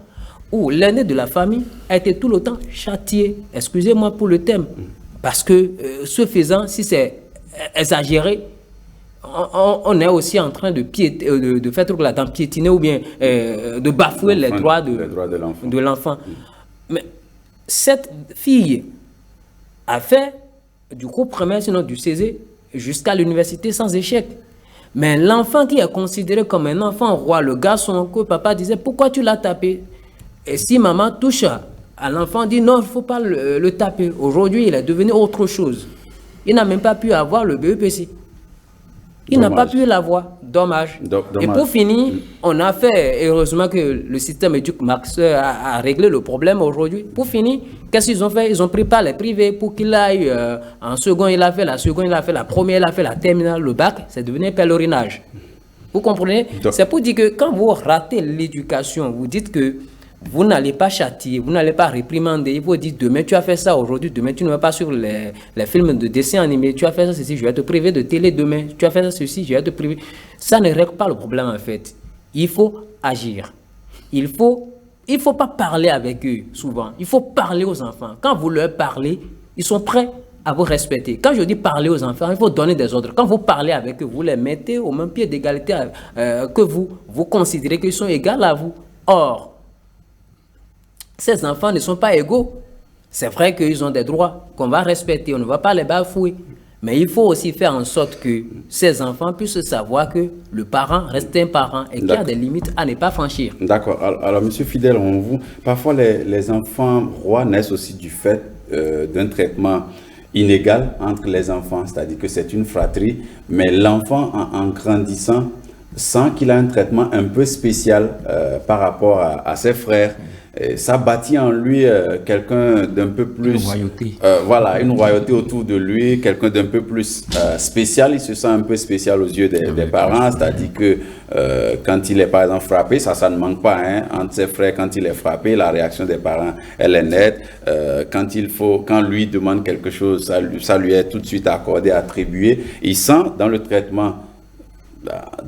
où l'aîné de la famille a été tout le temps châtié. Excusez-moi pour le thème. Parce que ce faisant, si c'est exagéré, on est aussi en train de faire truc là, d'empiétiner ou bien de bafouer les droits de l'enfant. Mais cette fille a fait du groupe primaire, sinon du CESE, jusqu'à l'université sans échec. Mais l'enfant qui est considéré comme un enfant roi, le garçon que papa disait, pourquoi tu l'as tapé? Et si maman touche à l'enfant, dit non, il ne faut pas le taper. Aujourd'hui, il est devenu autre chose. Il n'a même pas pu avoir le BEPC. Il n'a pas pu l'avoir. Dommage. Et pour finir, on a fait, heureusement que le système éduque Max a réglé le problème aujourd'hui. Pour finir, qu'est-ce qu'ils ont fait? Ils ont pris par les privés pour qu'il aille en second, il a fait la seconde, il a fait la première, il a fait la terminale, le bac, c'est devenu un pèlerinage. Vous comprenez? C'est pour dire que quand vous ratez l'éducation, vous dites que vous n'allez pas châtier, vous n'allez pas réprimander. Il faut dire demain tu as fait ça, aujourd'hui, demain tu ne vas pas sur les films de dessins animés, tu as fait ça, ceci, je vais te priver de télé demain, tu as fait ça, ceci, je vais te priver. Ça ne règle pas le problème en fait. Il faut agir. Il faut pas parler avec eux souvent. Il faut parler aux enfants. Quand vous leur parlez, ils sont prêts à vous respecter. Quand je dis parler aux enfants, il faut donner des ordres. Quand vous parlez avec eux, vous les mettez au même pied d'égalité que vous. Vous considérez qu'ils sont égaux à vous. Or, ces enfants ne sont pas égaux. C'est vrai qu'ils ont des droits qu'on va respecter, on ne va pas les bafouer. Mais il faut aussi faire en sorte que ces enfants puissent savoir que le parent reste un parent et qu'il y a des limites à ne pas franchir. D'accord. Alors, M. Fidèle, parfois les enfants rois naissent aussi du fait d'un traitement inégal entre les enfants, c'est-à-dire que c'est une fratrie, mais l'enfant en grandissant sent qu'il a un traitement un peu spécial par rapport à ses frères. Et ça bâtit en lui quelqu'un d'un peu plus... Une royauté. Voilà, une royauté autour de lui, quelqu'un d'un peu plus spécial. Il se sent un peu spécial aux yeux des parents, c'est-à-dire que quand il est par exemple frappé, ça ne manque pas, hein, entre ses frères, quand il est frappé, la réaction des parents, elle est nette. Quand lui demande quelque chose, ça lui est tout de suite accordé, attribué. Il sent dans le traitement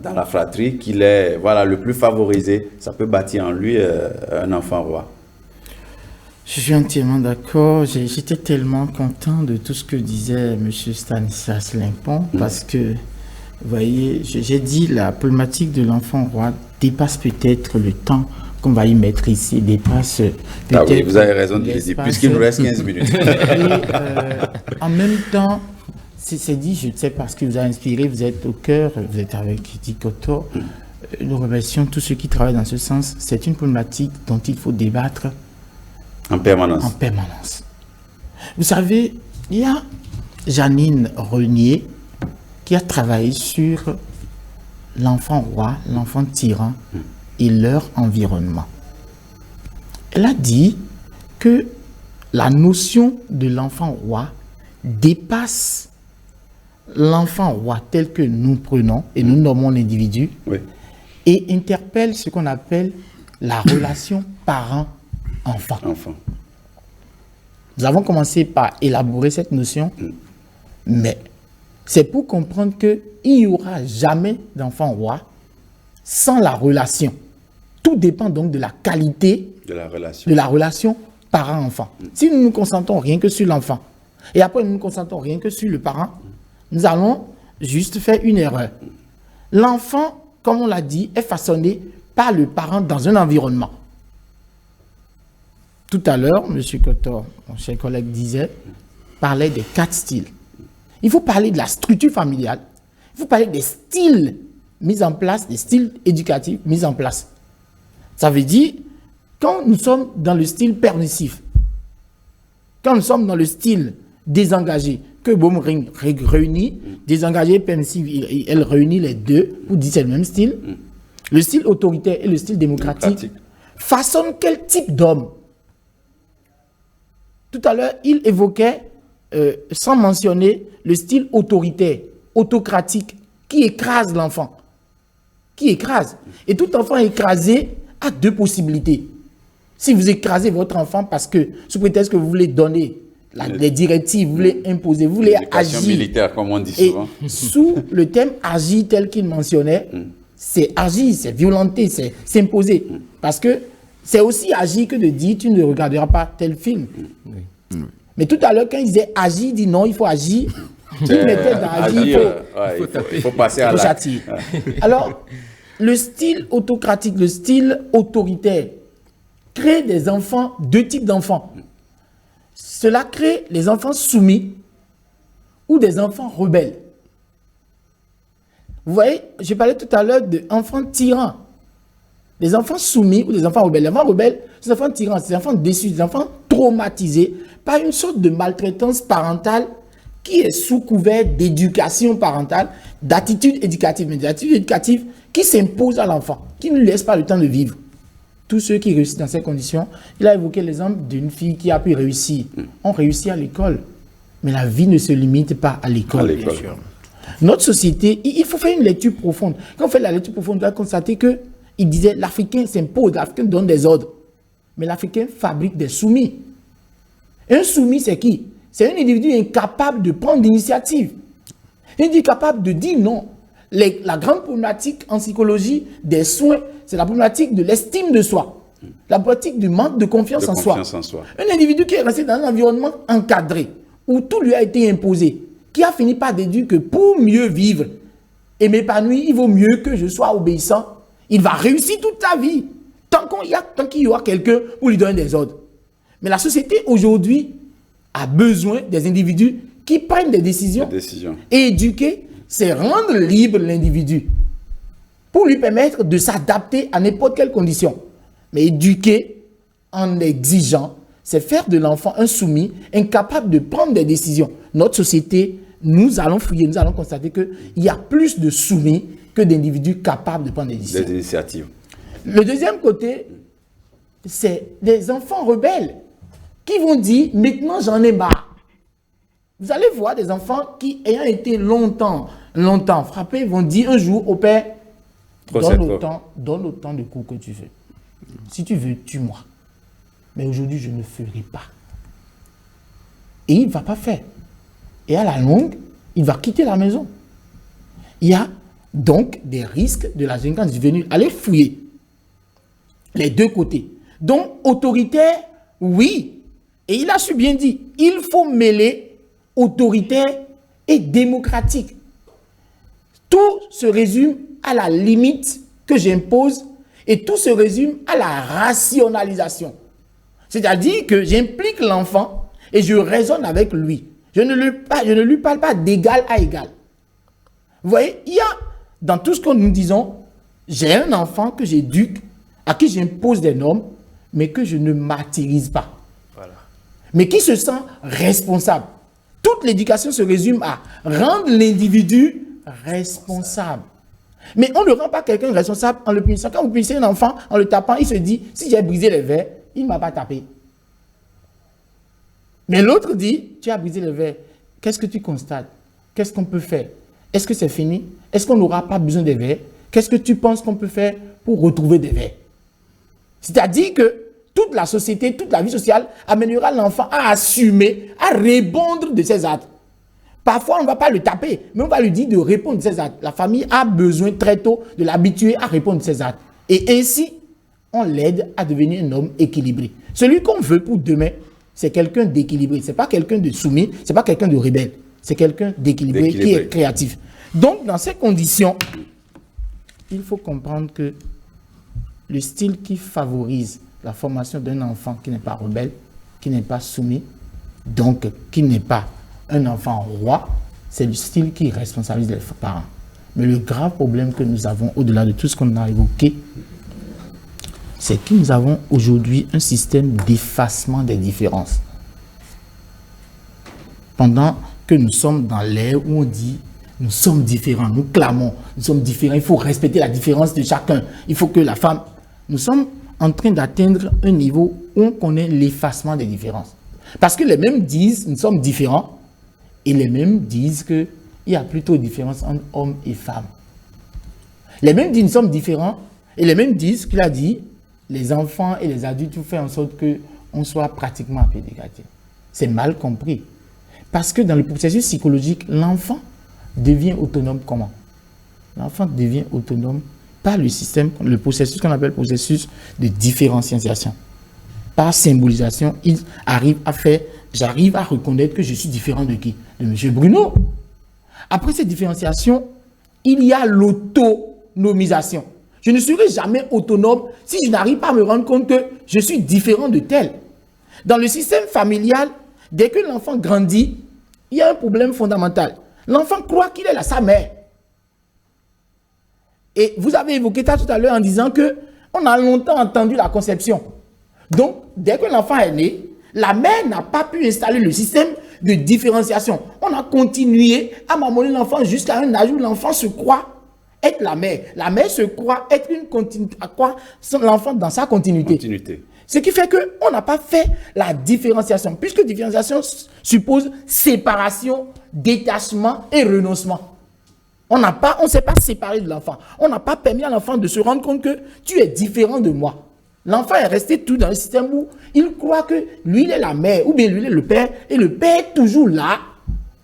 dans la fratrie qu'il est le plus favorisé. Ça peut bâtir en lui un enfant roi. Je suis entièrement d'accord. J'étais tellement content de tout ce que disait M. Stanislas Limpon parce que, vous voyez, j'ai dit la problématique de l'enfant roi dépasse peut-être le temps qu'on va y mettre ici, dépasse peut-être... Ah oui, vous avez raison de le dire, puisqu'il nous reste 15 minutes. Et en même temps, c'est dit, je sais parce que vous a inspiré, vous êtes au cœur, vous êtes avec Dikoto. Nous remercions tous ceux qui travaillent dans ce sens. C'est une problématique dont il faut débattre en permanence. En permanence. Vous savez, il y a Janine Renier qui a travaillé sur l'enfant roi, l'enfant tyran et leur environnement. Elle a dit que la notion de l'enfant roi dépasse l'enfant roi tel que nous prenons et nous nommons l'individu et interpelle ce qu'on appelle la relation parent-enfant. Nous avons commencé par élaborer cette notion, mais c'est pour comprendre qu'il n'y aura jamais d'enfant roi sans la relation. Tout dépend donc de la qualité de la relation parent-enfant. Si nous ne nous concentrons rien que sur l'enfant, et après nous ne nous concentrons rien que sur le parent, nous allons juste faire une erreur. L'enfant, comme on l'a dit, est façonné par le parent dans un environnement. Tout à l'heure, M. Kotor, mon cher collègue, parlait des 4 styles. Il faut parler de la structure familiale. Il faut parler des styles mis en place, des styles éducatifs mis en place. Ça veut dire, quand nous sommes dans le style permissif, quand nous sommes dans le style désengagé, que Baumring réunit, désengagé et permissif, elle réunit les deux pour dire c'est le même style. Le style autoritaire et le style démocratique façonnent quel type d'homme? Tout à l'heure, il évoquait, sans mentionner, le style autoritaire, autocratique, qui écrase l'enfant. Qui écrase. Et tout enfant écrasé a 2 possibilités. Si vous écrasez votre enfant parce que, sous prétexte que vous voulez donner les directives, vous voulez imposer, vous voulez agir. Militaire, comme on dit souvent. Et sous le thème agir tel qu'il mentionnait, c'est agir, c'est violenter, c'est s'imposer. Parce que c'est aussi agir que de dire tu ne regarderas pas tel film. Mais tout à l'heure, quand il disait agir, il dit non, il faut agir. Il mettait dans agir, il faut passer à l'acte. Alors, le style autocratique, le style autoritaire, crée des enfants, 2 types d'enfants. Cela crée les enfants soumis ou des enfants rebelles. Vous voyez, je parlais tout à l'heure d'enfants tyrans. Des enfants soumis ou des enfants rebelles. Les enfants rebelles, c'est des enfants tyrans, c'est des enfants déçus, des enfants traumatisés par une sorte de maltraitance parentale qui est sous couvert d'éducation parentale, d'attitude éducative, mais d'attitude éducative qui s'impose à l'enfant, qui ne lui laisse pas le temps de vivre. Tous ceux qui réussissent dans ces conditions, il a évoqué l'exemple d'une fille qui a pu réussir. On réussit à l'école, mais la vie ne se limite pas à l'école. Notre société, il faut faire une lecture profonde. Quand on fait la lecture profonde, on doit constater qu'il disait l'Africain s'impose, l'Africain donne des ordres, mais l'Africain fabrique des soumis. Un soumis, c'est qui? C'est un individu incapable de prendre l'initiative. Un individu capable de dire non. La grande problématique en psychologie des soins, c'est la problématique de l'estime de soi. La problématique du manque de confiance en soi. Un individu qui est resté dans un environnement encadré, où tout lui a été imposé, qui a fini par déduire que pour mieux vivre et m'épanouir, il vaut mieux que je sois obéissant. Il va réussir toute sa vie, tant qu'il y aura quelqu'un pour lui donner des ordres. Mais la société aujourd'hui a besoin des individus qui prennent des décisions. Et éduquer, c'est rendre libre l'individu pour lui permettre de s'adapter à n'importe quelle condition. Mais éduquer en exigeant, c'est faire de l'enfant un soumis, incapable de prendre des décisions. Notre société, nous allons fouiller, nous allons constater qu'il y a plus de soumis que d'individus capables de prendre des décisions. Des initiatives. Le deuxième côté, c'est des enfants rebelles qui vont dire « maintenant j'en ai marre ». Vous allez voir des enfants qui, ayant été longtemps frappés, vont dire un jour au père « donne autant de coups que tu veux. Si tu veux, tue-moi. Mais aujourd'hui, je ne ferai pas. » Et il ne va pas faire. Et à la longue, il va quitter la maison. Il y a donc des risques de la délinquance juvénile. Allez fouiller les 2 côtés. Donc, autoritaire, oui. Et il a su bien dire, il faut mêler autoritaire et démocratique. Tout se résume à la limite que j'impose et tout se résume à la rationalisation. C'est-à-dire que j'implique l'enfant et je raisonne avec lui. Je ne lui parle pas d'égal à égal. Vous voyez, il y a, dans tout ce que nous disons, j'ai un enfant que j'éduque, à qui j'impose des normes, mais que je ne martyrise pas. Mais qui se sent responsable. Toute l'éducation se résume à rendre l'individu responsable. Mais on ne rend pas quelqu'un responsable en le punissant. Quand vous punissez un enfant en le tapant, il se dit, si j'ai brisé les verres, il ne m'a pas tapé. Mais l'autre dit, tu as brisé les verres. Qu'est-ce que tu constates? Qu'est-ce qu'on peut faire? Est-ce que c'est fini? Est-ce qu'on n'aura pas besoin des verres? Qu'est-ce que tu penses qu'on peut faire pour retrouver des verres? C'est-à-dire que toute la société, toute la vie sociale amènera l'enfant à assumer, à répondre de ses actes. Parfois, on ne va pas le taper, mais on va lui dire de répondre de ses actes. La famille a besoin très tôt de l'habituer à répondre de ses actes. Et ainsi, on l'aide à devenir un homme équilibré. Celui qu'on veut pour demain, c'est quelqu'un d'équilibré. Ce n'est pas quelqu'un de soumis, ce n'est pas quelqu'un de rebelle. C'est quelqu'un d'équilibré qui est créatif. Donc, dans ces conditions, il faut comprendre que le style qui favorise la formation d'un enfant qui n'est pas rebelle, qui n'est pas soumis, donc qui n'est pas un enfant roi, c'est le style qui responsabilise les parents. Mais le grave problème que nous avons, au-delà de tout ce qu'on a évoqué, c'est que nous avons aujourd'hui un système d'effacement des différences. Pendant que nous sommes dans l'ère où on dit nous sommes différents, nous clamons, nous sommes différents, il faut respecter la différence de chacun, il faut que la femme... Nous sommes en train d'atteindre un niveau où on connaît l'effacement des différences. Parce que les mêmes disent nous sommes différents, et les mêmes disent qu'il y a plutôt différence entre hommes et femmes. Les mêmes disent nous sommes différents, et les mêmes disent qu'il a dit les enfants et les adultes font en sorte qu'on soit pratiquement à pied d'égalité. C'est mal compris. Parce que dans le processus psychologique, l'enfant devient autonome comment? L'enfant devient autonome par le système, le processus qu'on appelle processus de différenciation. Par symbolisation, il arrive à faire, j'arrive à reconnaître que je suis différent de qui? De M. Bruno. Après cette différenciation, il y a l'autonomisation. Je ne serai jamais autonome si je n'arrive pas à me rendre compte que je suis différent de tel. Dans le système familial, dès que l'enfant grandit, il y a un problème fondamental. L'enfant croit qu'il est sa mère. Et vous avez évoqué ça tout à l'heure en disant qu'on a longtemps entendu la conception. Donc, dès que l'enfant est né, la mère n'a pas pu installer le système de différenciation. On a continué à marmonner l'enfant jusqu'à un âge où l'enfant se croit être la mère. La mère se croit être une continuité, à croire l'enfant dans sa continuité. Ce qui fait qu'on n'a pas fait la différenciation, puisque différenciation suppose séparation, détachement et renoncement. On ne s'est pas séparé de l'enfant. On n'a pas permis à l'enfant de se rendre compte que tu es différent de moi. L'enfant est resté tout dans le système où il croit que lui, il est la mère, ou bien lui, il est le père, et le père est toujours là.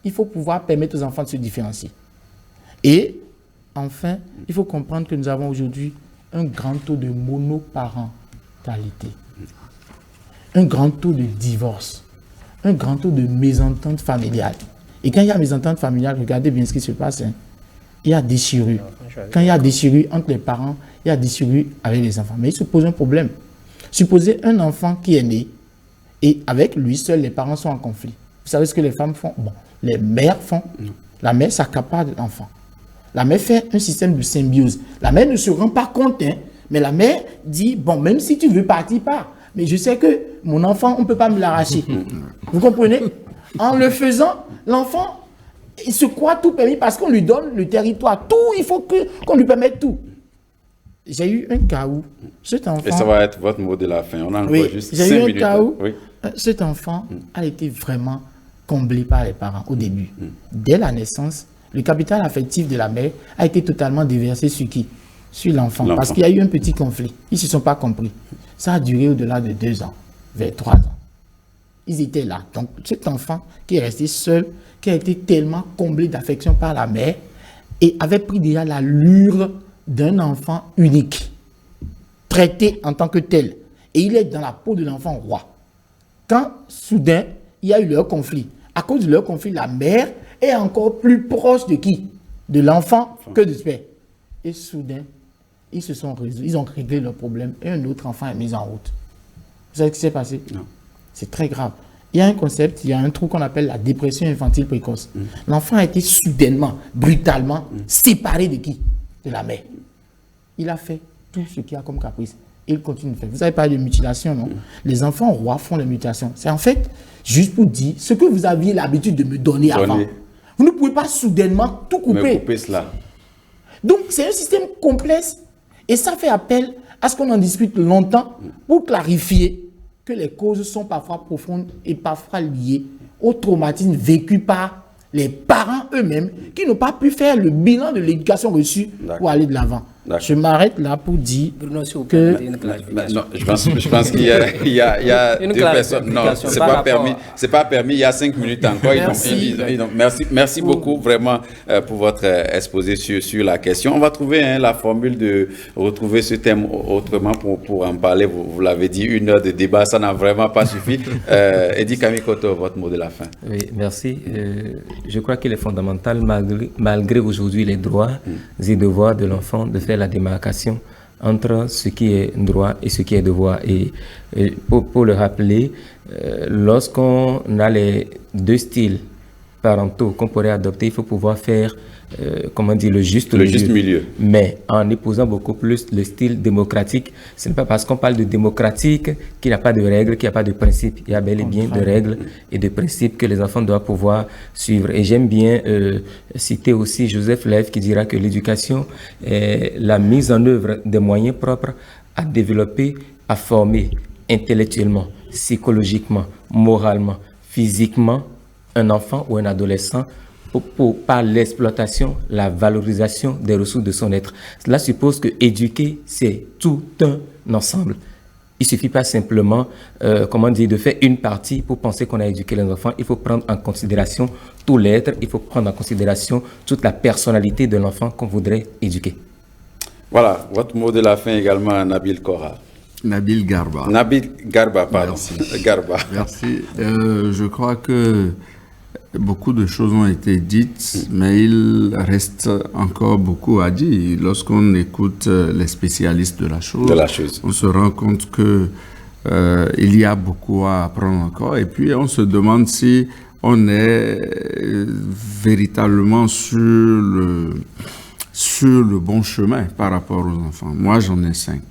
Il faut pouvoir permettre aux enfants de se différencier. Et enfin, il faut comprendre que nous avons aujourd'hui un grand taux de monoparentalité, un grand taux de divorce, un grand taux de mésentente familiale. Et quand il y a mésentente familiale, regardez bien ce qui se passe. Il y a déchirure. Quand il y a déchirure entre les parents, il y a déchirure avec les enfants. Mais il se pose un problème. Supposez un enfant qui est né et avec lui seul, les parents sont en conflit. Vous savez ce que les femmes font? Bon, les mères font. La mère s'accapare de l'enfant. La mère fait un système de symbiose. La mère ne se rend pas compte, mais la mère dit, bon, même si tu veux partir, pars. Mais je sais que mon enfant, on ne peut pas me l'arracher. Vous comprenez? En le faisant, l'enfant, il se croit tout permis parce qu'on lui donne le territoire. Tout, il faut qu'on lui permette tout. J'ai eu un cas où cet enfant... Et ça va être votre mot de la fin. On a encore juste 5 minutes. J'ai eu un cas où cet enfant a été vraiment comblé par les parents au début. Dès la naissance, le capital affectif de la mère a été totalement déversé sur qui? Sur l'enfant. Parce qu'il y a eu un petit conflit. Ils ne se sont pas compris. Ça a duré au-delà de 2 ans, vers 3 ans. Ils étaient là. Donc, cet enfant qui est resté seul, qui a été tellement comblé d'affection par la mère et avait pris déjà l'allure d'un enfant unique, traité en tant que tel. Et il est dans la peau de l'enfant roi. Quand, soudain, il y a eu leur conflit. À cause de leur conflit, la mère est encore plus proche de qui? De l'enfant que de ce père. Et soudain, ils ont réglé leur problème et un autre enfant est mis en route. Vous savez ce qui s'est passé? Non. C'est très grave. Il y a un concept, il y a un truc qu'on appelle la dépression infantile précoce. L'enfant a été soudainement, brutalement séparé de qui? De la mère. Il a fait tout ce qu'il a comme caprice. Il continue de faire. Vous avez parlé de mutilation, non? Les enfants rois font les mutations. C'est en fait juste pour dire ce que vous aviez l'habitude de me donner avant. Vous ne pouvez pas soudainement tout couper. Me couper cela. Donc, c'est un système complexe et ça fait appel à ce qu'on en discute longtemps pour clarifier que les causes sont parfois profondes et parfois liées au traumatisme vécu par les parents eux-mêmes qui n'ont pas pu faire le bilan de l'éducation reçue pour aller de l'avant. Je m'arrête là pour dire que... Non, je pense qu'il y a deux personnes. Non, c'est pas permis. Il y a 5 minutes encore. Merci beaucoup vraiment pour votre exposé sur la question. On va trouver la formule de retrouver ce thème autrement pour en parler. Vous l'avez dit, 1 heure de débat, ça n'a vraiment pas suffi. Edi Kamikoto, votre mot de la fin. Oui, merci. Je crois qu'il est fondamental, malgré aujourd'hui les droits et devoirs de l'enfant, de faire la démarcation entre ce qui est droit et ce qui est devoir. Et pour le rappeler, lorsqu'on a les 2 styles parentaux qu'on pourrait adopter, il faut pouvoir faire le juste milieu. Mais en épousant beaucoup plus le style démocratique, ce n'est pas parce qu'on parle de démocratique qu'il n'y a pas de règles, qu'il n'y a pas de principes. Il y a bel et bien de règles et de principes que les enfants doivent pouvoir suivre. Et j'aime bien citer aussi Joseph Lev qui dira que l'éducation est la mise en œuvre des moyens propres à développer, à former intellectuellement, psychologiquement, moralement, physiquement un enfant ou un adolescent par l'exploitation, la valorisation des ressources de son être. Cela suppose que éduquer, c'est tout un ensemble. Il ne suffit pas simplement, de faire une partie pour penser qu'on a éduqué les enfants. Il faut prendre en considération tout l'être, il faut prendre en considération toute la personnalité de l'enfant qu'on voudrait éduquer. Voilà, votre mot de la fin également, Nabil Kora. Nabil Garba. Nabil Garba, pardon. Merci. Garba. Merci. Je crois que beaucoup de choses ont été dites, mais il reste encore beaucoup à dire. Lorsqu'on écoute les spécialistes de la chose, on se rend compte que il y a beaucoup à apprendre encore. Et puis, on se demande si on est véritablement sur le bon chemin par rapport aux enfants. Moi, j'en ai 5.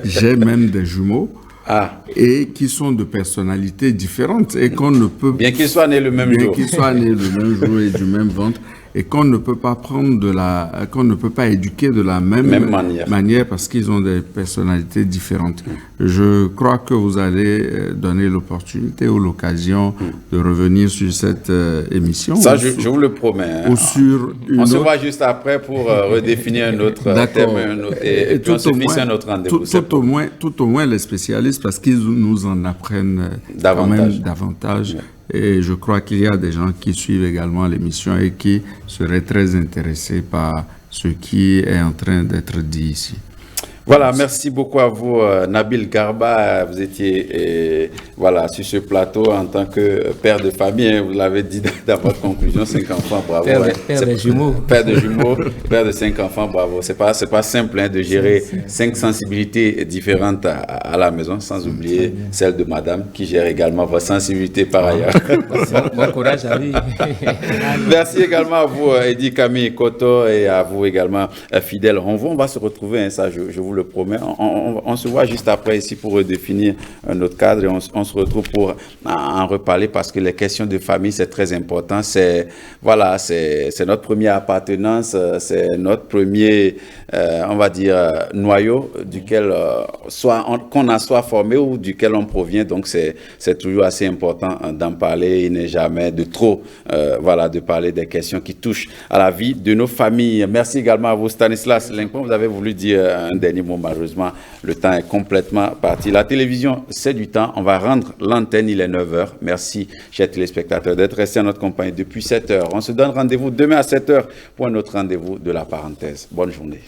J'ai même des jumeaux. Et qui sont de personnalités différentes et qu'on ne peut... Bien qu'ils soient nés le même jour. Bien qu'ils soient nés le même jour et du même ventre. Et qu'on ne peut pas qu'on ne peut pas éduquer de la même manière parce qu'ils ont des personnalités différentes. Je crois que vous allez donner l'opportunité ou l'occasion de revenir sur cette émission. Ça, je vous le promets. Ou sur on se voit juste après pour redéfinir un autre thème et puis on se fixe un autre rendez-vous. Tout au moins les spécialistes parce qu'ils nous en apprennent davantage. Et je crois qu'il y a des gens qui suivent également l'émission et qui seraient très intéressés par ce qui est en train d'être dit ici. Voilà, merci beaucoup à vous, Nabil Garba. Vous étiez sur ce plateau en tant que père de famille. Vous l'avez dit dans votre conclusion, 5 enfants, bravo. Père de jumeaux. Père de jumeaux, père de 5 enfants, bravo. C'est pas simple de gérer 5 sensibilités différentes à la maison, sans oublier celle de madame qui gère également votre sensibilité par ailleurs. Bon courage à lui. Merci également à vous, Edi Kamikoto, et à vous également, Fidèle Ronvon. On va se retrouver, ça je vous le promets. On se voit juste après ici pour redéfinir notre cadre et on se retrouve pour en reparler parce que les questions de famille, c'est très important. C'est notre première appartenance, c'est notre premier, noyau duquel qu'on a soit formé ou duquel on provient. Donc, c'est toujours assez important d'en parler. Il n'est jamais de trop, de parler des questions qui touchent à la vie de nos familles. Merci également à vous, Stanislas Limpon. Vous avez voulu dire un dernier mot. Malheureusement, le temps est complètement parti. La télévision, c'est du temps. On va rendre l'antenne, il est 9h. Merci, chers téléspectateurs, d'être restés à notre compagnie depuis 7h. On se donne rendez-vous demain à 7h pour un autre rendez-vous de la parenthèse. Bonne journée.